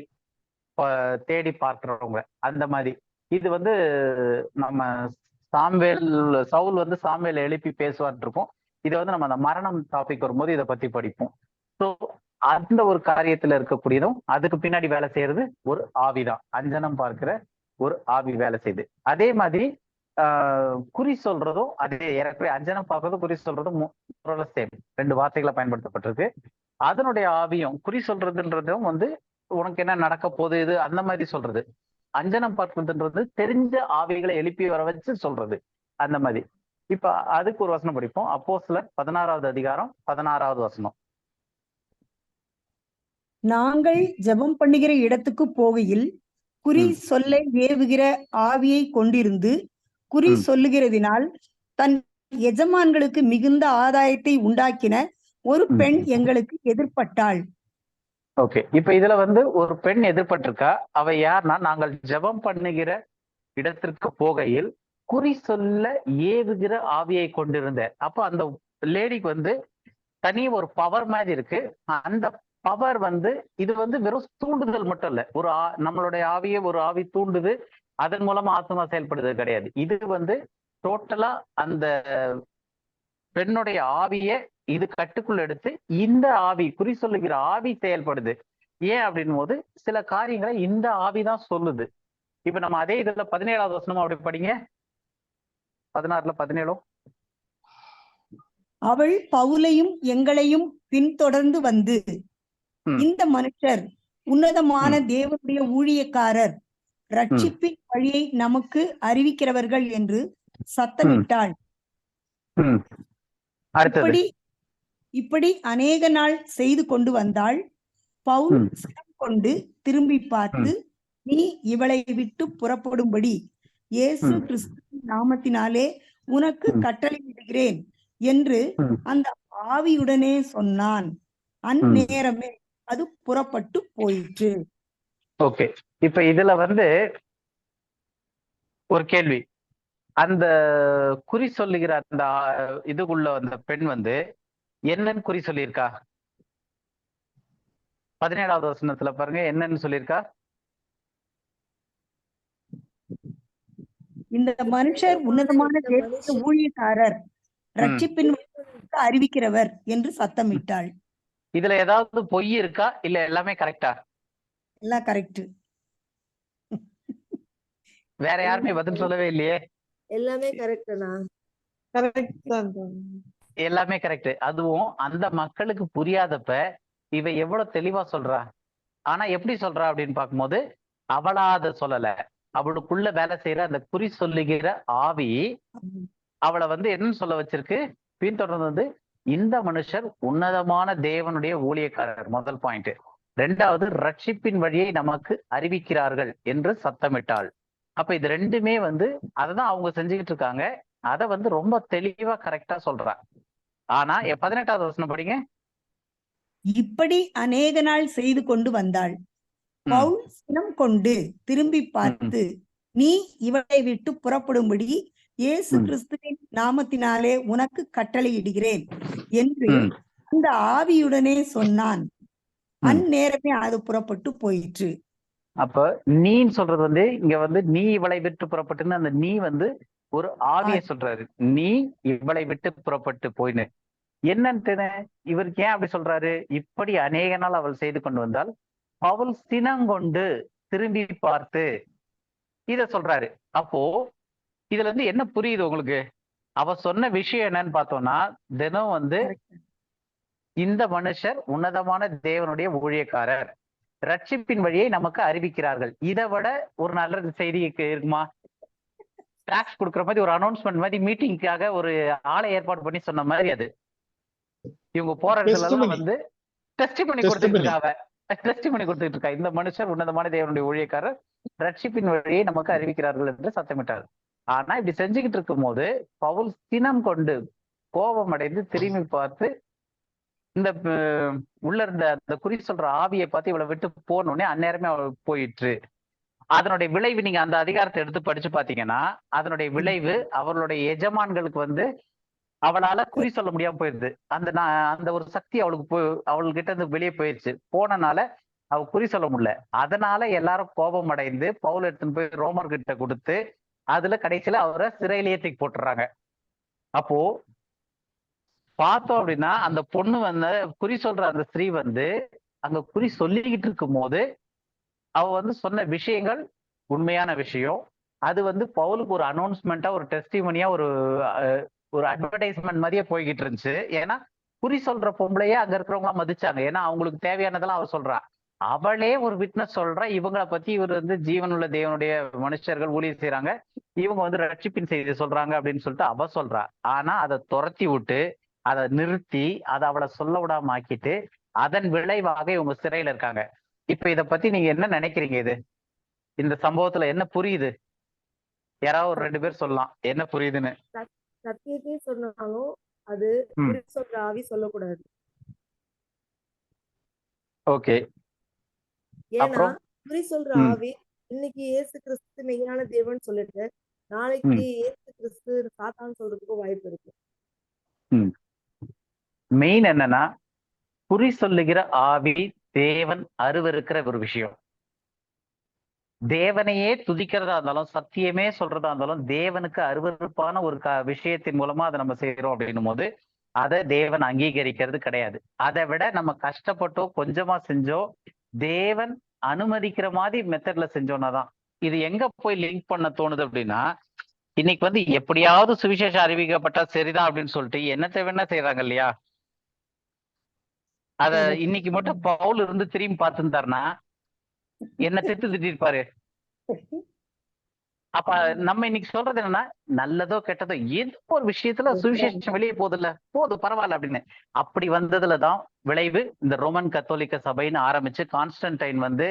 தேடி பார்க்கிறவங்க அந்த மாதிரி. இது வந்து நம்ம சவுல் வந்து சாமுவேல் எழுப்பி பேசுவார்ட்டு இருக்கும். இதை வந்து நம்ம அந்த மரணம் டாபிக் வரும்போது இதை பத்தி படிப்போம். ஸோ அந்த ஒரு காரியத்துல இருக்கக்கூடியதும் அதுக்கு பின்னாடி வேலை செய்யறது ஒரு ஆவிதான். அஞ்சனம் பார்க்கிற ஒரு ஆவி வேலை செய்யுது. அதே மாதிரி குறி சொல்றதும் அதே ஏற்கனவே அஞ்சனம் பார்க்கறதும் குறி சொல்றதும் சேம், 2 வார்த்தைகளை பயன்படுத்தப்பட்டிருக்கு. அதனுடைய ஆவியும் குறி சொல்றதுன்றதும் வந்து உனக்கு என்ன நடக்க போகுது இது அந்த மாதிரி சொல்றது. அஞ்சனம் பார்க்கிறதுன்றது தெரிஞ்ச ஆவிகளை எழுப்பி வர வச்சு சொல்றது அந்த மாதிரி. இப்ப அதுக்கு ஒரு வசனம் படிப்போம். அப்போஸ்தலர் 16வது அதிகாரம் 16வது வசனம். நாங்கள் ஜெபம் பண்ணுகிற இடத்துக்கு போகையில் குறி சொல்ல ஏவுகிற ஆவியை கொண்டிருந்து குறி சொல்லுகிறதினால் தன் எஜமான்களுக்கு மிகுந்த ஆதாயத்தை உண்டாக்கின ஒரு பெண் எங்களுக்கு எதிர்பட்டாள். ஓகே, இப்ப இதுல வந்து ஒரு பெண் எதிர்பட்டிருக்கா. அவ யாருன்னா, நாங்கள் ஜெபம் பண்ணுகிற இடத்திற்கு போகையில் குறி சொல்ல ஏவுகிற ஆவியை கொண்டிருந்த. அப்ப அந்த லேடிக்கு வந்து தனி ஒரு பவர் மாதிரி இருக்கு. அந்த பவர் வந்து இது வந்து வெறும் தூண்டுதல் மட்டும் இல்ல, ஒரு நம்மளுடைய ஆவியை ஒரு ஆவி தூண்டுது, அதன் மூலமா ஆத்மா செயல்படுறது கிடையாது. இது வந்து டோட்டலா அந்த பெண்ணுடைய ஆவிய இது கட்டுக்குள்ள எடுத்து இந்த ஆவி குறி சொல்லுகிற ஆவி செயல்படுது. ஏன் அப்படின் போது சில காரியங்களை இந்த ஆவிதான் சொல்லுது. இப்ப நம்ம அதே இதுல 17வது வசனம் அப்படி படிங்க. 16-17. அவள் பவுலையும் எங்களையும் பின்தொடர்ந்து வந்து இந்த மனுஷர் உன்னதமான தேவனுடைய ஊழியக்காரர், ரட்சிப்பின் வழியை நமக்கு அறிவிக்கிறவர்கள் என்று சத்தமிட்டாள். இப்படி அநேக நாள் செய்து கொண்டு வந்தாள். பவுல் சினம் கொண்டு திரும்பி பார்த்து, நீ இவளை விட்டு புறப்படும்படி இயேசு கிறிஸ்துவின் நாமத்தினாலே உனக்கு கட்டளையிடுகிறேன் என்று அந்த ஆவியுடனே சொன்னான். அந்நேரமே அது புறப்பட்டு போயிற்று. ஓகே, இப்ப இதுல வந்து ஒரு கேள்வி. அந்த குறி சொல்லுகிற அந்த இதுக்குள்ள அந்த பெண் வந்து என்னன்னு குறி சொல்லியிருக்கா? 17வது வசனத்துல பாருங்க, என்னன்னு சொல்லியிருக்கா? இந்த மனுஷர் உன்னதமான தேவனுடைய ஊழியக்காரர், ரட்சிப்பின் அறிவிக்கிறவர் என்று சத்தமிட்டாள். இதுல ஏதாவது பொய் இருக்கா இல்ல எல்லாமே கரெக்டா? எல்லாம் கரெக்ட். வேற யாருமே பதில் சொல்லவே இல்லையே. எல்லாமே கரெக்டா? கரெக்ட் தான். எல்லாமே கரெக்ட். அதுவும் அந்த மக்களுக்கு புரியாதப்ப இவ எவ்வளவு தெளிவா சொல்றா. ஆனா எப்படி சொல்றா அப்படின்னு பார்க்கும்போது, அவளா அதை சொல்லல, அவளுக்குள்ள வேலை செய்யற அந்த குறி சொல்லுகிற ஆவி அவளை வந்து என்னன்னு சொல்ல வச்சிருக்கு, பின்தொடர்ந்து வந்து இந்த மனுஷர் உன்னதமான தேவனுடைய ஊழியக்காரர், முதல் பாயிண்ட். 2வது, ரட்சிப்பின் வழியை நமக்கு அறிவிக்கிறார்கள் என்று சத்தமிட்டாள். அப்ப இது ரெண்டுமே வந்து அததான் அவங்க செஞ்சுக்கிட்டு இருக்காங்க. அதை வந்து ரொம்ப தெளிவா கரெக்டா சொல்றா. ஆனா 18வது வசனம் படிங்க. இப்படி அநேக நாள் செய்து கொண்டு வந்தாள். பவுல் சினம் கொண்டு திரும்பி பார்த்து, நீ இவளை விட்டு புறப்படும்படி இயேசு கிறிஸ்துவின் நாமத்தினாலே உனக்கு கட்டளையிடுகிறேன் என்று அந்த ஆவியுடனே சொன்னான். அந்நேரமே அது புறப்பட்டு போயிற்று. அப்ப நீன்னு சொல்றது வந்து இங்க வந்து நீ இவளை விட்டு புறப்பட்டுன்னு அந்த நீ வந்து ஒரு ஆவிய சொல்றாரு. நீ இவளை விட்டு புறப்பட்டு போயின்னு என்னன்னு இவருக்கு ஏன் அப்படி சொல்றாரு? இப்படி அநேக நாள் அவள் செய்து கொண்டு வந்தால் பவுல் சினங்கொண்டு திரும்பி பார்த்து இத சொல்றாரு. அப்போ இதுல இருந்து என்ன புரியுது உங்களுக்கு? அவ சொன்ன விஷயம் என்னன்னு பார்த்தோம்னா, தினம் வந்து இந்த மனுஷர் உன்னதமான தேவனுடைய ஊழியக்காரர், ரட்சிப்பின் வழியை நமக்கு அறிவிக்கிறார்கள். இதை விட ஒரு நல்ல செய்தி இருக்குமா? டாக்ஸ் கொடுக்குற மாதிரி ஒரு அனௌன்ஸ்மெண்ட் மாதிரி மீட்டிங்காக ஒரு ஆளை ஏற்பாடு பண்ணி சொன்ன மாதிரி அது. இவங்க போற இடத்துல வந்து டெஸ்டிமனி கொடுத்துட்டு இருக்கா. இந்த மனுஷர் உன்னதமான தேவனுடைய ஊழியக்காரர், ரட்சிப்பின் வழியை நமக்கு அறிவிக்கிறார்கள் என்று சத்தமிட்டார். ஆனா இப்படி செஞ்சுக்கிட்டு இருக்கும் போது பவுல் சினம் கொண்டு கோபம் அடைந்து திரும்பி பார்த்து இந்த உள்ள இருந்த அந்த குறி சொல்ற ஆவியை பார்த்து இவளை விட்டு போனோடனே அந்நேரமே அவள் போயிற்று. அதனுடைய விளைவு நீங்க அந்த அதிகாரத்தை எடுத்து படிச்சு பாத்தீங்கன்னா, அதனுடைய விளைவு அவர்களுடைய எஜமான்களுக்கு வந்து அவளால குறி சொல்ல முடியாம போயிருது. அந்த ஒரு சக்தி அவளுக்கு அவள்கிட்ட இருந்து வெளியே போயிடுச்சு. போனனால அவ குறி சொல்ல முடியல. அதனால எல்லாரும் கோபம் அடைந்து பவுல் எடுத்துன்னு போய் ரோமர் கிட்ட கொடுத்து அதுல கடைசியில அவரை சிறையிலேயே தூக்கி போட்டுறாங்க. அப்போ பார்த்தோம் அப்படின்னா அந்த பொண்ணு வந்து குறி சொல்ற அந்த ஸ்திரீ வந்து அங்க குறி சொல்லிக்கிட்டு இருக்கும் போது அவ வந்து சொன்ன விஷயங்கள் உண்மையான விஷயம். அது வந்து பவுலுக்கு ஒரு அனௌன்ஸ்மெண்டா, ஒரு டெஸ்டிமனியா, ஒரு அட்வர்டைஸ்மெண்ட் மாதிரியே போய்கிட்டு இருந்துச்சு. ஏன்னா குறி சொல்ற பொம்பளையே அங்க இருக்கிறவங்களா மதிச்சாங்க. ஏன்னா அவங்களுக்கு தேவையானதெல்லாம் அவ சொல்றா. அவளே ஒரு விட்னஸ் சொல்றா, இவங்களை பத்தி இவர் வந்து ஜீவனுள்ள தேவனுடைய மனுஷர்கள் ஊழியர் செய்யறாங்க, இவங்க வந்து ரட்சிப்பின் செய்தி சொல்றாங்க அப்படின்னு சொல்லிட்டு அவ சொல்றா. ஆனா அதை துரத்தி விட்டு அதை நிறுத்தி அதை அவளை சொல்ல விடாம ஆக்கிட்டு அதன் விளைவாக இவங்க சிறையில இருக்காங்க. இப்ப இத பத்தி நீங்க என்ன நினைக்கிறீங்க? இது இந்த சம்பவத்துல என்ன புரியுது? யாராவது ஒரு 2 பேர் சொல்லலாம் என்ன புரியுதுன்னு. சத்தியத்தையே சொன்னாலும் அது குறி சொல்ற ஆவி சொல்லக்கூடாது. ஓகே. ஏன்னா குறி சொல்ற ஆவி இன்னைக்கு இயேசு கிறிஸ்து மெய்யான தேவன் சொல்லிட்டு நாளைக்கு இயேசு கிறிஸ்து சாத்தான் சொல்றதுக்கு வாய்ப்பு இருக்கு. மெயின் என்னன்னா, குறி சொல்லுகிற ஆவி தேவன் அருவருக்கிற ஒரு விஷயம். தேவனையே துதிக்கிறதா இருந்தாலும், சத்தியமே சொல்றதா இருந்தாலும், தேவனுக்கு அருவருப்பான ஒரு விஷயத்தின் மூலமா அதை நம்ம செய்யறோம் அப்படின்னும் போது அதை தேவன் அங்கீகரிக்கிறது கிடையாது. அதை விட நம்ம கஷ்டப்பட்டோ கொஞ்சமா செஞ்சோ தேவன் அனுமதிக்கிற மாதிரி மெத்தட்ல செஞ்சோம்னா தான். இது எங்க போய் லிங்க் பண்ண தோணுது அப்படின்னா, இன்னைக்கு வந்து எப்படியாவது சுவிசேஷம் அறிவிக்கப்பட்டா சரிதான் அப்படின்னு சொல்லிட்டு என்னத்தை வேணா செய்யறாங்க இல்லையா? அத இன்னைக்கு மட்டும் பவுல் இருந்து திரும்பி பார்த்துருந்தாருன்னா என்ன திட்டிருப்பாரு. அப்ப நம்ம இன்னைக்கு சொல்றது என்னன்னா, நல்லதோ கெட்டதோ ஏதோ ஒரு விஷயத்துல சுவிசேஷம் வெளியே போதில்ல, போதும் பரவாயில்ல அப்படின்னு. அப்படி வந்ததுலதான் விளைவு இந்த ரோமன் கத்தோலிக்க சபைன்னு ஆரம்பிச்சு கான்ஸ்டன்டைன் வந்து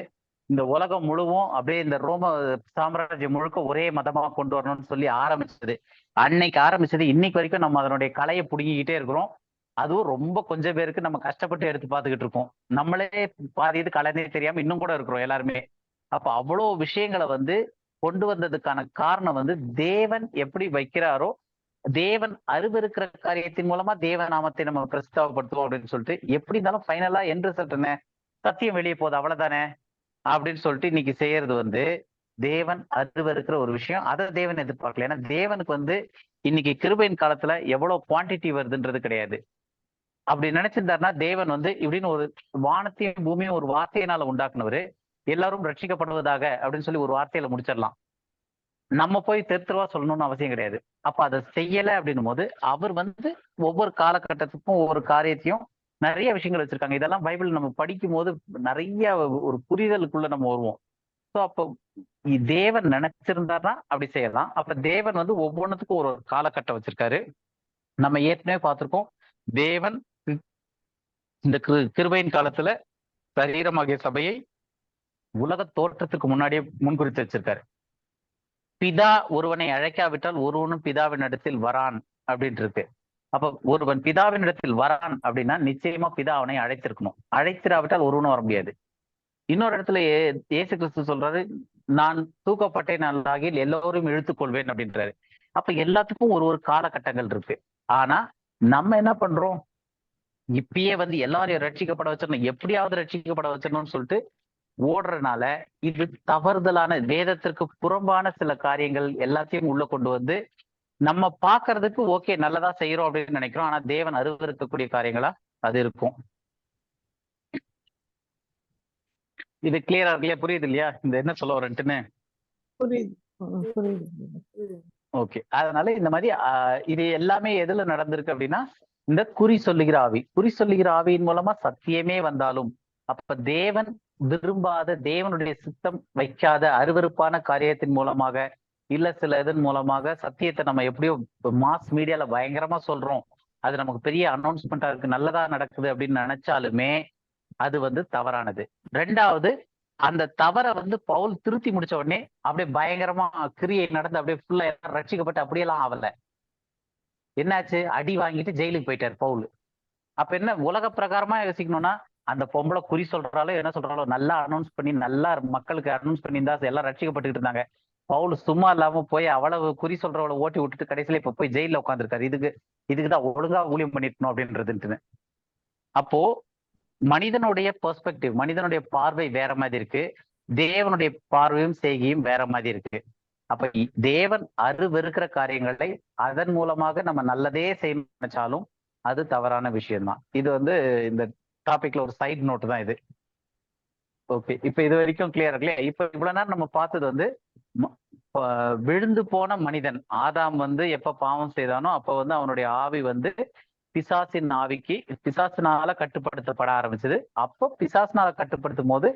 இந்த உலகம் முழுவதும் அப்படியே இந்த ரோம சாம்ராஜ்யம் முழுக்க ஒரே மதமா கொண்டு வரணும்னு சொல்லி ஆரம்பிச்சது. அன்னைக்கு ஆரம்பிச்சது இன்னைக்கு வரைக்கும் நம்ம அதனுடைய கலையை புடுங்கிக்கிட்டே இருக்கிறோம். அதுவும் ரொம்ப கொஞ்சம் பேருக்கு நம்ம கஷ்டப்பட்டு எடுத்து பார்த்துக்கிட்டு இருக்கோம். நம்மளே பாதி இது கலைனே தெரியாம இன்னும் கூட இருக்கிறோம் எல்லாருமே. அப்ப அவ்வளவு விஷயங்களை வந்து கொண்டு வந்ததுக்கான காரணம் வந்து தேவன் எப்படி வைக்கிறாரோ, தேவன் அருவருக்கிற காரியத்தின் மூலமா தேவ நாமத்தை நம்ம பிரஸ்தாவப்படுத்துவோம் அப்படின்னு சொல்லிட்டு எப்படி இருந்தாலும் ஃபைனலா என் ரிசல்ட் என்ன, சத்தியம் வெளியே போகுது அவ்வளவுதானே அப்படின்னு சொல்லிட்டு இன்னைக்கு செய்யறது வந்து தேவன் அருவருக்கிற ஒரு விஷயம். அதை தேவன் எதிர்பார்க்கல. ஏன்னா தேவனுக்கு வந்து இன்னைக்கு கிருபையின் காலத்துல எவ்வளவு குவான்டிட்டி வருதுன்றது கிடையாது. அப்படி நினைச்சிருந்தாருன்னா தேவன் வந்து இப்படின்னு ஒரு வானத்தையும் பூமியும் ஒரு வார்த்தையினால உண்டாக்குனவரு எல்லாரும் ரட்சிக்கப்படுவதாக அப்படின்னு சொல்லி ஒரு வார்த்தையில முடிச்சிடலாம். நம்ம போய் தெருவா சொல்லணும்னு அவசியம் கிடையாது. அப்ப அதை செய்யல அப்படின்னும் போது அவர் வந்து ஒவ்வொரு காலகட்டத்துக்கும் ஒவ்வொரு காரியத்தையும் நிறைய விஷயங்கள் வச்சிருக்காங்க. இதெல்லாம் பைபிள் நம்ம படிக்கும் போது நிறைய ஒரு புரிதலுக்குள்ள நம்ம வருவோம். ஸோ அப்போ தேவன் நினைச்சிருந்தாருன்னா அப்படி செய்யலாம். அப்ப தேவன் வந்து ஒவ்வொன்றுத்துக்கும் ஒரு காலகட்டம் வச்சிருக்காரு. நம்ம ஏற்கனவே பார்த்திருக்கோம், தேவன் இந்த கிருபையின் காலத்துல சரீரமாகிய சபையை உலக தோற்றத்துக்கு முன்னாடியே முன்குறித்து வச்சிருக்காரு. பிதா ஒருவனை அழைக்காவிட்டால் ஒருவனும் பிதாவின் இடத்தில் வரான் அப்படின்ட்டு இருக்கு. அப்ப ஒருவன் பிதாவினிடத்தில் வரான் அப்படின்னா நிச்சயமா பிதா அவனை அழைத்திருக்கணும். அழைத்திராவிட்டால் ஒருவனும் வர முடியாது. இன்னொரு இடத்துல இயேசு கிறிஸ்து சொல்றாரு, நான் தூக்கப்பட்டேன் அல்லாகில் எல்லோரும் இழுத்துக்கொள்வேன் அப்படின்றாரு. அப்ப எல்லாத்துக்கும் ஒரு காலகட்டங்கள் இருக்கு. ஆனா நம்ம என்ன பண்றோம், இப்பயே எல்லாரையும் ரட்சிக்கப்பட வச்சிடணும், எப்படியாவது ரட்சிக்கப்பட வச்சிடணும்னு சொல்லிட்டு ஓடுறதுனால இது தவறுதலான, வேதத்திற்கு புறம்பான சில காரியங்கள் எல்லாத்தையும் உள்ள கொண்டு நம்ம பாக்குறதுக்கு ஓகே நல்லதா செய்யறோம் அப்படின்னு நினைக்கிறோம். ஆனா தேவன் அருவருக்கக்கூடிய காரியங்களா அது இருக்கும். இது கிளியரா இல்லையா? புரியுது இல்லையா இந்த என்ன சொல்ல வரேன்ட்டுன்னு? ஓகே. அதனால இந்த மாதிரி இது எல்லாமே எதுல நடந்திருக்கு அப்படின்னா, இந்த குறி சொல்லுகிற ஆவி, குறி சொல்லுகிற ஆவியின் மூலமா சத்தியமே வந்தாலும், அப்ப தேவன் விரும்பாத, தேவனுடைய சித்தம் வைக்காத அருவருப்பான காரியத்தின் மூலமாக, இல்ல சில இதன் மூலமாக சத்தியத்தை நம்ம எப்படியோ மாஸ் மீடியால பயங்கரமா சொல்றோம், அது நமக்கு பெரிய அனௌன்ஸ்மெண்டா இருக்கு, நல்லதா நடக்குது அப்படின்னு நினைச்சாலுமே அது தவறானது. ரெண்டாவது, அந்த தவறை பவுல் திருத்தி முடிச்ச உடனே அப்படியே பயங்கரமா கிரியை நடந்து அப்படியே ஃபுல்லா ரட்சிக்கப்பட்டு அப்படியெல்லாம் ஆகல. என்னாச்சு? அடி வாங்கிட்டு ஜெயிலுக்கு போயிட்டார் பவுல். அப்ப என்ன உலக பிரகாரமா யோசிக்கணும்னா, அந்த பொம்பளை குறி சொல்றாலோ என்ன சொல்றாலோ நல்லா அனௌன்ஸ் பண்ணி நல்லா மக்களுக்கு அனௌன்ஸ் பண்ணியிருந்தா எல்லாம் ரட்சிக்கப்பட்டு இருந்தாங்க. பவுல் சும்மா இல்லாம போய் அவ்வளவு குறி சொல்றவளை ஓட்டி விட்டுட்டு கடைசியில இப்ப போய் ஜெயில உட்காந்துருக்காரு. இதுக்குதான் ஒழுங்கா ஊழியம் பண்ணிருக்கணும் அப்படின்றதுன்னு. அப்போ மனிதனுடைய பெர்ஸ்பெக்டிவ், மனிதனுடைய பார்வை வேற மாதிரி இருக்கு, தேவனுடைய பார்வையும் செய்கையும் வேற மாதிரி இருக்கு. அப்ப தேவன் அருவருக்கிற காரியங்களை அதன் மூலமாக நம்ம நல்லதே செய்ய நினைச்சாலும் அது தவறான விஷயம்தான். இது இந்த டாபிக்ல ஒரு சைட் நோட் தான் இது. ஓகே, இப்ப இது வரைக்கும் கிளியர் இல்லையா? இப்ப இவ்வளவு நேரம் நம்ம பார்த்தது விழுந்து போன மனிதன் ஆதாம் எப்ப பாவம் செய்தானோ அப்ப அவனுடைய ஆவி பிசாசின் ஆவிக்கு பிசாசினால கட்டுப்படுத்தப்பட ஆரம்பிச்சது. அப்போ பிசாசினால கட்டுப்படுத்தும் போது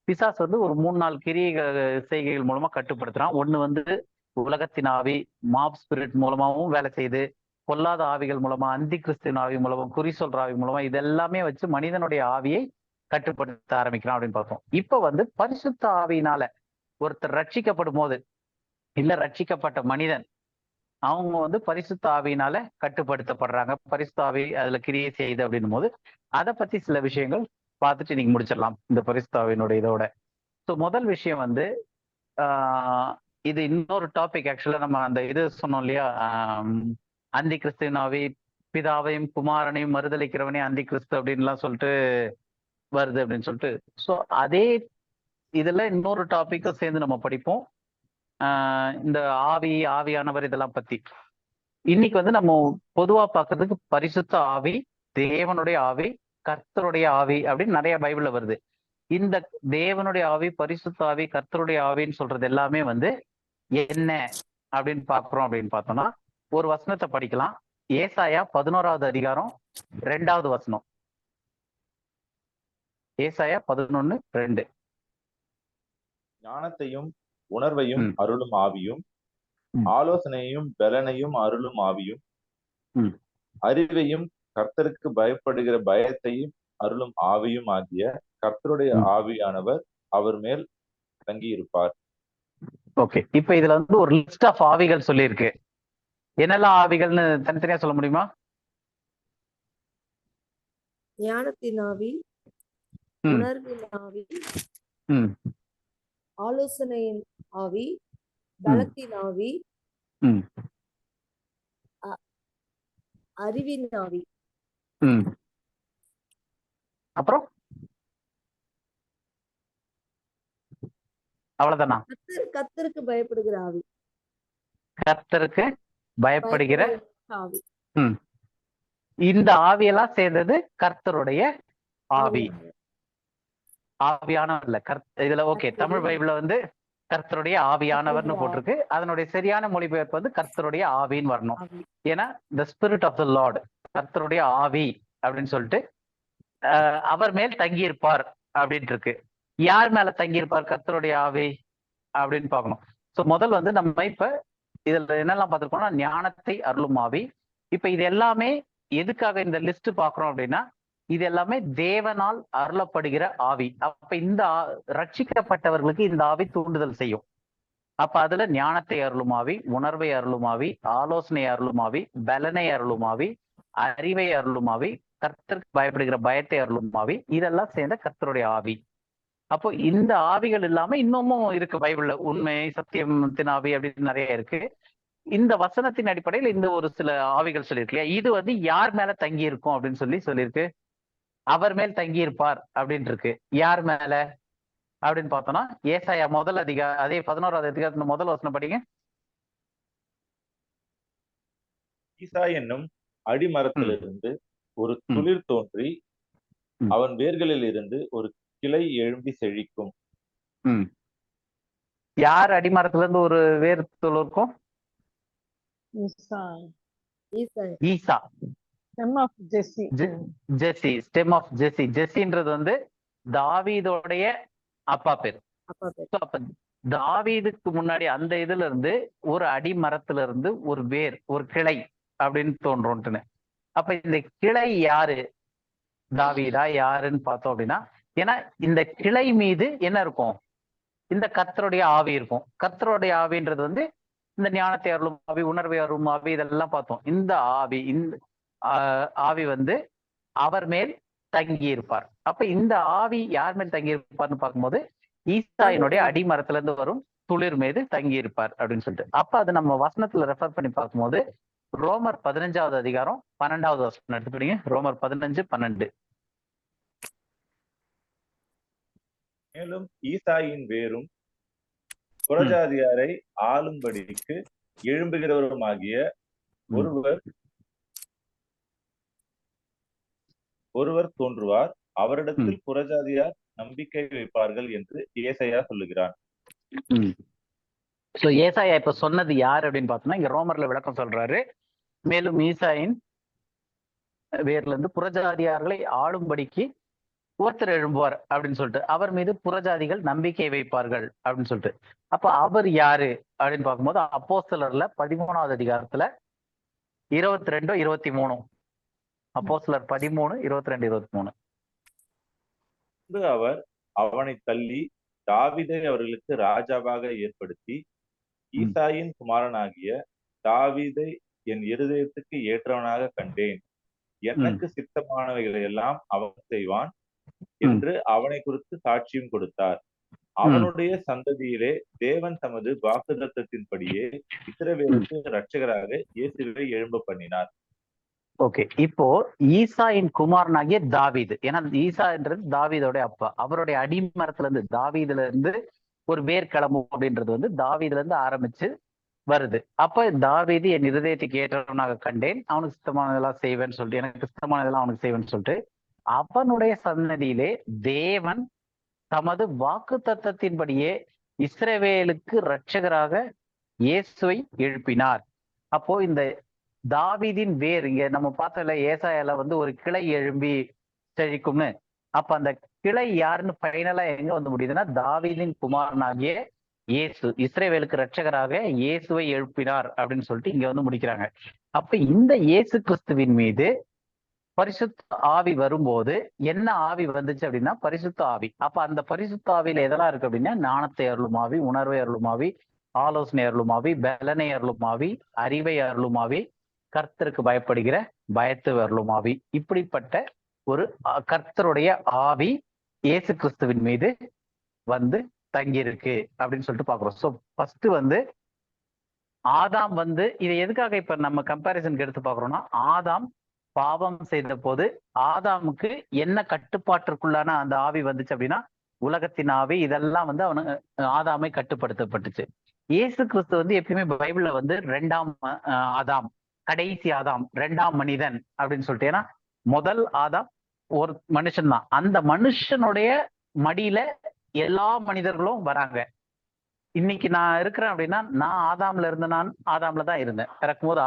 பிசாஸ் ஒரு 3-4 கிரியைகள் செய்கைகள் மூலமா கட்டுப்படுத்துறான். ஒண்ணு உலகத்தின் ஆவி, மாப் ஸ்பிரிட் மூலமாவும் வேலை செய்யுது, பொல்லாத ஆவிகள் மூலமா, அந்தி கிறிஸ்துவின் ஆவி மூலமா, குறி சொல்ற ஆவி மூலமா, இதெல்லாமே வச்சு மனிதனுடைய ஆவியை கட்டுப்படுத்த ஆரம்பிக்கிறான் அப்படின்னு பார்த்தோம். இப்ப பரிசுத்த ஆவியினால ஒருத்தர் ரட்சிக்கப்படும் போது, இல்ல ரட்சிக்கப்பட்ட மனிதன் அவங்க பரிசுத்த ஆவியினால கட்டுப்படுத்தப்படுறாங்க. பரிசுத்த ஆவி அதுல கிரியை செய்யுது அப்படின்னும் போது அதை பத்தி சில விஷயங்கள் பார்த்துட்டு நீங்க முடிச்சிடலாம் இந்த பரிசுத்த ஆவியினுடைய இதோட. ஸோ முதல் விஷயம் இது இன்னொரு டாபிக். ஆக்சுவலா நம்ம அந்த இது சொன்னோம் இல்லையா, அந்தி கிறிஸ்துவின் ஆவி பிதாவையும் குமாரனையும் மறுதளிக்கிறவனே அந்தி கிறிஸ்து அப்படின்லாம் சொல்லிட்டு வருது அப்படின்னு சொல்லிட்டு. ஸோ அதே இதுல இன்னொரு டாபிக்கும் சேர்ந்து நம்ம படிப்போம், இந்த ஆவியானவர் இதெல்லாம் பத்தி. இன்னைக்கு நம்ம பொதுவா பார்க்கறதுக்கு பரிசுத்த ஆவி, தேவனுடைய ஆவி, கர்த்தருடைய ஆவி அப்படின்னு நிறைய பைபிள்ல வருது. இந்த தேவனுடைய ஆவி, பரிசுத்த ஆவி, கர்த்தருடைய ஆவின்னு சொல்றது எல்லாமே என்ன அப்படின்னு பாக்குறோம் அப்படின்னு பார்த்தோம்னா, ஒரு வசனத்தை படிக்கலாம். ஏசாயா 11வது அதிகாரம் 2வது வசனம். ஏசாயா 11:2. ஞானத்தையும் உணர்வையும் அருளும் ஆவியும், ஆலோசனையும் பலனையும் அருளும் ஆவியும், அறிவையும் கர்த்தருக்கு பயப்படுகிற பயத்தையும் அருளும் ஆவியும் ஆகிய கர்த்தருடைய ஆவியானவர் அவர் மேல் தங்கி இருப்பார். ஓகே, இப்ப இதுல ஒரு லிஸ்ட் ஆஃப் ஆவிகள் சொல்லியிருக்கு. என்னெல்லாம் ஆவிகள்னு தனித்தனியா சொல்ல முடியுமா? ஞானத்தின் ஆவி, உணர்வின் ஆவி, ஆலோசனையின் ஆவி, பலத்தின் ஆவி, அறிவின் ஆவி. அப்புறம் அவ்வளவுதானா? கர்த்தருக்கு பயப்படுகிற ஆவி. கர்த்தருக்கு பயப்படுகிற ஆவி. இந்த ஆவியெல்லாம் சேர்ந்தது கர்த்தருடைய ஆவி. ஆவியானவர் இல்ல, இதுல ஓகே, தமிழ் பைபிள்ல கர்த்தருடைய ஆவியானவர்னு போட்டிருக்கு. அதனுடைய சரியான மொழிபெயர்ப்பு கர்த்தருடைய ஆவின்னு வரணும். ஏன்னா the spirit of the Lord, கர்த்தருடைய ஆவி அப்படின்னு சொல்லிட்டு அவர் மேல் தங்கி இருப்பார் அப்படின்ட்டு இருக்கு. யார் மேல தங்கி இருப்பார் கர்த்தருடைய ஆவி அப்படின்னு பார்க்கணும். ஸோ முதல் நம்ம இப்ப இதுல என்னெல்லாம் பார்த்திருக்கோம்னா, ஞானத்தை அருளும் ஆவி. இப்ப இது எல்லாமே எதுக்காக இந்த லிஸ்ட் பாக்குறோம் அப்படின்னா, இது எல்லாமே தேவனால் அருளப்படுகிற ஆவி. அப்ப இந்த ரட்சிக்கப்பட்டவர்களுக்கு இந்த ஆவி தூண்டுதல் செய்யும். அப்ப அதுல ஞானத்தை அருளும் ஆவி, உணர்வை அருளும் ஆவி, ஆலோசனை அருளும் ஆவி, பலனை அருளும் ஆவி, அறிவை அருளும் ஆவி, கர்த்தருக்கு பயப்படுகிற பயத்தை அருளும் ஆவி, இதெல்லாம் சேர்ந்த கர்த்தருடைய ஆவி. அப்போ இந்த ஆவிகள் இல்லாம இன்னமும் இருக்கு பைபிள்ல, உண்மை, சத்தியத்தின் ஆவி அப்படின்னு நிறைய இருக்கு. இந்த வசனத்தின் அடிப்படையில் இந்த ஒரு சில ஆவிகள் சொல்லியிருக்கு இல்லையா, இது வந்து யார் மேல தங்கி இருக்கும் அப்படின்னு சொல்லியிருக்கு. அவர் மேல் தங்கி இருப்பார் அப்படின்னு இருக்கு. யார் மேல அப்படின்னு பார்த்தோம்னா ஏசாயா முதல் அதே 11வது அதிகாரத்துல முதல் வசனம் படிங்க. ஈசா என்னும் அடிமரத்திலிருந்து ஒரு துளிர் தோன்றி அவன் வேர்களில் இருந்து ஒரு கிளை எழும்பி செழிக்கும். யார் அடிமரத்துல இருந்து ஒரு வேர் துளிர்க்கும்? ஈசா, stem of Jesse. Jesse, stem of Jesse. ஜெஸ்ஸின்றது வந்து தாவீதோடைய அப்பா பேர். அப்ப தாவீதுக்கு முன்னாடி அந்த இதுல இருந்து ஒரு அடிமரத்துல இருந்து ஒரு வேர், ஒரு கிளை அப்படின்னு தோன்றும்ட்டுன்னு. அப்ப இந்த கிளை யாரு? தாவீதா யாருன்னு பார்த்தோம் அப்படின்னா, ஏன்னா இந்த கிளை மீது என்ன இருக்கும்? இந்த கர்த்தருடைய ஆவி இருக்கும். கர்த்தருடைய ஆவின்றது வந்து இந்த ஞானத்தை அருளும் ஆவி, உணர்வை அருளும் ஆவி, இதெல்லாம் பார்த்தோம். இந்த ஆவி, இந்த ஆவி வந்து அவர் மேல் தங்கி இருப்பார். அப்ப இந்த ஆவி யார் மேல் தங்கி இருப்பார்னு பார்க்கும்போது ஈசாயினுடைய அடிமரத்துல இருந்து வரும் துளிர் மீது தங்கி இருப்பார் அப்படின்னு சொல்லிட்டு. அப்ப அது நம்ம வசனத்துல ரெஃபர் பண்ணி பார்க்கும்போது ரோமர் 15வது அதிகாரம் 12வது வசனம் எடுத்துக்கிட்டீங்க. ரோமர் 15:12. மேலும் ஈசாயின் வேரும் புறஜாதியாரை ஆளும்படிக்கு எழும்புகிறவருமாகிய ஒருவர் தோன்றுவார், அவரிடத்தில் புறஜாதியார் நம்பிக்கை வைப்பார்கள் என்று ஏசாயா சொல்லுகிறான். ஏசாயா இப்ப சொன்னது யார் அப்படின்னு பார்த்தோம்னா, இங்க ரோமர்ல விளக்கம் சொல்றாரு. மேலும் ஈசாயின் வேர்ல இருந்து புறஜாதியார்களை ஆளும்படிக்கு ஒருத்தர் எழும்புவார் அப்படின்னு சொல்லிட்டு, அவர் மீது புறஜாதிகள் நம்பிக்கை வைப்பார்கள் அப்படின்னு சொல்லிட்டு. அப்ப அவர் யாரு அப்படின்னு பார்க்கும்போது அப்போஸ்தலர்ல 13வது அதிகாரத்துல 22, 23. அப்போஸ்தலர் 13, 22, 23. அவர் அவனை தள்ளி தாவீதை அவர்களுக்கு ராஜாவாக ஏற்படுத்தி, ஈசாயின் குமாரனாகிய தாவீதை என் இருதயத்துக்கு ஏற்றவனாக கண்டேன், எனக்கு சித்தமானவைகளை எல்லாம் அவன் செய்வான் என்று அவனை குறித்து சாட்சியும் கொடுத்தார். அவனுடைய சந்ததியிலே தேவன் தமது வாக்குத்தத்தத்தின்படியே இஸ்ரவேலுக்கு இரட்சகராக இயேசுவை எழும்ப பண்ணினார். ஓகே, இப்போ ஈசாயின் குமாரனாகிய தாவீது, ஏன்னா ஈசான்றது தாவீதோட அப்பா, அவருடைய அடிமரத்துல இருந்து தாவீதுல இருந்து ஒரு வேர் கிளம்பும் அப்படின்றது வந்து தாவீதுல இருந்து ஆரம்பிச்சு வருது. அப்ப தாவீது என் இருதயத்துக்கு ஏற்றவனாக கண்டேன், அவனுக்கு சித்தமானதெல்லாம் செய்வேன்னு சொல்லிட்டு, எனக்கு சித்தமானதெல்லாம் அவனுக்கு செய்வேன்னு சொல்லிட்டு அவனுடைய சன்னதியிலே தேவன் தமது வாக்கு தத்தத்தின்படியே இஸ்ரவேலுக்கு இரட்சகராக இயேசுவை எழுப்பினார். அப்போ இந்த தாவீதின் வேர், இங்க நம்ம பார்த்தோம்ல ஏசாயால வந்து ஒரு கிளை எழும்பி செழிக்கும்னு. அப்ப அந்த கிளை யாருன்னு ஃபைனலா எங்க வந்து முடியுதுன்னா, தாவீதின் குமாரனாகிய இயேசு, இஸ்ரவேலுக்கு இரட்சகராக இயேசுவை எழுப்பினார் அப்படின்னு சொல்லிட்டு இங்க வந்து முடிக்கிறாங்க. அப்ப இந்த இயேசு கிறிஸ்துவின் மீது பரிசுத்த ஆவி வரும்போது என்ன ஆவி வந்துச்சு அப்படின்னா பரிசுத்த ஆவி. அப்ப அந்த பரிசுத்த ஆவியில எதெல்லாம் இருக்கு அப்படின்னா, ஞானத்தை அருளும் ஆவி, உணர்வை அருளும் ஆவி, ஆலோசனை அருளும் ஆவி, பலனை அருளும் ஆவி, அறிவை அருளும் ஆவி, கர்த்தருக்கு பயப்படுகிற பயத்து அருளும் ஆவி. இப்படிப்பட்ட ஒரு கர்த்தருடைய ஆவி இயேசு கிறிஸ்துவின் மீது வந்து தங்கியிருக்கு அப்படின்னு சொல்லிட்டு பாக்குறோம். ஸோ ஃபர்ஸ்ட் வந்து ஆதாம் வந்து இதை எதுக்காக இப்ப நம்ம கம்பேரிசனுக்கு எடுத்து பாக்குறோம்னா, ஆதாம் பாவம் செய்த போது ஆதாமுக்கு என்ன கட்டுப்பாட்டிற்குள்ளான அந்த ஆவி வந்துச்சு அப்படின்னா, உலகத்தின் ஆவி, இதெல்லாம் வந்து அவனு ஆதாமை கட்டுப்படுத்தப்பட்டுச்சு. இயேசு கிறிஸ்து வந்து எப்பயுமே பைபிள்ல வந்து 2ஆம் ஆதாம், கடைசி ஆதாம், 2ஆம் மனிதன் அப்படின்னு சொல்லிட்டு, ஏன்னா முதல் ஆதாம் ஒரு மனுஷன் தான், அந்த மனுஷனுடைய மடியில எல்லா மனிதர்களும் வராங்க. இன்னைக்கு நான் இருக்கிறேன் அப்படின்னா நான் ஆதாம்ல இருந்த, நான் ஆதாம்ல தான் இருந்தேன். இறக்கும்போது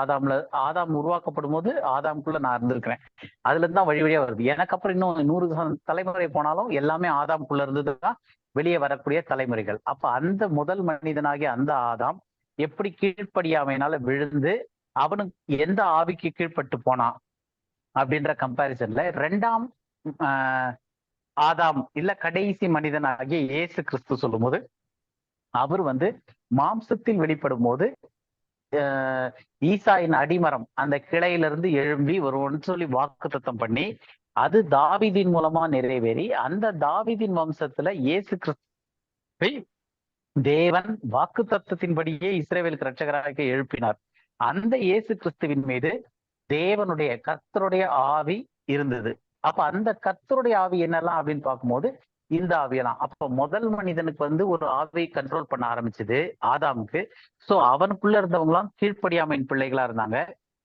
ஆதாம் உருவாக்கப்படும் போது ஆதாமுக்குள்ள நான் இருந்திருக்கிறேன். அதுல இருந்து தான் வழி வழியா வருது. எனக்கு அப்புறம் இன்னும் 100 தலைமுறை போனாலும் எல்லாமே ஆதாமுக்குள்ள இருந்ததுதான் வெளியே வரக்கூடிய தலைமுறைகள். அப்ப அந்த முதல் மனிதனாகிய அந்த ஆதாம் எப்படி கீழ்ப்படியாமையினால விழுந்து அவனுக்கு எந்த ஆவிக்கு கீழ்பட்டு போனான் அப்படின்ற கம்பாரிசன்ல 2ஆம் ஆதாம் இல்ல கடைசி மனிதனாகிய இயேசு கிறிஸ்து சொல்லும் போது அவர் வந்து மாம்சத்தில் வெளிப்படும் போது ஈசாயின் அடிமரம் அந்த கிளையிலிருந்து எழும்பி வருவோம்னு சொல்லி வாக்குத்தத்தம் பண்ணி அது தாவீதின் மூலமா நிறைவேறி அந்த தாவீதின் வம்சத்துல இயேசு கிறிஸ்துவை தேவன் வாக்குத்தத்தத்தின்படியே இஸ்ரவேலுக்கு இரட்சகராக எழுப்பினார். அந்த இயேசு கிறிஸ்துவின் மீது தேவனுடைய கர்த்தருடைய ஆவி இருந்தது. அப்ப அந்த கர்த்தருடைய ஆவி என்னெல்லாம் அப்படின்னு பார்க்கும்போது இந்த ஆவியெல்லாம் அப்ப முதல் மனிதனுக்கு வந்து ஒரு ஆவியை கண்ட்ரோல் பண்ண ஆரம்பிச்சது ஆதாமுக்கு. சோ அவனுக்குள்ள இருந்தவங்களாம் கீழ்ப்படியாமையின் பிள்ளைகளா இருந்தாங்க.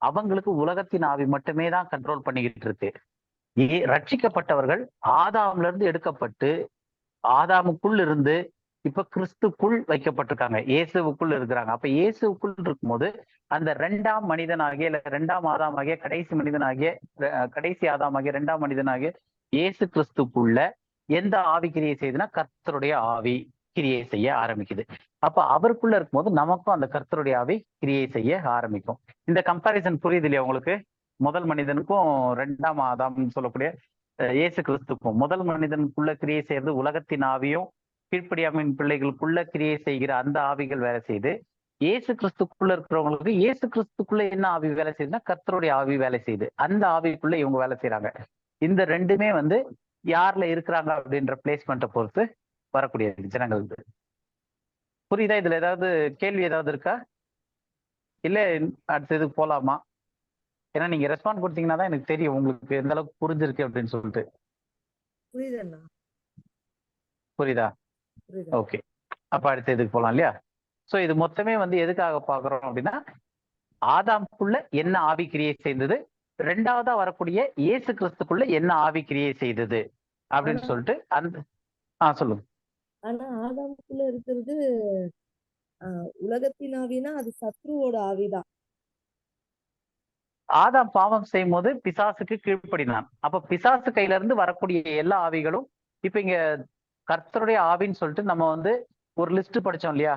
அவங்களுக்கு உலகத்தின் ஆவி மட்டுமே தான் கண்ட்ரோல் பண்ணிக்கிட்டு இருக்கு. ரட்சிக்கப்பட்டவர்கள் ஆதாம்ல இருந்து எடுக்கப்பட்டு ஆதாமுக்குள் இருந்து இப்ப கிறிஸ்துக்குள் வைக்கப்பட்டிருக்காங்க, இயேசுவுக்குள் இருக்கிறாங்க. அப்ப இயேசுக்குள் இருக்கும்போது அந்த இரண்டாம் மனிதனாகிய இல்ல இரண்டாம் ஆதாமாகிய கடைசி ஆதாமாகிய இரண்டாம் மனிதனாகிய இயேசு கிறிஸ்துக்குள்ள எந்த ஆவி கிரியை செய்யுதுன்னா கர்த்தருடைய ஆவி கிரியை செய்ய ஆரம்பிக்குது. அப்ப அவருக்குள்ள இருக்கும்போது நமக்கும் அந்த கர்த்தருடைய ஆவி கிரியை செய்ய ஆரம்பிக்கும். இந்த கம்பாரிசன் புரியுது இல்லையா உங்களுக்கு? முதல் மனிதனுக்கும் இரண்டாம் ஆதாம்னு சொல்லக்கூடிய இயேசு கிறிஸ்துக்கும் முதல் மனிதனுக்குள்ள கிரியை செய்யறது உலகத்தின் ஆவியும் கீழ்ப்படியாமையின் பிள்ளைகளுக்குள்ள கிரியை செய்கிற அந்த ஆவிகள் வேலை செய்யுது. இயேசு கிறிஸ்துக்குள்ள இருக்கிறவங்களுக்கு இயேசு கிறிஸ்துக்குள்ள என்ன ஆவி வேலை செய்யுதுன்னா கர்த்தருடைய ஆவி வேலை செய்யுது. அந்த ஆவிக்குள்ள இவங்க வேலை செய்யறாங்க. இந்த ரெண்டுமே வந்து யார்ல இருக்கிறாங்க அப்படின்ற பிளேஸ்மெண்ட்டை பொறுத்து வரக்கூடிய ஜனங்களுக்கு. புரியுதா? இதுல ஏதாவது கேள்வி ஏதாவது இருக்கா? இல்ல அடுத்ததுக்கு போலாமா? ஏன்னா நீங்க ரெஸ்பாண்ட் கொடுத்தீங்கன்னா தான் எனக்கு தெரியும் உங்களுக்கு எந்த அளவுக்கு புரிஞ்சிருக்கு அப்படின்னு சொல்லிட்டு. புரியுதுண்ணா. புரியுதா? ஓகே, அப்ப அடுத்த இதுக்கு போலாம் இல்லையா? சோ இது மொத்தமே வந்து எதுக்காக பாக்குறோம் அப்படின்னா ஆதாமுக்குள்ள என்ன ஆவி கிரியை செய்தது, ரெண்டாவதா வரக்கூடிய இயேசு கிறிஸ்துக்குள்ள என்ன ஆவி கிரியை செய்தது அப்படின்னு சொல்லிட்டு அந்த சொல்லுங்க. ஆனா ஆதாமுக்குள்ள இருக்கிறது உலகத்தின் ஆவினா அது சத்ருவோட ஆவிதான். ஆதாம் பாவம் செய்யும் போது பிசாசுக்கு கீழ்ப்படினான். அப்ப பிசாசு கையில இருந்து வரக்கூடிய எல்லா ஆவிகளும் இப்ப இங்க கர்த்தருடைய ஆவின்னு சொல்லிட்டு நம்ம வந்து ஒரு லிஸ்ட் படிச்சோம் இல்லையா?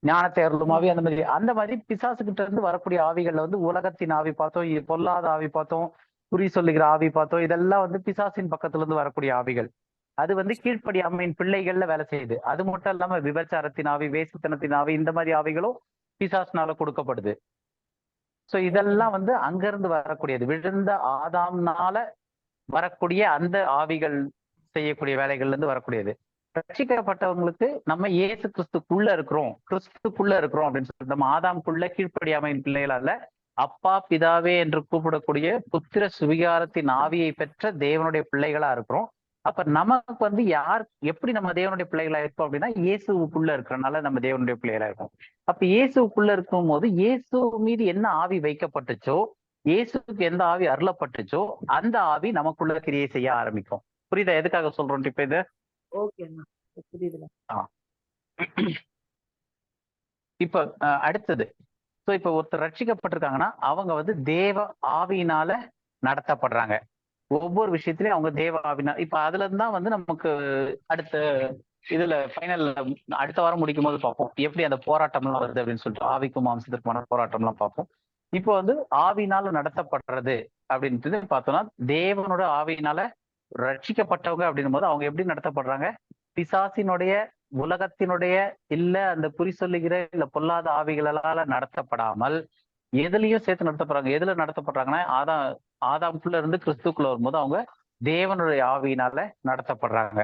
ஞானத்தை அருளும் ஆவி அந்த மாதிரி பிசாசு கிட்ட இருந்து வரக்கூடிய ஆவிகள்ல வந்து உலகத்தின் ஆவி பார்த்தோம், பொல்லாத ஆவி பார்த்தோம், குறி சொல்லுகிற ஆவி பார்த்தோம். இதெல்லாம் வந்து பிசாசின் பக்கத்துல இருந்து வரக்கூடிய ஆவிகள். அது வந்து கீழ்ப்படியாமையின் பிள்ளைகள்ல வேலை செய்யுது. அது மட்டும் இல்லாம விபச்சாரத்தின் ஆவி, வேசித்தனத்தின் ஆவி, இந்த மாதிரி ஆவிகளும் பிசாசுனால கொடுக்கப்படுது. சோ இதெல்லாம் வந்து அங்கிருந்து வரக்கூடியது. விழுந்த ஆதாம்னால வரக்கூடிய அந்த ஆவிகள் செய்யக்கூடிய வேலைகள்ல இருந்து வரக்கூடியது. ரட்சிக்கப்பட்டவங்களுக்கு நம்ம இயேசு கிறிஸ்துக்குள்ள இருக்கிறோம் அப்படின்னு சொல்லிட்டு நம்ம ஆதாமுக்குள்ள கீழ்ப்படியாமையின் பிள்ளைகள் அல்ல, அப்பா பிதாவே என்று கூப்பிடக்கூடிய புத்திர சுவிகாரத்தின் ஆவியை பெற்ற தேவனுடைய பிள்ளைகளா இருக்கிறோம். அப்ப நமக்கு வந்து எப்படி நம்ம தேவனுடைய பிள்ளைகளா இருப்போம் அப்படின்னா இயேசுக்குள்ள இருக்கிறனால நம்ம தேவனுடைய பிள்ளைகளா இருக்கோம். அப்ப இயேசுக்குள்ள இருக்கும் போது இயேசு மீது என்ன ஆவி வைக்கப்பட்டுச்சோ, இயேசுக்கு எந்த ஆவி அருளப்பட்டுச்சோ அந்த ஆவி நமக்குள்ள கிரியை செய்ய ஆரம்பிக்கும். புரியுதா எதுக்காக சொல்றோம் இப்ப இது? இப்ப அடுத்தது, இப்ப ஒருத்தர் ரட்சிக்கப்பட்டிருக்காங்கன்னா அவங்க வந்து தேவ ஆவியினால நடத்தப்படுறாங்க. ஒவ்வொரு விஷயத்திலயும் அவங்க தேவ ஆவினா இப்ப அதுல இருந்தான் வந்து நமக்கு அடுத்த இதுல ஃபைனல் அடுத்த வாரம் முடிக்கும் போது பார்ப்போம் எப்படி அந்த போராட்டம் எல்லாம் வருது அப்படின்னு சொல்லிட்டு ஆவிக்கும் மாம்சத்திற்குமான போராட்டம் எல்லாம் பார்ப்போம். இப்போ வந்து ஆவியினால நடத்தப்படுறது அப்படின்ட்டு பார்த்தோம்னா தேவனோட ஆவியினால ரட்சிக்கப்பட்டவங்க அப்படின்னும் போது அவங்க எப்படி நடத்தப்படுறாங்க? பிசாசினுடைய உலகத்தினுடைய இல்ல அந்த குறி சொல்லுகிற இல்ல பொல்லாத ஆவிகளால நடத்தப்படாமல் எதுலயும் சேர்த்து நடத்தப்படுறாங்க. எதுல நடத்தப்படுறாங்கன்னா ஆதாமுக்குள்ள இருந்து கிறிஸ்துக்குள்ள வரும்போது அவங்க தேவனுடைய ஆவியினால நடத்தப்படுறாங்க.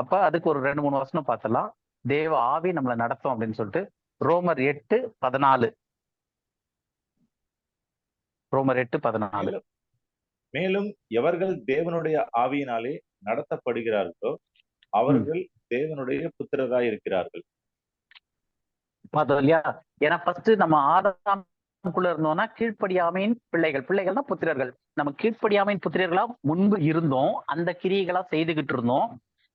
அப்ப அதுக்கு ஒரு 2-3 வசனம் பார்த்தலாம். தேவ ஆவி நம்மளை நடத்தும் அப்படின்னு சொல்லிட்டு ரோமர் 8:14. ரோமர் 8:14. மேலும் எவர்கள் தேவனுடைய ஆவியினாலே நடத்தப்படுகிறார்களோ அவர்கள் தேவனுடைய புத்திரராய் இருக்கிறார்கள். பார்த்தோம் இல்லையா? ஏன்னா ஃபர்ஸ்ட் நம்ம ஆதாமுக்குள்ள இருந்தோம்னா கீழ்ப்படியாமையின் பிள்ளைகள்னா புத்திரர்கள். நம்ம கீழ்ப்படியாமையின் புத்திரர்களா முன்பு இருந்தோம், அந்த கிரியைகளா செய்துகிட்டு இருந்தோம்.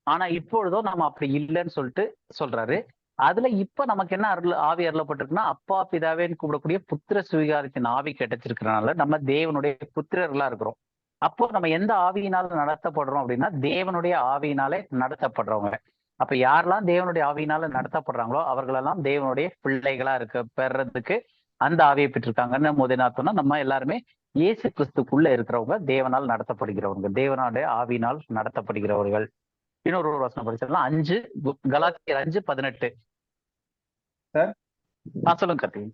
ஆனா இப்பொழுதோ நம்ம அப்படி இல்லைன்னு சொல்லிட்டு சொல்றாரு. அதுல இப்ப நமக்கு என்ன ஆவி அருளப்பட்டிருக்குன்னா அப்பா பிதாவேன்னு கூப்பிடக்கூடிய புத்திர சுவிகாரத்தின் ஆவி கிடைச்சிருக்கிறனால நம்ம தேவனுடைய புத்திரர்களா இருக்கிறோம். அப்போ நம்ம எந்த ஆவியினால நடத்தப்படுறோம் அப்படின்னா தேவனுடைய ஆவியினாலே நடத்தப்படுறவங்க. அப்ப யாரெல்லாம் தேவனுடைய ஆவியினால நடத்தப்படுறாங்களோ அவர்களெல்லாம் தேவனுடைய பிள்ளைகளா பெறதுக்கு அந்த ஆவியை பெற்றிருக்காங்கன்னு முதனாத்தோம்னா நம்ம எல்லாருமே இயேசு கிறிஸ்துக்குள்ள இருக்கிறவங்க தேவனால் நடத்தப்படுகிறவங்க, தேவனுடைய ஆவியினால் நடத்தப்படுகிறவர்கள். இன்னொரு வசனம் படிச்சிடலாம். கலாத்தியர் 5:18. சார் சொல்லுங்க கார்த்திக்.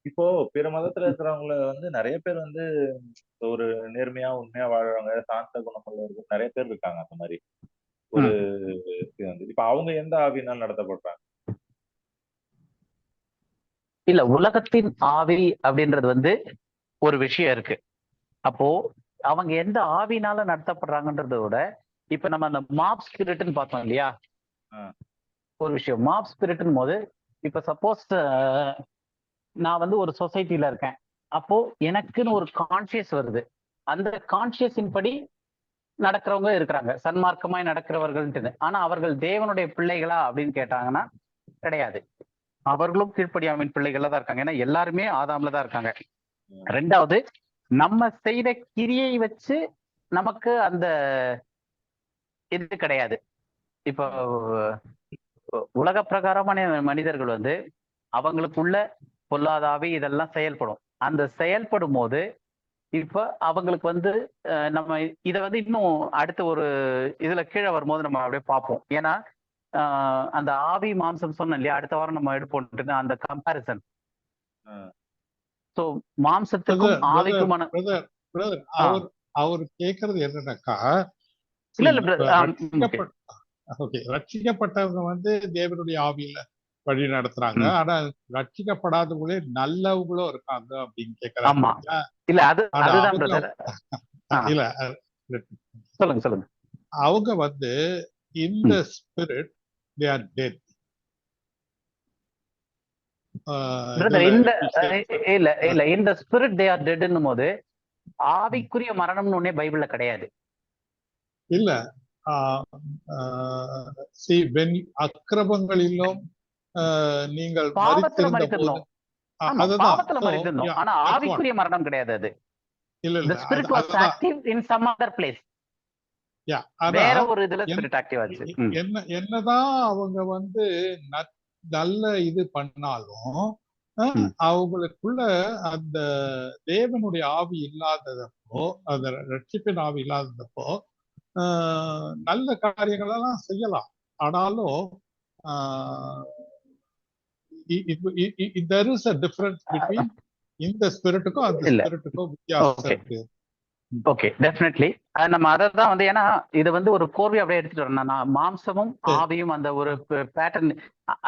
இப்போ பிற மதத்துல இருக்கிறவங்கள வந்து நிறைய பேர் வந்து ஒரு நேர்மையா உண்மையா வாழ்றவங்க, சாந்த குணமுள்ளவர்கள் நிறைய பேர் இருக்காங்க. அந்த மாதிரி ஒரு இது வந்து இப்ப அவங்க எந்த ஆவியினால் நடத்தப்படுறாங்க? இல்ல, உலகத்தின் ஆவி அப்படின்றது வந்து ஒரு விஷயம் இருக்கு. அப்போ அவங்க எந்த ஆவினால நடத்தப்படுறாங்கன்றத விட, இப்ப நம்ம அந்த மாப் ஸ்பிரிட்னு பார்த்தோம் இல்லையா, ஒரு விஷயம் மாப் ஸ்பிரிட்னு போது, இப்ப சப்போஸ் நான் வந்து ஒரு சொசைட்டில இருக்கேன், அப்போ எனக்குன்னு ஒரு கான்சியஸ் வருது. அந்த கான்சியஸின் படி நடக்கிறவங்க இருக்கிறாங்க, சன்மார்க்கமாய் நடக்கிறவர்கள்ட்டு. ஆனா அவர்கள் தேவனுடைய பிள்ளைகளா அப்படின்னு கேட்டாங்கன்னா கிடையாது. அவர்களும் கீழ்ப்படியாமையின் பிள்ளைகளா தான் இருக்காங்க. ஏன்னா எல்லாருமே ஆதாம்ல தான் இருக்காங்க. ரெண்டாவது, நம்ம செய்த கிரியை வச்சு நமக்கு அந்த இது கிடையாது. இப்போ உலக பிரகாரமான மனிதர்கள் வந்து அவங்களுக்குள்ள பொல்லாதாவி இதெல்லாம் செயல்படும். அந்த செயல்படும் போது இப்ப அவங்களுக்கு வந்து நம்ம இதை வந்து இன்னும் அடுத்த ஒரு இதுல கீழே வரும்போது நம்ம அப்படியே பார்ப்போம். ஏன்னா அந்த ஆவி மாம்சம் சொன்னோம் இல்லையா, அடுத்த வாரம் நம்ம எடுப்போம் அந்த கம்பாரிசன். சோ மாம்சத்துக்கும் ஆவிக்குமான அவர் கேக்குறது என்னன்னாக்கா, ரட்சிக்கப்பட்டவங்க வந்து தேவனுடைய ஆவியில வழி நடத்துறாங்க, ஆனா ரட்சிக்கப்படாதவங்களே நல்லவங்களும் இருக்காங்க அப்படின்னு கேக்குறாங்க. இல்ல அதுதான் இல்ல சொல்லுங்க சொல்லுங்க. அவங்க வந்து இந்த ஸ்பிரிட் they are dead. இல்ல இந்த ஸ்பிரிட் they are dead ன்னும் போது ஆவிக்குரிய மரணம்னு ஒண்ணே பைபிள்ல கிடையாது. இல்ல அக்கிரமங்களிலும் நீங்கள் பாவத்துல மரித்திருந்தோம். பாவத்துல மரித்திருந்தோம், ஆனா ஆவிக்குரிய மரணம் கிடையாது. அது the spirit was active in some other place. வேற ஒரு இதுல ஸ்பிரிட் ஆக்டிவ் ஆச்சு. என்னதான் அவங்க வந்து நல்ல இது பண்ணாலும் அவங்களுக்குள்ள அந்த தேவனுடைய ஆவி இல்லாததப்போ, அந்த ரட்சிப்பின் ஆவி இல்லாததப்போ நல்ல காரியங்கள் எல்லாம் செய்யலாம். ஆனாலும் there is a difference between இந்த ஸ்பிரிட்டுக்கும் அந்த ஸ்பிரிட்டுக்கும் வித்தியாசம் இருக்கு. ஓகே, டெஃபினெட்லி நம்ம அதான் வந்து, ஏன்னா இது வந்து ஒரு கோர்வை அப்படியே எடுத்துட்டு வரணும். மாம்சமும் ஆவியும் அந்த ஒரு பேட்டர்ன்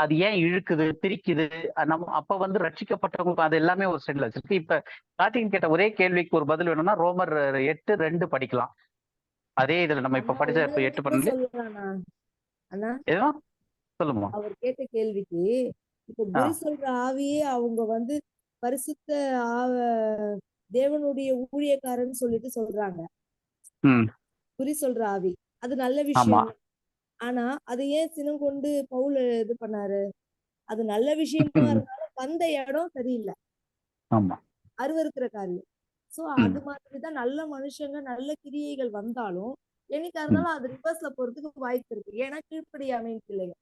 அது ஏன் இழுக்குது பிரிக்குது, நம்ம அப்ப வந்து ரட்சிக்கப்பட்டவங்களுக்கு அது எல்லாமே ஒரு சைட்ல வச்சிருக்கு. இப்ப ஸ்டார்டிங் கேட்ட ஒரே கேள்விக்கு ஒரு பதில் வேணும்னா ரோமர் 8:2 படிக்கலாம். அதே இதுல நம்ம இப்ப படிச்ச 8:12 சொல்லுமா அவர் கேட்ட கேள்விக்கு இப்ப குரு சொல்ற ஆவியே அவங்க வந்து பரிசுத்த தேவனுடைய ஊழியக்காரன்னு சொல்லிட்டு சொல்றாங்க. குறி சொல்ற ஆவி அது நல்ல விஷயம். ஆனா அதை ஏன் சினம் கொண்டு பவுல் இது பண்ணாரு? அது நல்ல விஷயமா இருந்தாலும் வந்த இடம் சரியில்லை, அருவருக்கிற காரியம். சோ அது மாதிரிதான் நல்ல மனுஷங்க நல்ல கிரியைகள் வந்தாலும் என்னைக்கா இருந்தாலும் அது ரிவர்ஸ்ல போறதுக்கு வாய்ப்பு இருக்கு. ஏன்னா கீழ்ப்படியாமை பிள்ளைகள்.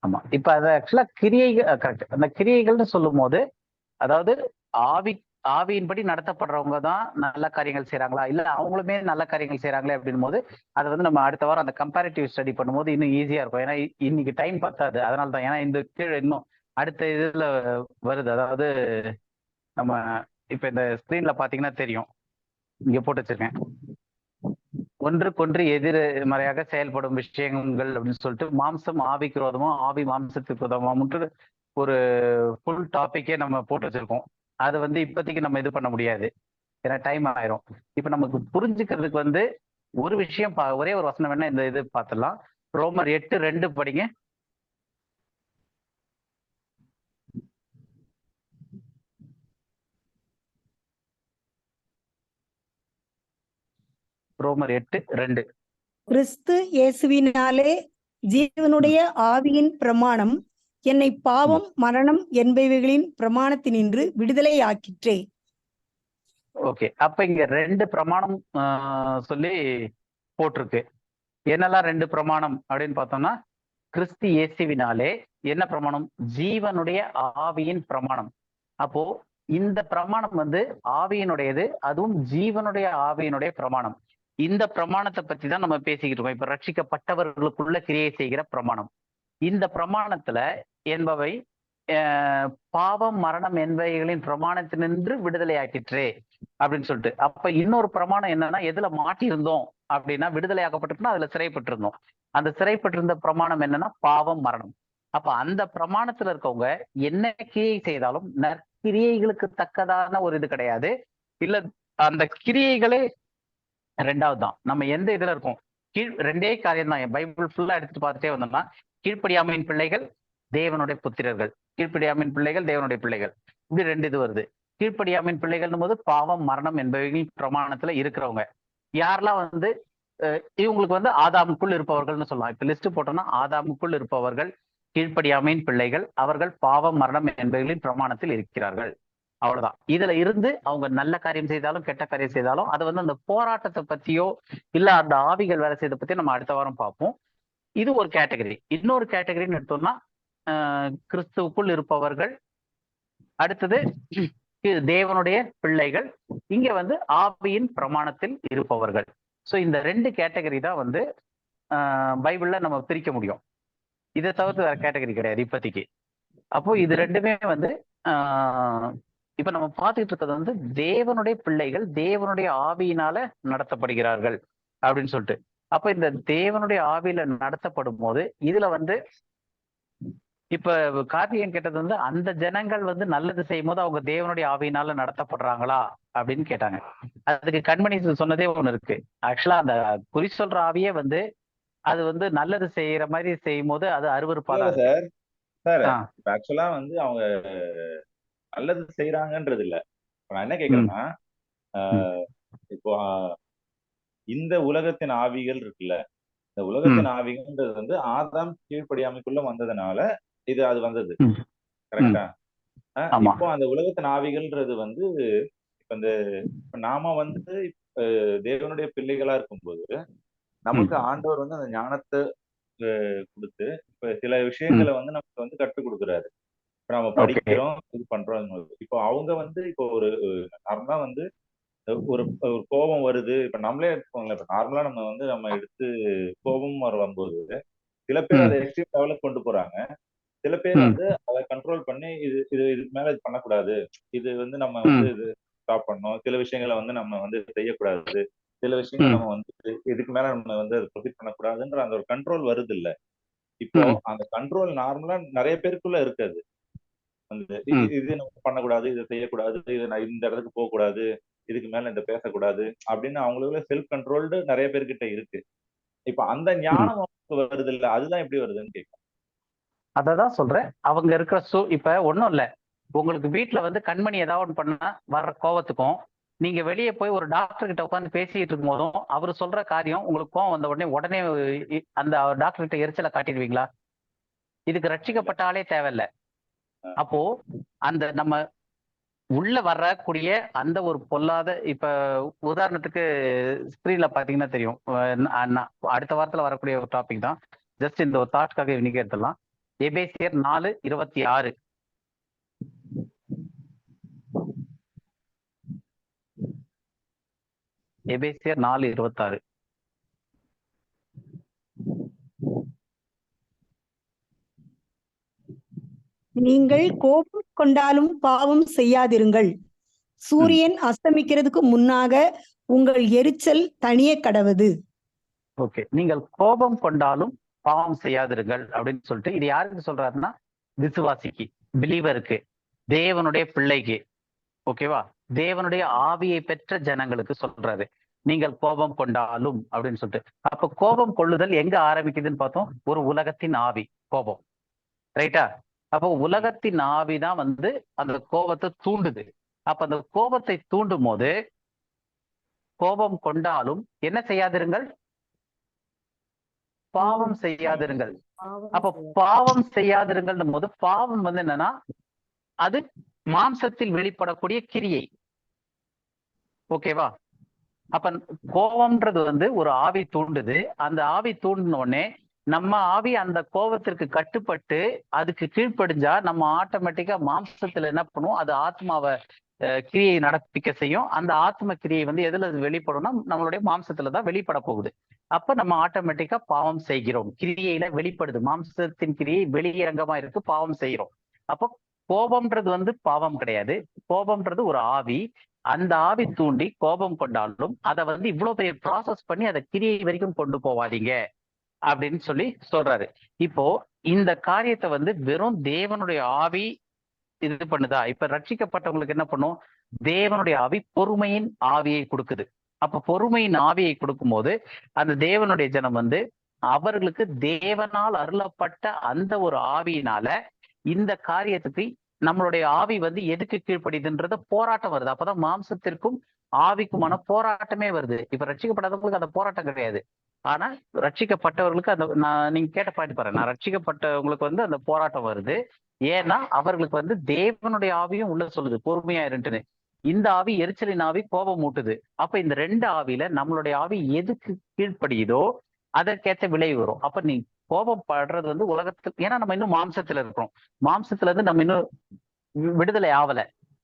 ஆமா, இப்ப அது ஆக்சுவலா கிரியைகள் கரெக்ட். அந்த கிரியைகள்னு சொல்லும் போது அதாவது ஆவியின்படி நடத்தப்படுறவங்க தான் நல்ல காரியங்கள் செய்யறாங்களா, இல்ல அவங்களுமே நல்ல காரியங்கள் செய்யறாங்களே அப்படின் போது அதை வந்து நம்ம அடுத்த வாரம் அந்த கம்பேரிட்டிவ் ஸ்டடி பண்ணும்போது இன்னும் ஈஸியா இருக்கும். ஏன்னா இன்னைக்கு டைம் பத்தாது, அதனால தான். ஏன்னா இந்த கீழே இன்னும் அடுத்த இதுல வருது. அதாவது நம்ம இப்ப இந்த ஸ்கிரீன்ல பாத்தீங்கன்னா தெரியும், இங்க போட்டு வச்சிருக்கேன், ஒன்றுக்கொன்று எதிர்மறையாக செயல்படும் விஷயங்கள் அப்படின்னு சொல்லிட்டு மாம்சம் ஆவிக்கு விரோதமோ ஆவி மாம்சத்துக்கு விரோதமாட்டு ஒரு ஃபுல் டாபிக்கே நம்ம போட்டு வச்சிருக்கோம். அது வந்து இப்போதைக்கு நம்ம இது பண்ண முடியாது, ஏன்னா டைம் ஆயிரும். இப்ப நமக்கு புரிஞ்சுக்கிறதுக்கு வந்து ஒரு விஷயம் ஒரே ஒரு வசனம் வேணா இந்த இது பார்த்துடலாம். ரோமர் 8:2 படிங்க. ரோமர் 8:2 கிறிஸ்து இயேசுவினாலே ஜீவனுடைய ஆவியின் பிரமாணம் என்னை பாவம் மரணம் என்பவைகளின் பிரமாணத்தினின்று விடுதலை ஆக்கிற்றே. ஓகே, அப்ப இங்க 2 பிரமாணம் சொல்லி போட்டிருக்கு. என்னெல்லாம் 2 பிரமாணம் அப்படின்னு பார்த்தோம்னா, கிறிஸ்து இயேசுவினாலே என்ன பிரமாணம்? ஜீவனுடைய ஆவியின் பிரமாணம். அப்போ இந்த பிரமாணம் வந்து ஆவியினுடையது, அதுவும் ஜீவனுடைய ஆவியினுடைய பிரமாணம். இந்த பிரமாணத்தை பத்தி தான் நம்ம பேசிக்கிட்டு இருக்கோம். இப்ப ரட்சிக்கப்பட்டவர்களுக்குள்ள கிரியை செய்கிற பிரமாணம். இந்த பிரமாணத்துல என்பவை பாவம் மரணம் என்பவைகளின் பிரமாணத்தினின்று விடுதலை ஆக்கிற்றே அப்படின்னு சொல்லிட்டு. அப்ப இன்னொரு பிரமாணம் என்னன்னா, எதுல மாட்டியிருந்தோம் அப்படின்னா, விடுதலை ஆக்கப்பட்டிருந்தோம், அதுல சிறைப்பட்டிருந்தோம். அந்த சிறைப்பட்டிருந்த பிரமாணம் என்னன்னா பாவம் மரணம். அப்ப அந்த பிரமாணத்துல இருக்கவங்க என்ன கிரியை செய்தாலும் நற்கிரியைகளுக்கு தக்கதான ஒரு இது கிடையாது. இல்ல அந்த கிரியைகளே ரெண்டாவது தான். நம்ம எந்த இதுல இருக்கோம், ரெண்டே காரியம் தான். பைபிள் ஃபுல்லா எடுத்துட்டு பார்த்துட்டே வந்தோம்னா, கீழ்ப்படியாமையின் பிள்ளைகள் தேவனுடைய புத்திரர்கள், கீழ்ப்படியாமையின் பிள்ளைகள் தேவனுடைய பிள்ளைகள், இப்படி ரெண்டு இது வருது. கீழ்ப்படியாமையின் பிள்ளைகள் போது பாவம் மரணம் என்பவைகள் பிரமாணத்துல இருக்கிறவங்க யாரெல்லாம் வந்து இவங்களுக்கு வந்து ஆதாமுக்குள் இருப்பவர்கள்னு சொல்லலாம். இப்ப லிஸ்ட் போட்டோம்னா ஆதாமுக்குள் இருப்பவர்கள் கீழ்ப்படியாமையின் பிள்ளைகள், அவர்கள் பாவம் மரணம் என்பவைகளின் பிரமாணத்தில் இருக்கிறார்கள். அவ்வளவுதான். இதுல இருந்து அவங்க நல்ல காரியம் செய்தாலும் கெட்ட காரியம் செய்தாலும் அது வந்து அந்த போராட்டத்தை பத்தியோ இல்ல அந்த ஆவிகள் வேலை செய்யறதை பத்தியோ நம்ம அடுத்த வாரம் பார்ப்போம். இது ஒரு கேட்டகரி. இன்னொரு கேட்டகரின்னு எடுத்தோம்னா கிறிஸ்துவுக்குள் இருப்பவர்கள், அடுத்தது தேவனுடைய பிள்ளைகள், இங்க வந்து ஆவியின் பிரமாணத்தில் இருப்பவர்கள். ஸோ இந்த ரெண்டு கேட்டகரி தான் வந்து பைபிள்ல நம்ம பிரிக்க முடியும். இதை தவிர்த்து வேற கேட்டகரி கிடையாது இப்போதைக்கு. அப்போ இது ரெண்டுமே வந்து இப்ப நம்ம பார்த்துக்கிட்டு இருக்கிறது வந்து தேவனுடைய பிள்ளைகள் தேவனுடைய ஆவியினால நடத்தப்படுகிறார்கள் அப்படின்னு சொல்லிட்டு. அப்ப இந்த தேவனுடைய ஆவியில நடத்தப்படும் போது இதுல வந்து இப்ப கார்த்திகேயன் கேட்டது வந்து அந்த ஜனங்கள் வந்து நல்லது செய்யும் போது அவங்க தேவனுடைய ஆவியினால நடத்தப்படுறாங்களா அப்படின்னு கேட்டாங்க. அதுக்கு கண்மணி சொன்னதே ஒண்ணு இருக்கு. ஆக்சுவலா அந்த குறி சொல்ற ஆவியே வந்து அது வந்து நல்லது செய்யற மாதிரி செய்யும் போது அது அருவருப்பாதான் சார். ஆக்சுவலா வந்து அவங்க நல்லது செய்யறாங்கன்றது இல்ல. நான் என்ன கேக்குறேன்னா, இப்போ இந்த உலகத்தின் ஆவிகள் இருக்குல்ல, இந்த உலகத்தின் ஆவிகள்ன்றது வந்து ஆதாம் கீழ்ப்படியாமைக்குள்ள வந்ததுனால அது வந்தது. கரெக்டா? இப்போ அந்த உலகத்தின் ஆவிகள்ன்றது வந்து இப்ப இந்த நாம வந்து தேவனுடைய பிள்ளைகளா இருக்கும்போது நமக்கு ஆண்டவர் வந்து அந்த ஞானத்தை கொடுத்து இப்ப சில விஷயங்களை வந்து நமக்கு வந்து கற்றுக் கொடுக்குறாரு. இப்ப நம்ம படிக்கிறோம், இது பண்றோம். இப்போ அவங்க வந்து இப்போ ஒரு நார்மலா வந்து ஒரு கோபம் வருது. இப்ப நம்மளே எடுத்துக்கோங்களேன். இப்ப நார்மலா நம்ம வந்து நம்ம எடுத்து கோபம் வரும்போது சில பேர் அதை எக்ஸ்ட்ரீம் லெவலுக்கு கொண்டு போறாங்க. சில பேர் வந்து அதை கண்ட்ரோல் பண்ணி இதுக்கு மேல இது பண்ணக்கூடாது, இது வந்து நம்ம வந்து இது ஸ்டாப் பண்ணணும், சில விஷயங்களை வந்து நம்ம வந்து செய்யக்கூடாது, சில விஷயங்கள் நம்ம வந்து இதுக்கு மேல நம்ம வந்து அதை ப்ரொசீட் பண்ணக்கூடாதுன்ற அந்த ஒரு கண்ட்ரோல் வருது இல்ல. இப்போ அந்த கண்ட்ரோல் நார்மலா நிறைய பேருக்குள்ள இருக்காது. அந்த இது நம்ம பண்ணக்கூடாது, இதை செய்யக்கூடாது, இது நான் இந்த இடத்துக்கு போக கூடாது, இதுக்கு மேல இந்த பேசக்கூடாது அப்படின்னு அவங்களுக்குள்ள செல்ஃப் கண்ட்ரோல்டு நிறைய பேர்கிட்ட இருக்கு. இப்ப அந்த ஞானம் வருது இல்ல, அதுதான் எப்படி வருதுன்னு கேட்கும். அததான் சொல்றேன். அவங்க இருக்கிற இப்ப ஒண்ணும் இல்ல, உங்களுக்கு வீட்டுல வந்து கண்மணி ஏதாவது ஒன்று பண்ணா வர்ற கோவத்துக்கும் நீங்க வெளியே போய் ஒரு டாக்டர் கிட்ட உட்காந்து பேசிட்டு இருக்கும் போதும் அவர் சொல்ற காரியம் உங்களுக்கு கோவம் வந்த உடனே அந்த டாக்டர் கிட்ட எரிச்சலை காட்டிடுவீங்களா? இதுக்கு ரட்சிக்கப்பட்டாலே தேவையில்ல. அப்போ அந்த நம்ம உள்ள வரக்கூடிய அந்த ஒரு பொல்லாத, இப்ப உதாரணத்துக்கு ஸ்கிரீன்ல பாத்தீங்கன்னா தெரியும், அடுத்த வாரத்துல வரக்கூடிய ஒரு டாபிக் தான். ஜஸ்ட் இந்த ஒரு தாட்காக இன்னைக்கு எடுத்துடலாம். எபேசியர் 4:26. எபேசியர் 4:26. நீங்கள் கோபம் கொண்டாலும் பாவம் செய்யாதிருங்கள். சூரியன் அஸ்தமிக்கிறதுக்கு முன்னாக உங்கள் எரிச்சல் தனிய கடவுது. ஓகே, நீங்கள் கோபம் கொண்டாலும் பாவம் செய்யாதிருங்கள் அப்படின்னு சொல்லிட்டு இது யாருக்கு சொல்றாருன்னா, விசுவாசிக்கு, பிலீவருக்கு, தேவனுடைய பிள்ளைக்கு. ஓகேவா? தேவனுடைய ஆவியை பெற்ற ஜனங்களுக்கு சொல்றாரு நீங்கள் கோபம் கொண்டாலும் அப்படின்னு சொல்லிட்டு. அப்ப கோபம் கொள்ளுதல் எங்க ஆரம்பிக்குதுன்னு பார்த்தோம், ஒரு உலகத்தின் ஆவி கோபம். ரைட்டா? அப்போ உலகத்தின் ஆவிதான் வந்து அந்த கோபத்தை தூண்டுது. அப்ப அந்த கோபத்தை தூண்டும் போது கோபம் கொண்டாலும் என்ன செய்யாதிருங்கள்? பாவம் செய்யாதிருங்கள். அப்ப பாவம் செய்யாதிருங்கள் போது பாவம் வந்து என்னன்னா, அது மாம்சத்தில் வெளிப்படக்கூடிய கிரியை. ஓகேவா? அப்ப கோபம்ன்றது வந்து ஒரு ஆவி தூண்டுது. அந்த ஆவி தூண்டின உடனே நம்ம ஆவி அந்த கோபத்திற்கு கட்டுப்பட்டு அதுக்கு கீழ்ப்படிஞ்சா நம்ம ஆட்டோமேட்டிக்கா மாம்சத்துல என்ன பண்ணுவோம், அது ஆத்மாவை கிரியை நடப்பிக்க செய்யும். அந்த ஆத்ம கிரியை வந்து எதுல வெளிப்படும்னா நம்மளுடைய மாம்சத்துலதான் வெளிப்பட போகுது. அப்ப நம்ம ஆட்டோமேட்டிக்கா பாவம் செய்கிறோம். கிரியையில வெளிப்படுது, மாம்சத்தின் கிரியை வெளியரங்கமா இருக்கு, பாவம் செய்கிறோம். அப்போ கோபம்ன்றது வந்து பாவம் கிடையாது. கோபம்ன்றது ஒரு ஆவி. அந்த ஆவி தூண்டி கோபம் கொண்டாலும் அதை வந்து இவ்வளவு பெரிய ப்ராசஸ் பண்ணி அதை கிரியை வரைக்கும் கொண்டு போவாதீங்க அப்படின்னு சொல்லி சொல்றாரு. இப்போ இந்த காரியத்தை வந்து வெறும் தேவனுடைய ஆவி இது பண்ணுதா? இப்ப ரட்சிக்கப்பட்டவங்களுக்கு என்ன பண்ணும்? தேவனுடைய ஆவி பொறுமையின் ஆவியை கொடுக்குது. அப்ப பொறுமையின் ஆவியை கொடுக்கும்போது அந்த தேவனுடைய ஜனம் வந்து அவர்களுக்கு தேவனால் அருளப்பட்ட அந்த ஒரு ஆவியினால இந்த காரியத்துக்கு நம்மளுடைய ஆவி வந்து எதுக்கு கீழ்ப்படிதுன்றத போராட்டம் வருது. அப்பதான் மாம்சத்திற்கும் ஆவிக்குமான போராட்டமே வருது. இப்ப ரட்சிக்கப்படாதவங்களுக்கு அந்த போராட்டம் கிடையாது. ஆனா ரட்சிக்கப்பட்டவர்களுக்கு அந்த நீங்க கேட்ட பாயிண்ட் பாருங்க, நான் ரட்சிக்கப்பட்டவங்களுக்கு வந்து அந்த போராட்டம் வருது. ஏன்னா அவர்களுக்கு வந்து தேவனுடைய ஆவியும் உள்ள சொல்லுது பொறுமையா இருந்துன்னு. இந்த ஆவி எரிச்சலின் ஆவி கோபம் மூட்டுது. அப்ப இந்த ரெண்டு ஆவியில நம்மளுடைய ஆவி எதுக்கு கீழ்ப்படியுதோ அதற்கேற்ற விளைவு வரும். அப்ப நீ கோபப்படுறது வந்து உலகத்தில், ஏன்னா நம்ம இன்னும் மாம்சத்துல இருக்கிறோம். மாம்சத்துல இருந்து நம்ம இன்னும் விடுதலை ஆகல.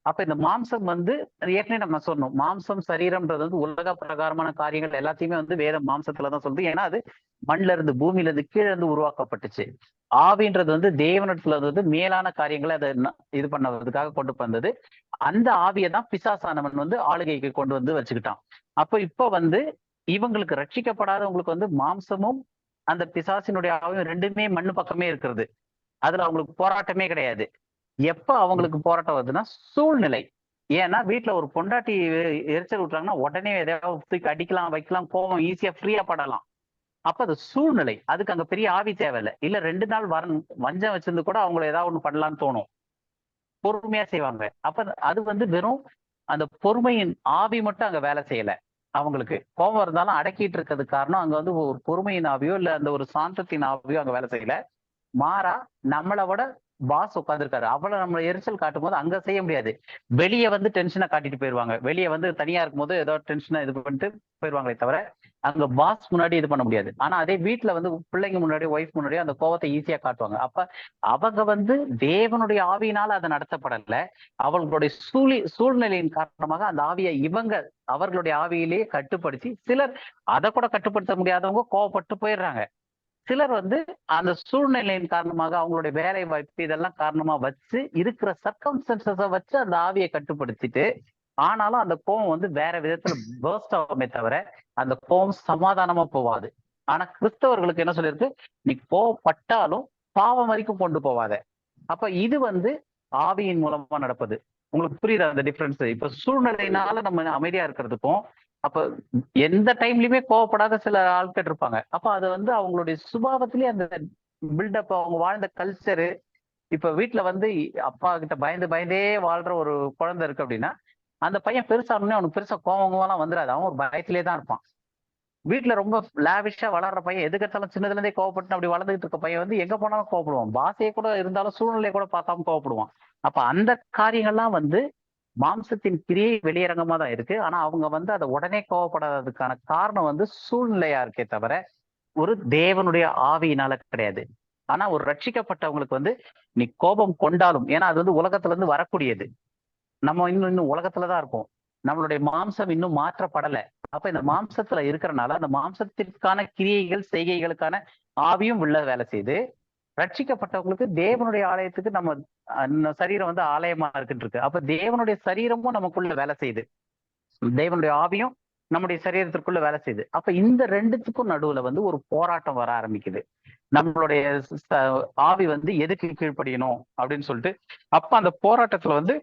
அப்ப இந்த மாம்சம் வந்து ஏற்கனவே நம்ம சொன்னோம், மாம்சம் சரீரம்ன்றது வந்து உலக பிரகாரமான காரியங்கள் எல்லாத்தையுமே வந்து வேதம் மாம்சத்துலதான் சொல்லுது. ஏன்னா அது மண்ல இருந்து பூமியில இருந்து கீழே இருந்து உருவாக்கப்பட்டுச்சு. ஆவின்றது வந்து தேவனிடத்துல வந்து மேலான காரியங்களை அதை இது பண்ணதுக்காக கொண்டு வந்தது. அந்த ஆவியை தான் பிசாசானவன் வந்து ஆளுகைக்கு கொண்டு வந்து வச்சுக்கிட்டான். அப்ப இப்ப வந்து இவங்களுக்கு ரட்சிக்கப்படாதவங்களுக்கு வந்து மாம்சமும் அந்த பிசாசினுடைய ஆவியும் ரெண்டுமே மண்ணு பக்கமே இருக்கிறது. அதுல அவங்களுக்கு போராட்டமே கிடையாது. எப்ப அவங்களுக்கு போராட்டம் வருதுன்னா சூழ்நிலை. ஏன்னா வீட்டுல ஒரு பொண்டாட்டி எரிச்சல் விட்டுறாங்கன்னா உடனே எதையாவது தூக்கி அடிக்கலாம், வைக்கலாம், கோவம் ஈஸியா ஃப்ரீயா படலாம். அப்ப அது சூழ்நிலை. அதுக்கு அங்க பெரிய ஆவி தேவையில்லை. இல்ல 2 நாள் வஞ்சம் வச்சிருந்து கூட அவங்களை ஏதாவது ஒண்ணு பண்ணலாம்னு தோணும். பொறுமையா செய்வாங்க. அப்ப அது வந்து வெறும் அந்த பொறுமையின் ஆவி மட்டும் அங்க வேலை செய்யல. அவங்களுக்கு கோபம் இருந்தாலும் அடக்கிட்டு இருக்கிறது காரணம் அங்க வந்து ஒரு பொறுமையின் ஆவியோ இல்ல அந்த ஒரு சாந்தத்தின் ஆவியோ அங்க வேலை செய்யல. மாறா நம்மளை விட பாஸ் உட்காந்துருக்காரு, அவளை நம்ம எரிச்சல் காட்டும் போது அங்க செய்ய முடியாது. வெளியே வந்து டென்ஷனை காட்டிட்டு போயிருவாங்க. வெளியே வந்து தனியா இருக்கும் போது ஏதோ டென்ஷனை இது பண்ணிட்டு போயிருவாங்களே தவிர அங்க பாஸ் முன்னாடி இது பண்ண முடியாது. ஆனா அதே வீட்டுல வந்து பிள்ளைங்க முன்னாடி, ஒய்ஃப் முன்னாடி அந்த கோபத்தை ஈஸியா காட்டுவாங்க. அப்ப அவங்க வந்து தேவனுடைய ஆவியினால அதை நடத்தப்படல. அவர்களுடைய சூழ்நிலையின் காரணமாக அந்த ஆவியை இவங்க அவர்களுடைய ஆவியிலேயே கட்டுப்படுத்தி, சிலர் அதை கூட கட்டுப்படுத்த முடியாதவங்க கோவப்பட்டு போயிடுறாங்க. சிலர் வந்து அந்த சூழ்நிலையின் காரணமாக அவங்களுடைய வேலை வாய்ப்பு இதெல்லாம் காரணமா வச்சு இருக்கிற சர்க்கம்ஸ்டன்சஸை வச்சு அந்த ஆவியை கட்டுப்படுத்திட்டு, ஆனாலும் அந்த கோபம் வந்து வேற விதத்துல பர்ஸ்ட் ஆகுமே தவிர அந்த கோபம் சமாதானமா போவாது. ஆனா கிறிஸ்தவர்களுக்கு என்ன சொல்லியிருக்கு? நீ கோவப்பட்டாலும் பாவம் வரைக்கும் கொண்டு போவாத. அப்ப இது வந்து ஆவியின் மூலமா நடப்பது. உங்களுக்கு புரியுதா அந்த டிஃபரன்ஸ்? இப்ப சூழ்நிலையினால நம்ம அமைதியா இருக்கிறதுக்கும், அப்ப எந்த டைம்லயுமே கோவப்படாத சில ஆட்கள் இருப்பாங்க. அப்ப அது வந்து அவங்களுடைய சுபாவத்திலேயே அந்த பில்டப், அவங்க வாழ்ந்த கல்ச்சரு. இப்ப வீட்டுல வந்து அப்பா கிட்ட பயந்து பயந்தே வாழ்ற ஒரு குழந்தை இருக்கு அப்படின்னா, அந்த பையன் பெருசாகணும்னே அவனுக்கு பெருசா கோவங்கெல்லாம் வந்துடாது. அவன் ஒரு பயத்திலே தான் இருப்பான். வீட்டுல ரொம்ப லாவிஷா வளர்ற பையன், எதுக்கெடுத்தாலும் சின்னதுல இருந்தே கோவப்பட்டு அப்படி வளர்ந்துகிட்டு இருக்க பையன் வந்து எங்க போனாலும் கோவப்படுவான். பாசையே கூட இருந்தாலும் சூழ்நிலையை கூட பார்க்காம கோவப்படுவான். அப்ப அந்த காரியங்கள்லாம் வந்து மாம்சத்தின் கிரியை வெளியரங்கமா தான் இருக்கு. ஆனா அவங்க வந்து அதை உடனே கோவப்படாததுக்கான காரணம் வந்து சூழ்நிலையா இருக்கே தவிர ஒரு தேவனுடைய ஆவியினால கிடையாது. ஆனா ஒரு ரட்சிக்கப்பட்டவங்களுக்கு வந்து நீ கோபம் கொண்டாலும், ஏன்னா அது வந்து உலகத்துல இருந்து வரக்கூடியது. நம்ம இன்னும் உலகத்துலதான் இருக்கோம். நம்மளுடைய மாம்சம் இன்னும் மாற்றப்படலை. அப்ப இந்த மாம்சத்துல இருக்கிறனால அந்த மாம்சத்திற்கான கிரியைகள், செய்கைகளுக்கான ஆவியும் உள்ள வேலை செய்து, ரட்சிக்கப்பட்டவங்களுக்கு தேவனுடைய ஆலயத்துக்கு நம்ம சரீரம் வந்து ஆலயமா இருக்குன்னு இருக்கு. அப்ப தேவனுடைய சரீரமும் நமக்குள்ள வேலை செய்யுது, தேவனுடைய ஆவியும் நம்முடைய சரீரத்திற்குள்ள வேலை செய்யுது. அப்ப இந்த ரெண்டுத்துக்கும் நடுவுல வந்து ஒரு போராட்டம் வர ஆரம்பிக்குது. நம்மளுடைய ஆவி வந்து எதுக்கு கீழ்ப்படியணும் அப்படின்னு சொல்லிட்டு, அப்ப அந்த போராட்டத்துல வந்து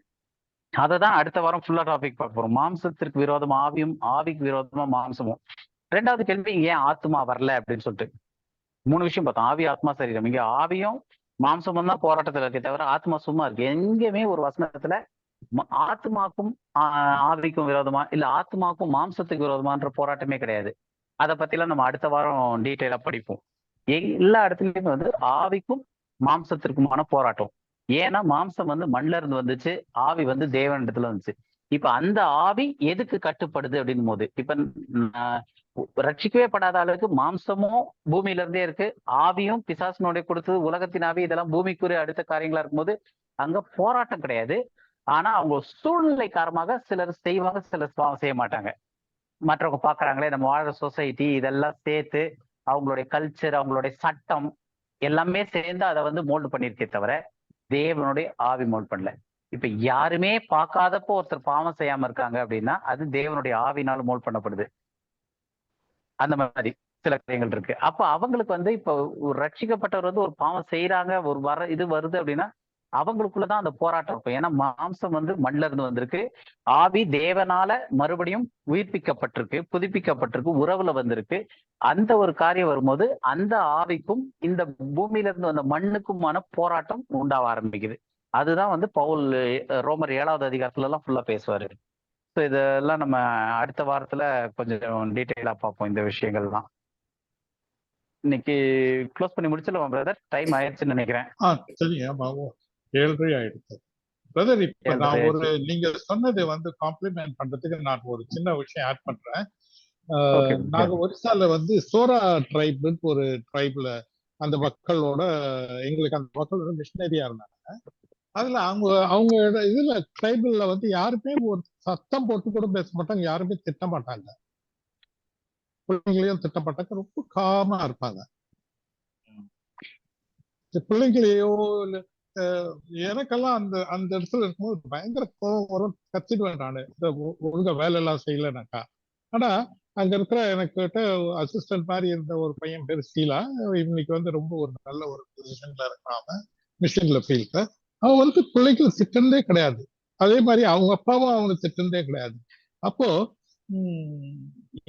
அததான் அடுத்த வாரம் ஃபுல்லா டாபிக் பார்க்க போறோம். மாம்சத்திற்கு விரோதமா ஆவியும், ஆவிக்கு விரோதமா மாம்சமும். 2வது கேள்வி, ஏன் ஆத்மா வரல அப்படின்னு சொல்லிட்டு 3 விஷயம் பார்த்தோம். ஆவி, ஆத்மா, சரீரம். இங்க ஆவியும் மாம்சமும் தான் போராட்டத்துல இருக்கே தவிர ஆத்மா சும்மா இருக்கு. எங்கேயுமே ஒரு வசனத்துல ஆத்மாக்கும் ஆவிக்கும் விரோதமா இல்ல ஆத்மாக்கும் மாம்சத்துக்கு விரோதமான்ற போராட்டமே கிடையாது. அதை பத்தி எல்லாம் நம்ம அடுத்த வாரம் டீட்டெயிலா படிப்போம். எல்லா இடத்துலயுமே வந்து ஆவிக்கும் மாம்சத்திற்குமான போராட்டம். ஏன்னா மாம்சம் வந்து மண்ல இருந்து வந்துச்சு, ஆவி வந்து தேவனிடத்துல வந்துச்சு. இப்ப அந்த ஆவி எதுக்கு கட்டுப்படுது அப்படின் போது, இப்ப ரட்சிக்கவே படாத அளவுக்கு மாம்சமும் பூமியில இருந்தே இருக்கு, ஆவியும் பிசாசினுடைய கொடுத்தது உலகத்தின் ஆவி, இதெல்லாம் பூமிக்குரிய அடுத்த காரியங்களா இருக்கும்போது அங்க போராட்டம் கிடையாது. ஆனா அவங்க சூழ்நிலை காரணமாக சிலர் செய்வாங்க, சிலர் செய்ய மாட்டாங்க. மற்றவங்க பாக்குறாங்களே, நம்ம வாழ்ற சொசைட்டி இதெல்லாம் சேர்த்து அவங்களுடைய கல்ச்சர், அவங்களுடைய சட்டம் எல்லாமே சேர்ந்து அதை வந்து மோல்டு பண்ணிருக்கே தவிர தேவனுடைய ஆவி மோல்ட் பண்ணல. இப்ப யாருமே பார்க்காதப்போ ஒருத்தர் பாவம் செய்யாம இருக்காங்க அப்படின்னா அது தேவனுடைய ஆவினால மோல்ட் பண்ணப்படுது. அந்த மாதிரி சில காரியங்கள் இருக்கு. அப்ப அவங்களுக்கு வந்து இப்ப ஒரு ரட்சிக்கப்பட்டவர் வந்து ஒரு பாவம் செய்யறாங்க, ஒரு இது வருது அப்படின்னா அவங்களுக்குள்ளதான் அந்த போராட்டம் இருக்கும். ஏன்னா மாம்சம் வந்து மண்ல இருந்து வந்திருக்கு, ஆவி தேவனால மறுபடியும் உயிர்ப்பிக்கப்பட்டிருக்கு, புதுப்பிக்கப்பட்டிருக்கு, உறவுல வந்திருக்கு. அந்த ஒரு காரியம் வரும்போது அந்த ஆவிக்கும் இந்த பூமியில இருந்து வந்த மண்ணுக்குமான போராட்டம் உண்டாக ஆரம்பிக்குது. அதுதான் வந்து பவுல் ரோமர் 7வது அதிகாரத்துல எல்லாம் ஃபுல்லா பேசுவாரு. ஸோ இதெல்லாம் நம்ம அடுத்த வாரத்துல கொஞ்சம் டீட்டெயிலா பார்ப்போம் இந்த விஷயங்கள்லாம். இன்னைக்கு க்ளோஸ் பண்ணி முடிச்சிடலாம் பிரதர், டைம் ஆயிடுச்சுன்னு நினைக்கிறேன். சரிங்க, 7:30 ஆயிடுச்சு பிரதர். இப்ப நான் ஒரு நீங்க சொன்னது வந்து காம்ப்ளிமெண்ட் பண்றதுக்கு நான் ஒரு சின்ன விஷயம் ஆட் பண்றேன். நாங்க ஒரிசால வந்து சோரா ட்ரைப்னு ஒரு ட்ரைப்ல அந்த மக்களோட எங்களுக்கு அந்த மக்களோட மிஷினரியா இருந்தாங்க. அதுல அவங்க இதுல ட்ரைபிள்ல வந்து யாருமே ஒரு சத்தம் போட்டு கூட பேச மாட்டாங்க, யாருமே திட்ட மாட்டாங்க, பிள்ளைங்களையும் திட்ட மாட்டாங்க, ரொம்ப காமா இருப்பாங்க. பிள்ளைங்களையோ இல்ல எனக்கெல்லாம் அந்த அந்த இடத்துல இருக்கும்போது பயங்கர கோபம் வரும், கத்திடுவேன் நானு ஒழுங்கா வேலை எல்லாம் செய்யலனாக்கா. ஆனா அங்க இருக்கிற எனக்கு அசிஸ்டன்ட் மாதிரி இருந்த ஒரு பையன் பேர் ஸ்டீலா, இன்னைக்கு வந்து ரொம்ப ஒரு நல்ல ஒரு பொசிஷன்ல இருக்காம மிஷின்ல ஃபீல்ட்ல. அவன் வந்து பிள்ளைகள் திட்டந்தே கிடையாது, அதே மாதிரி அவங்க அப்பாவும் அவனுக்கு திட்டந்தே கிடையாது. அப்போ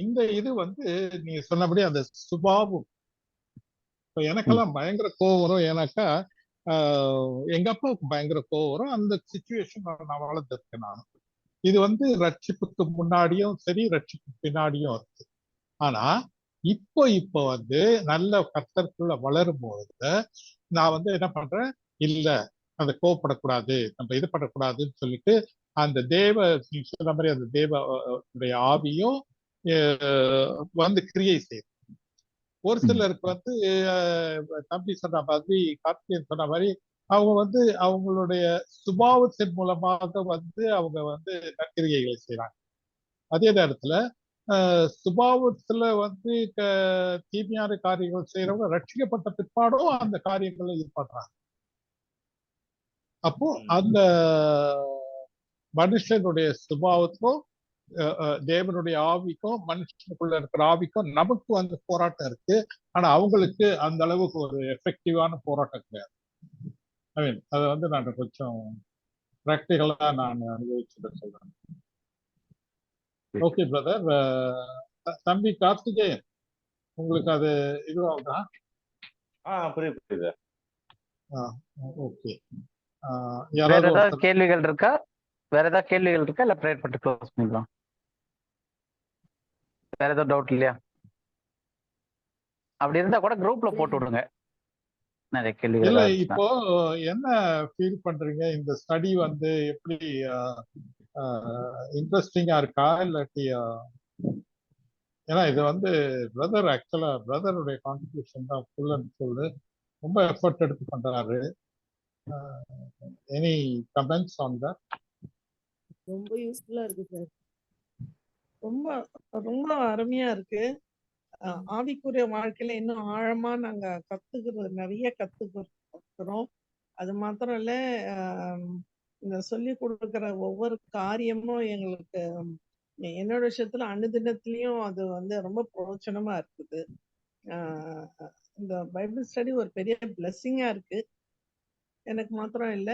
இந்த இது வந்து நீங்க சொன்னபடி அந்த சுபாவம் இப்ப எனக்கெல்லாம் பயங்கர கோவம் வரும். ஏன்னாக்கா எங்க அப்பாவுக்கு பயங்கர கோவம் வரும். அந்த சிச்சுவேஷன் நான் வளர்ந்துருக்கேன் நான். இது வந்து ரட்சிப்புக்கு முன்னாடியும் சரி, ரட்சிப்புக்கு பின்னாடியும் இருக்கு. ஆனா இப்போ வந்து நல்ல கர்த்தருக்குள்ள வளரும் போது நான் வந்து என்ன பண்றேன், இல்ல அந்த கோவப்படக்கூடாது, நம்ம இது பண்ணக்கூடாதுன்னு சொல்லிட்டு அந்த சொன்ன மாதிரி அந்த தேவ ஆவியும் வந்து கிரியை செய்யும். ஒரு சிலருக்கு வந்து தம்பி சொன்ன மாதிரி, கார்த்திகேயன் சொன்ன மாதிரி அவங்க வந்து அவங்களுடைய சுபாவத்தின் மூலமாக வந்து அவங்க வந்து நற்கிரிகைகளை செய்யறாங்க. அதே நேரத்துல சுபாவத்துல வந்து தீமையான காரியங்கள் செய்யறவங்க ரட்சிக்கப்பட்ட பிற்பாடும் அந்த காரியங்களை இது பண்றாங்க. அப்போ அந்த மனுஷனுடைய சுபாவத்துக்கும் தேவனுடைய ஆவிக்கும் மனுஷனுக்குள்ள இருக்கிற ஆவிக்கும் நமக்கு வந்து போராட்டம் இருக்கு. ஆனா அவங்களுக்கு அந்த அளவுக்கு ஒரு எஃபெக்டிவான போராட்டம் கிடையாது. ஐ மீன் அதை வந்து நான் கொஞ்சம் பிராக்டிகலா நான் அனுபவிச்சுட்டு சொல்றேன். Okay brother. தம்பி கார்த்திகேயன், உங்களுக்கு அது இதுவாகுதா? புரியுது. ஓகே. வேற ஏதாவது கேள்விகள் இருக்கா? வேற ஏதாவது கேள்விகள் இருக்கா? இல்ல ப்ரேயர் பண்ணிட்டு க்ளோஸ் பண்ணிக்கலாம். வேற ஏதாவது டவுட் இல்லையா? அப்படி இருந்தா கூட குரூப்ல போட்டு விடுங்க. நிறைய கேள்விகள் இல்ல இப்போ என்ன ஃபீல் பண்றீங்க? இந்த ஸ்டடி வந்து எப்படி இன்ட்ரெஸ்டிங்கா இருக்கா இல்லாட்டி? ஏன்னா இது வந்து பிரதர் ஆக்சுவலா பிரதருடைய கான்ட்ரிபியூஷன் தான் ஃபுல் அண்ட் ஃபுல். ரொம்ப எஃபர்ட் எடுத்து பண்றாரு. Any comments on that? ரொம்ப யூஸ்ஃபுல்லா இருக்கு சார். ரொம்ப ரொம்ப அருமையா இருக்கு. ஆவிக்குரிய வாழ்க்கையில இன்னும் ஆழமா நாங்க நிறைய கத்துக்கிறோம். அது மாத்திரம் இல்ல, இந்த சொல்லி கொடுக்கிற ஒவ்வொரு காரியமும் எங்களுக்கு என்னோட விஷயத்துல அனுதினத்திலயும் அது வந்து ரொம்ப பிரயோஜனமா இருக்குது. இந்த பைபிள் ஸ்டடி ஒரு பெரிய பிளெஸ்ஸிங்கா இருக்கு. எனக்கு மாத்திரம் இல்ல,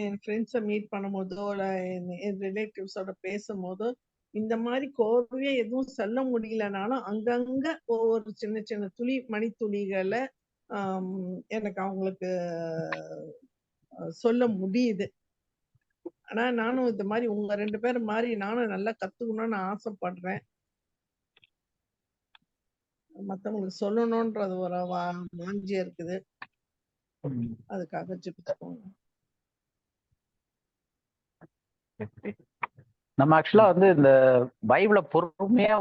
என் ஃப்ரெண்ட்ஸை மீட் பண்ணும் போதோ இல்ல என் ரிலேட்டிவ்ஸோட பேசும் போதோ இந்த மாதிரி கோர்வையா எதுவும் சொல்ல முடியலனாலும் அங்கங்க ஒவ்வொரு சின்ன சின்ன மணித்துளிகளை எனக்கு அவங்களுக்கு சொல்ல முடியுது. ஆனா நானும் இந்த மாதிரி உங்க 2 பேரும் மாதிரி நானும் நல்லா கத்துக்கணும்னு ஆசைப்படுறேன். மத்தவங்களுக்கு சொல்லணும்ன்றது ஒரு வாஞ்சியா இருக்குது. அதுக்காக ஜெபிச்சுக்கோங்க. நம்ம ஆக்சுவலா வந்து இந்த பைபிளை பொறுமையா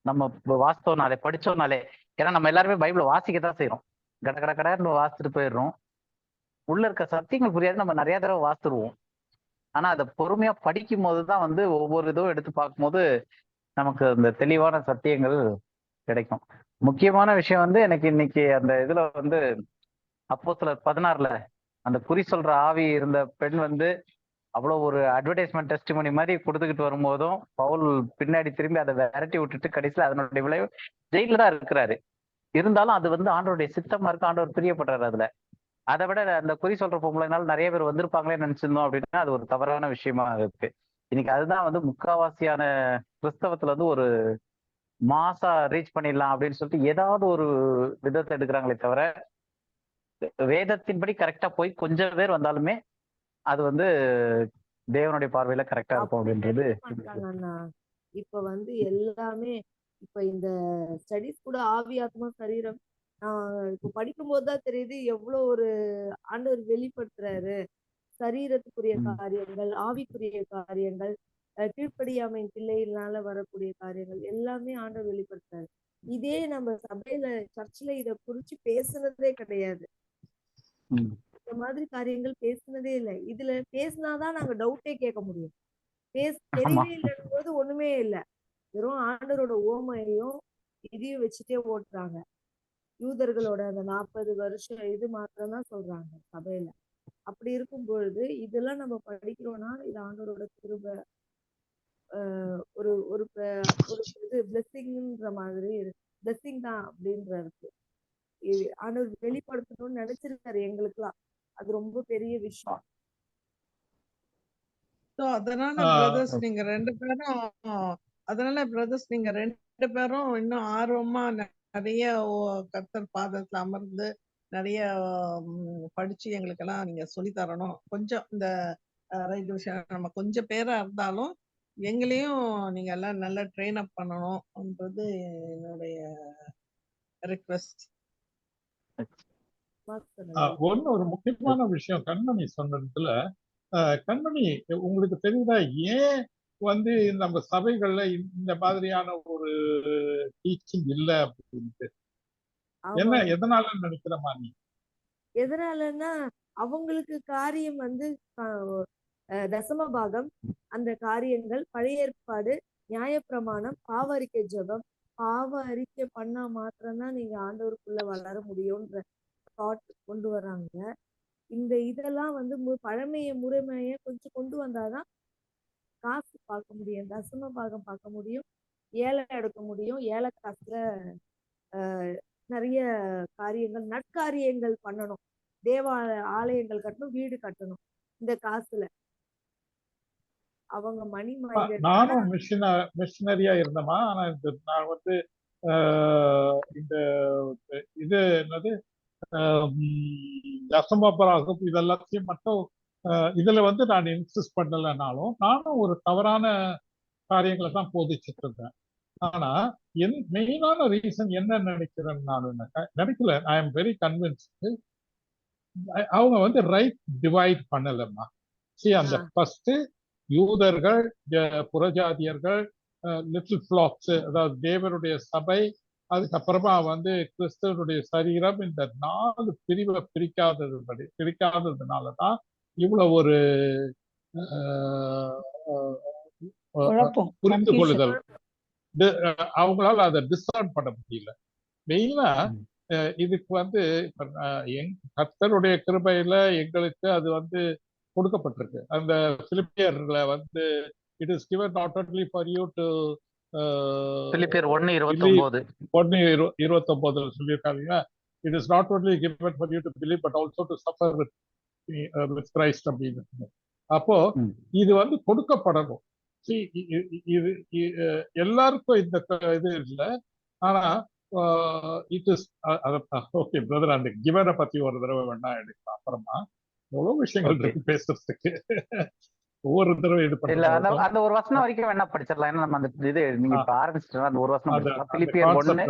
நம்ம வாசித்தோம்னாலே படிச்சோம்னாலே, ஏன்னா நம்ம எல்லாருமே பைபிளை வாசிக்கத்தான் செய்யறோம், கடன்னு வாசிச்சுட்டு போயிடுறோம். உள்ள இருக்க சத்தியங்கள் புரியாது, நம்ம நிறைய தடவை வாசித்துருவோம். ஆனா அதை பொறுமையா படிக்கும் போதுதான் வந்து ஒவ்வொரு இதுவும் எடுத்து பார்க்கும்போது நமக்கு அந்த தெளிவான சத்தியங்கள் கிடைக்கும். முக்கியமான விஷயம் வந்து எனக்கு இன்னைக்கு அந்த இதுல வந்து அப்போஸ்தலர் 16 அந்த குறி சொல்ற ஆவி இருந்த பெண் வந்து அவ்வளவு ஒரு அட்வர்டைஸ்மெண்ட் டெஸ்டிமோனி மாதிரி கொடுத்துக்கிட்டு வரும்போதும் பவுல் பின்னாடி திரும்பி அதை விரட்டி விட்டுட்டு கடைசியில் அதனுடைய விளைவு ஜெயில தான் இருக்கிறாரு. இருந்தாலும் அது வந்து ஆண்டவருடைய சித்தமா இருக்கு, ஆண்டவர் பிரியப்படுறாரு அதுல. அதை விட அந்த குறி சொல்ற பொம்பளைனால நிறைய பேர் வந்திருப்பாங்களே நினைச்சிருந்தோம் அப்படின்னா அது ஒரு தவறான விஷயமா இருக்கு. இன்னைக்கு அதுதான் வந்து முக்காவாசியான கிறிஸ்தவத்துல வந்து ஒரு மாசா ரீச் பண்ணிடலாம் அப்படின்னு சொல்லிட்டு ஏதாவது ஒரு விதத்தை எடுக்கிறாங்களே தவிர வேதத்தின்படி கரெக்டா போய் கொஞ்சம் பேர் வந்தாலுமே அது வந்து தேவனுடைய பார்வையில கரெக்டா இருக்கும் அப்படின்றது. இப்ப வந்து எல்லாமே இப்ப இந்த ஸ்டடிஸ் கூட ஆவி ஆத்மா சரீரம் இப்ப படிக்கும் போதுதான் தெரியுது எவ்வளவு ஒரு ஆண்டவர் வெளிப்படுத்துறாரு. சரீரத்துக்குரிய காரியங்கள், ஆவிக்குரிய காரியங்கள், கீழ்ப்படியாமையின் பிள்ளைகளால வரக்கூடிய காரியங்கள் எல்லாமே ஆண்டவர் வெளிப்படுத்துறாரு. இதே நம்ம சபையில சர்ச்சில் இத குறிச்சு பேசுனதே கிடையாது. இந்த மாதிரி காரியங்கள் பேசுனதே இல்லை. இதுல பேசினாதான் நாங்க டவுட்டே கேட்க முடியும். தெரியவே இல்லைன்னும் போது ஒண்ணுமே இல்லை. வெறும் ஆண்டவரோட ஓமையும் இதையும் வச்சுட்டே ஓட்டுறாங்க. யூதர்களோட அந்த 40 வருஷம் இது மாத்திரம் தான் சொல்றாங்க சபையில. அப்படி இருக்கும் பொழுது இதெல்லாம் நம்ம படிக்கிறோம்னா இது ஆண்டவரோட கிருபை, ஒரு ஒரு இது பிளெஸிங்ன்ற மாதிரி பிளெஸிங் தான் அப்படின்றது ஆண்டவர் வெளிப்படுத்தணும்னு நினைச்சிருக்காரு எங்களுக்குலாம். அது ரொம்ப பெரிய விஷயம். அதனால பிரதர்ஸ் நீங்க ரெண்டு பேரும் இன்னும் ஆர்வமா நிறைய கர்த்தர் பாதத்துல அமர்ந்து நிறைய படிச்சு எங்களுக்கெல்லாம் நீங்க சொல்லி தரணும். கொஞ்சம் இந்த ரைட் விஷயம் நம்ம கொஞ்சம் பேரா இருந்தாலும் எங்களையும் நீங்க எல்லாம் நல்லா ட்ரெயின் அப் பண்ணணும்ன்றது என்னுடைய ரிக்வெஸ்ட். ஒன்னு ஒரு முக்கியமான விஷயம் கண்மணி சொன்னதுல, கண்மணி உங்களுக்கு தெரியுதா ஏன் வந்து நம்ம சபைகள்ல இந்த மாதிரியான ஒரு டீச்சிங் இல்ல அப்படின்ட்டு? என்ன எதனால நினைக்கிறமா நீ? எதனாலன்னா அவங்களுக்கு காரியம் வந்து தசம பாகம், அந்த காரியங்கள், பழைய ஏற்பாடு, நியாயப்பிரமாணம், பாவ அறிக்கை ஜெபம், பாவ அறிக்கை பண்ணா மாத்திரம்தான் நீங்க ஆண்டவருக்குள்ள வளர முடியும்ன்ற தாட் கொண்டு வர்றாங்க. இந்த இதெல்லாம் வந்து பழமைய முறைமைய கொஞ்சம் கொண்டு வந்தாதான் காசு பார்க்க முடியும், தசம பாகம் பார்க்க முடியும், ஏழை எடுக்க முடியும். ஏழை காசுல நிறைய காரியங்கள், நற்காரியங்கள் பண்ணணும். ஆலயங்கள் கட்டணும், வீடு கட்டணும் இந்த காசுல. அவங்க மணி மைண்டட். நானும் மிஷினரியா இருந்தமா. ஆனா நான் வந்து இந்த இது என்னது தசமபராகம் இதெல்லாத்தையும் மட்டும் இதுல வந்து நான் இன்சிஸ்ட் பண்ணலனாலும் நானும் ஒரு தவறான காரியங்களை தான் போதிச்சுட்டு இருக்கேன். ஆனா மெயினான ரீசன் என்ன நினைக்கிறேன் நான் நினைக்கல, ஐ எம் வெரி கன்வின்ஸ்டு அவங்க வந்து ரைட் டிவைட் பண்ணலம்மா. சரி, அந்த ஃபர்ஸ்ட் யூதர்கள், புறஜாதியர்கள், லிட்டில் ஃபிளாக்ஸ், அதாவது தேவனுடைய சபை, அதுக்கப்புறமா வந்து கிறிஸ்தவனுடைய சரீரம், இந்த 4 பிரிவை பிரிக்காததுனாலதான் இவ்வளவு ஒரு புரிந்து கொள்ளுதல் அவங்களால அதை டிஸ்டர்ன் பண்ண முடியல. மெயினா இதுக்கு வந்து கர்த்தருடைய கிருபையில எங்களுக்கு அது வந்து கொடுக்கப்பட்டிருக்கு. அந்த பிலிப்பியர்ல வந்து it is given not only for you to பிலிப்பியர் 1:29 சொல்லியிருக்காங்க. It is not only given for you to believe but also to suffer with Christ அப்படின்னு. அப்போ இது வந்து கொடுக்கப்படணும். இது எல்லாருக்கும் இந்த இது இல்லை. ஆனா இட் இஸ் ஓகே பிரதர், அந்த கிவனை பத்தி ஒரு தடவை வேணா எடுக்கலாம். அப்புறமா எவ்வளவு விஷயங்கள் இருக்கு பேசுறதுக்கு. ஒவ்வொரு தடவை இது பண்ணல. அந்த ஒரு வசனம் வரைக்கும் வேணா படிச்சிடலாம். ஏன்னா நம்ம அந்த இது நீங்க இப்ப ஆரம்பிச்சிட்டோம். அந்த ஒரு வசனம் பிலிப்பியர் 1.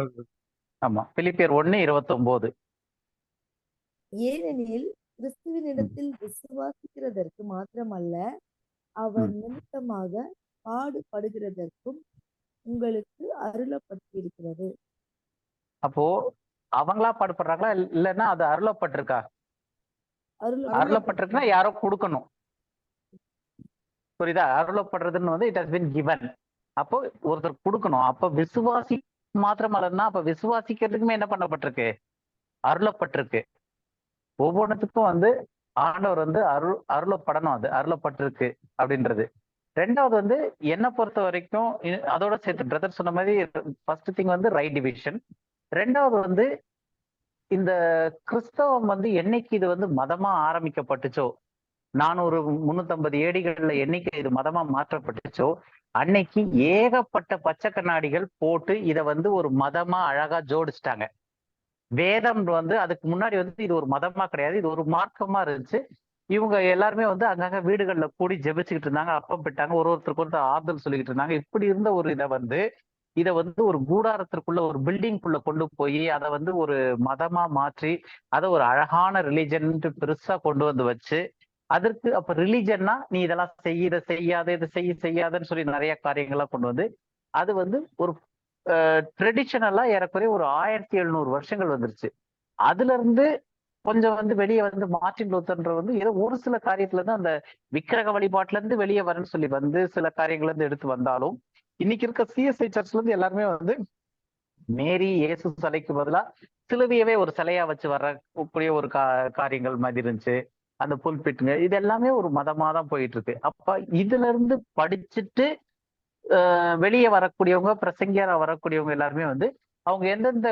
ஆமா, பிலிப்பியர் 1:29. ஏனெனில் கிறிஸ்துவினிடத்தில் விசுவாசிக்கிறதற்கு மாத்திரமல்ல, அவர் நிமித்தமாக பாடுபடுகிறதற்கும் உங்களுக்கு அருளப்பட்டிருக்கிறது. அப்போ அவங்களா பாடுபடுறாங்களா இல்லைன்னா அது அருளப்பட்டிருக்கா? அருளப்பட்டிருக்குன்னா யாரோ கொடுக்கணும், புரியுதா? அருளப்படுறதுன்னு வந்து இட் ஹஸ் பீன் கிவன். அப்போ ஒருத்தர் கொடுக்கணும். அப்ப விசுவாசி மாத்திரமல்லன்னா அப்ப விசுவாசிக்கிறதுக்குமே என்ன பண்ணப்பட்டிருக்கு? அருளப்பட்டிருக்கு. ஒவ்வொன்றுத்துக்கும் வந்து ஆண்டவர் வந்து அருளப்படணும், அது அருளப்பட்டிருக்கு அப்படின்றது. ரெண்டாவது வந்து என்னை பொறுத்த வரைக்கும் அதோட சேர்த்து பிரதர் சொன்ன மாதிரி ஃபர்ஸ்ட் திங் வந்து ரைட் டிவிஷன். ரெண்டாவது வந்து இந்த கிறிஸ்தவம் வந்து என்னைக்கு இது வந்து மதமா ஆரம்பிக்கப்பட்டுச்சோ, 400-350 ஏடிகள்ல என்னைக்கு இது மதமா மாற்றப்பட்டுச்சோ, அன்னைக்கு ஏகப்பட்ட பச்சை கண்ணாடிகள் போட்டு இதை வந்து ஒரு மதமா அழகா ஜோடிச்சிட்டாங்க. வேதம் வந்து அதுக்கு முன்னாடி வந்து இது ஒரு மதமா கிடையாது, இது ஒரு மார்க்கமா இருந்துச்சு. இவங்க எல்லாருமே வந்து அங்கங்க வீடுகள்ல கூடி ஜெபிச்சுக்கிட்டு இருந்தாங்க, அப்பம் பெற்றாங்க, ஒருத்தருக்கு ஒருத்தர் ஆறுதல் சொல்லிக்கிட்டு இருந்தாங்க. இப்படி இருந்த ஒரு இதை வந்து ஒரு கூடாரத்திற்குள்ள ஒரு பில்டிங்குள்ள கொண்டு போய் அதை வந்து ஒரு மதமா மாற்றி அதை ஒரு அழகான ரிலிஜன் பெருசா கொண்டு வந்து வச்சு, அதற்கு அப்ப ரிலிஜன்னா நீ இதெல்லாம் செய்ய, இதை செய்யாத, இதை செய்யாதன்னு சொல்லி நிறைய காரியங்கள்லாம் கொண்டு வந்து அது வந்து ஒரு ட்ரெடிஷனலா ஏறக்குறைய ஒரு 1700 வருஷங்கள் வந்துருச்சு. அதுல இருந்து கொஞ்சம் வந்து வெளியே வந்து மார்ட்டின் லூத்தர்ன்ற வந்து ஏதோ ஒரு சில காரியத்துல இருந்து அந்த விக்கிரக வழிபாட்டுல இருந்து வெளியே வரேன்னு சொல்லி வந்து சில காரியங்கள்ல இருந்து எடுத்து வந்தாலும், இன்னைக்கு இருக்க சிஎஸ்ஐ சர்ச்ல இருந்து எல்லாருமே வந்து மேரி இயேசு சிலைக்கு பதிலா சிலுவையவே ஒரு சிலையா வச்சு வரக்கூடிய ஒரு காரியங்கள் மாதிரி இருந்துச்சு. அந்த புல்பிட்டுங்க இது எல்லாமே ஒரு மதமா தான் போயிட்டு இருக்கு. அப்ப இதுல இருந்து படிச்சுட்டு வெளியே வரக்கூடியவங்க, பிரசங்கியரா வரக்கூடியவங்க எல்லாருமே வந்து அவங்க எந்தெந்த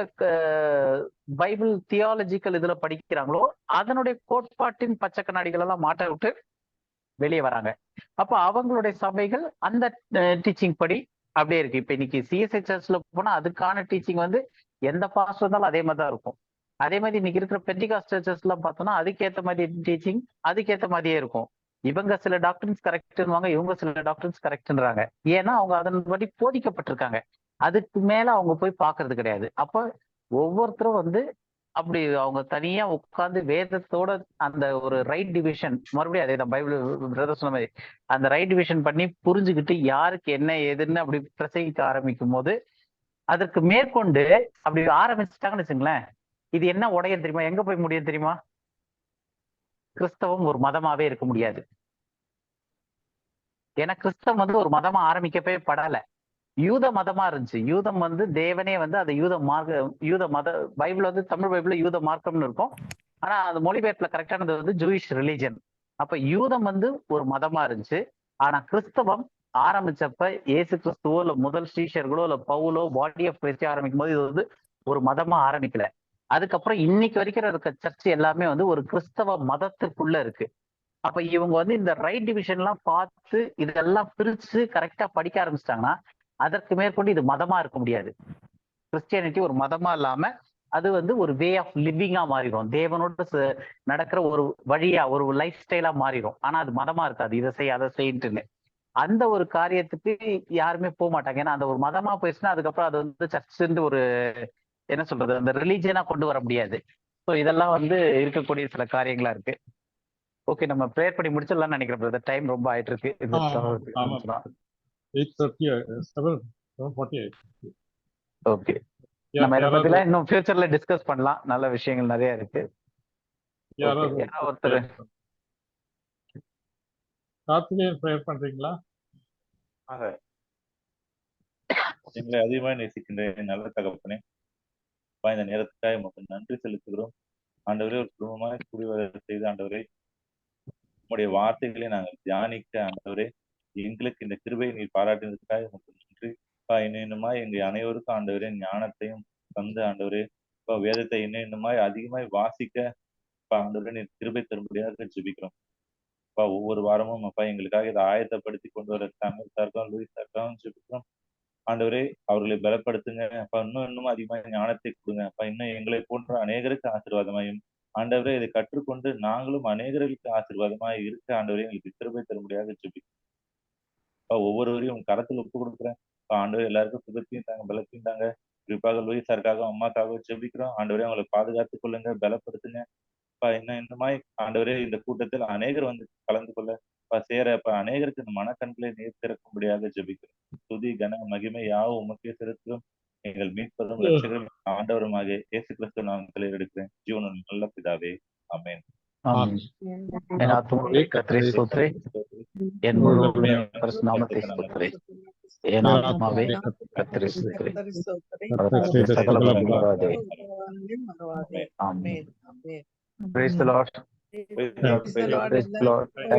பைபிள் தியாலஜிக்கல் இதுல படிக்கிறாங்களோ அதனுடைய கோட்பாட்டின் பச்சை கண்ணாடிகள் எல்லாம் மாட்ட விட்டு வெளியே வராங்க. அப்ப அவங்களுடைய சபைகள் அந்த டீச்சிங் படி அப்படியே இருக்கு. இப்ப இன்னைக்கு சிஎஸ்ஐ சர்ச்ல போனா அதுக்கான டீச்சிங் வந்து எந்த பாஸ்டர் இருந்தாலும் அதே மாதிரி தான் இருக்கும். அதே மாதிரி இன்னைக்கு இருக்கிற பெண்டிகாஸ்ட் சர்ச்சஸ் எல்லாம் பார்த்தோம்னா அதுக்கேற்ற மாதிரி டீச்சிங் அதுக்கேற்ற மாதிரியே இருக்கும். இவங்க சில டாக்டர்ஸ் கரெக்ட்னுவாங்க, இவங்க சில டாக்டர்ஸ் கரெக்ட்ன்றாங்க. ஏன்னா அவங்க அதன்படி போதிக்கப்பட்டிருக்காங்க, அதுக்கு மேல அவங்க போய் பாக்குறது கிடையாது. அப்ப ஒவ்வொருத்தரும் வந்து அப்படி அவங்க தனியா உட்கார்ந்து வேதத்தோட அந்த ஒரு ரைட் டிவிஷன், மறுபடியும் அதே தான் பைபிள் பிரதர் சொன்ன மாதிரி அந்த ரைட் டிவிஷன் பண்ணி புரிஞ்சுக்கிட்டு யாருக்கு என்ன ஏதுன்னு அப்படி பிரசங்கிக்க ஆரம்பிக்கும் போது அதற்கு மேற்கொண்டு அப்படி ஆரம்பிச்சுட்டாங்கன்னு வச்சுங்களேன், இது என்ன உடைய தெரியுமா, எங்க போய் முடியும் தெரியுமா? கிறிஸ்தவம் ஒரு மதமாவே இருக்க முடியாது. ஏன்னா கிறிஸ்தவம் வந்து ஒரு மதமா ஆரம்பிக்கவே படல, யூத மதமா இருந்துச்சு. யூதம் வந்து தேவனே வந்து அது யூத மத பைபிள் வந்து தமிழ் பைபிள்ல யூத மார்க்கம்னு இருக்கும், ஆனா அந்த மொழிபெயர்ப்புல கரெக்டானது வந்து ஜூயிஷ் ரிலிஜன். அப்ப யூதம் வந்து ஒரு மதமா இருந்துச்சு. ஆனா கிறிஸ்தவம் ஆரம்பிச்சப்ப இயேசு கிறிஸ்துவோ இல்ல முதல் ஸ்ரீஷர்களோ இல்ல பவுலோ பாடி ஆஃப் கிரைஸ்ட் ஆரம்பிக்கும் போது இது வந்து ஒரு மதமா ஆரம்பிக்கல. அதுக்கப்புறம் இன்னைக்கு வரைக்கும் இருக்க சர்ச் எல்லாமே வந்து ஒரு கிறிஸ்தவ மதத்துக்குள்ள இருக்கு. அப்ப இவங்க வந்து இந்த ரைட் டிவிஷன் எல்லாம் பார்த்து இதெல்லாம் பிரிச்சு கரெக்டா படிக்க ஆரம்பிச்சிட்டாங்கன்னா அதற்கு மேற்கொண்டு இது மதமா இருக்க முடியாது. கிறிஸ்டியானிட்டி ஒரு மதமா இல்லாம அது வந்து ஒரு வே ஆஃப் லிவிங்கா மாறிடும், தேவனோட நடக்கிற ஒரு வழியா ஒரு லைஃப் ஸ்டைலா மாறிடும். ஆனா அது மதமா இருக்காது, இதை செய் அதை செய்யிட்டுன்னு. அந்த ஒரு காரியத்துக்கு யாருமே போக மாட்டாங்க. ஏன்னா அந்த ஒரு மதமா போயிடுச்சுன்னா அதுக்கப்புறம் அது வந்து சர்ச் ஒரு என்ன சொல்றது அந்த ரிலீஜியனா கொண்டு வர முடியாது. ஸோ இதெல்லாம் வந்து இருக்கக்கூடிய சில காரியங்களா இருக்கு. ஓகே, நம்ம ப்ரேயர் பண்ணி முடிச்சிடலாம்னு நினைக்கிறேன் பிரதர், டைம் ரொம்ப ஆயிட்டு இருக்கு. ஓகே, நம்ம இதை பத்திலாம் இன்னும் ஃபியூச்சர்ல டிஸ்கஸ் பண்ணலாம், நல்ல விஷயங்கள் நிறைய இருக்கு. ஒருத்தர் ப்ரேயர் பண்றீங்களா? எங்களை அதிகமாக நேசிக்கின்ற நல்ல தகப்பனே, இந்த நேரத்துக்காக உங்களுக்கு நன்றி செலுத்துகிறோம். ஆண்டவரே, ஒரு குடும்பமாக கூடி வர செய்த ஆண்டவரே, உங்களுடைய வார்த்தைகளை நாங்கள் தியானிக்க ஆண்டவரே, எங்களுக்கு இந்த கிருபையை நீர் பாராட்டினதுக்காக உங்களுக்கு நன்றி. இன்னுமாய் எங்க அனைவருக்கும் ஆண்டவரே ஞானத்தையும் தந்து ஆண்டவரே வேதத்தை இன்னுமாய் அதிகமாய் வாசிக்க ஆண்டவரே நீர் கிருபை தரும்படியாக ஜெபிக்கிறோம். ஒவ்வொரு வாரமும் அப்பா எங்களுக்காக இதை ஆயத்தப்படுத்தி கொண்டு வர தமிழ்காருக்கும் லூயிஸாருக்கும் ஜெபிக்கிறோம். ஆண்டவரே, அவர்களை பலப்படுத்துங்க அப்பா, இன்னும் அதிகமாக ஞானத்தை கொடுங்க அப்பா, இன்னும் எங்களை போன்ற அநேகருக்கு ஆசீர்வாதமாயும் ஆண்டவரே இதை கற்றுக்கொண்டு நாங்களும் அநேகர்களுக்கு ஆசீர்வாதமாக இருக்க ஆண்டவரே எங்களுக்கு கிருபை தரும்படியாக ஜெபிக்கிறோம். ஒவ்வொருவரையும் கரத்தில் ஒப்பு கொடுக்குறேன் ஆண்டவரே, எல்லாருக்கும் சுகத்தையும் தாங்க, பலத்தையும் தாங்க. குறிப்பாக லூயிஸாருக்காக அம்மாக்காக ஜெபிக்கிறோம். ஆண்டவரே அவங்களை பாதுகாத்துக் கொள்ளுங்க, பலப்படுத்துங்க. இன்னுமாய் ஆண்டவரே இந்த கூட்டத்தில் அநேகர் வந்து கலந்து கொள்ள சேர அநேகருக்கு இந்த மனக்கண்களை நீர் திறக்கும்படியாக ஜெபிக்கிறோம். துதி கன மகிமை யாவும் உமக்கே செலுத்தும். எங்கள் மீட்பதும் ரட்சகரும் ஆண்டவருமாக இயேசு கிறிஸ்து நாமத்தில் எடுக்கிறேன் ஜீவனும் நல்ல பிதாவே, ஆமென். Praise the Lord. Praise the Lord, praise the Lord. Praise the Lord.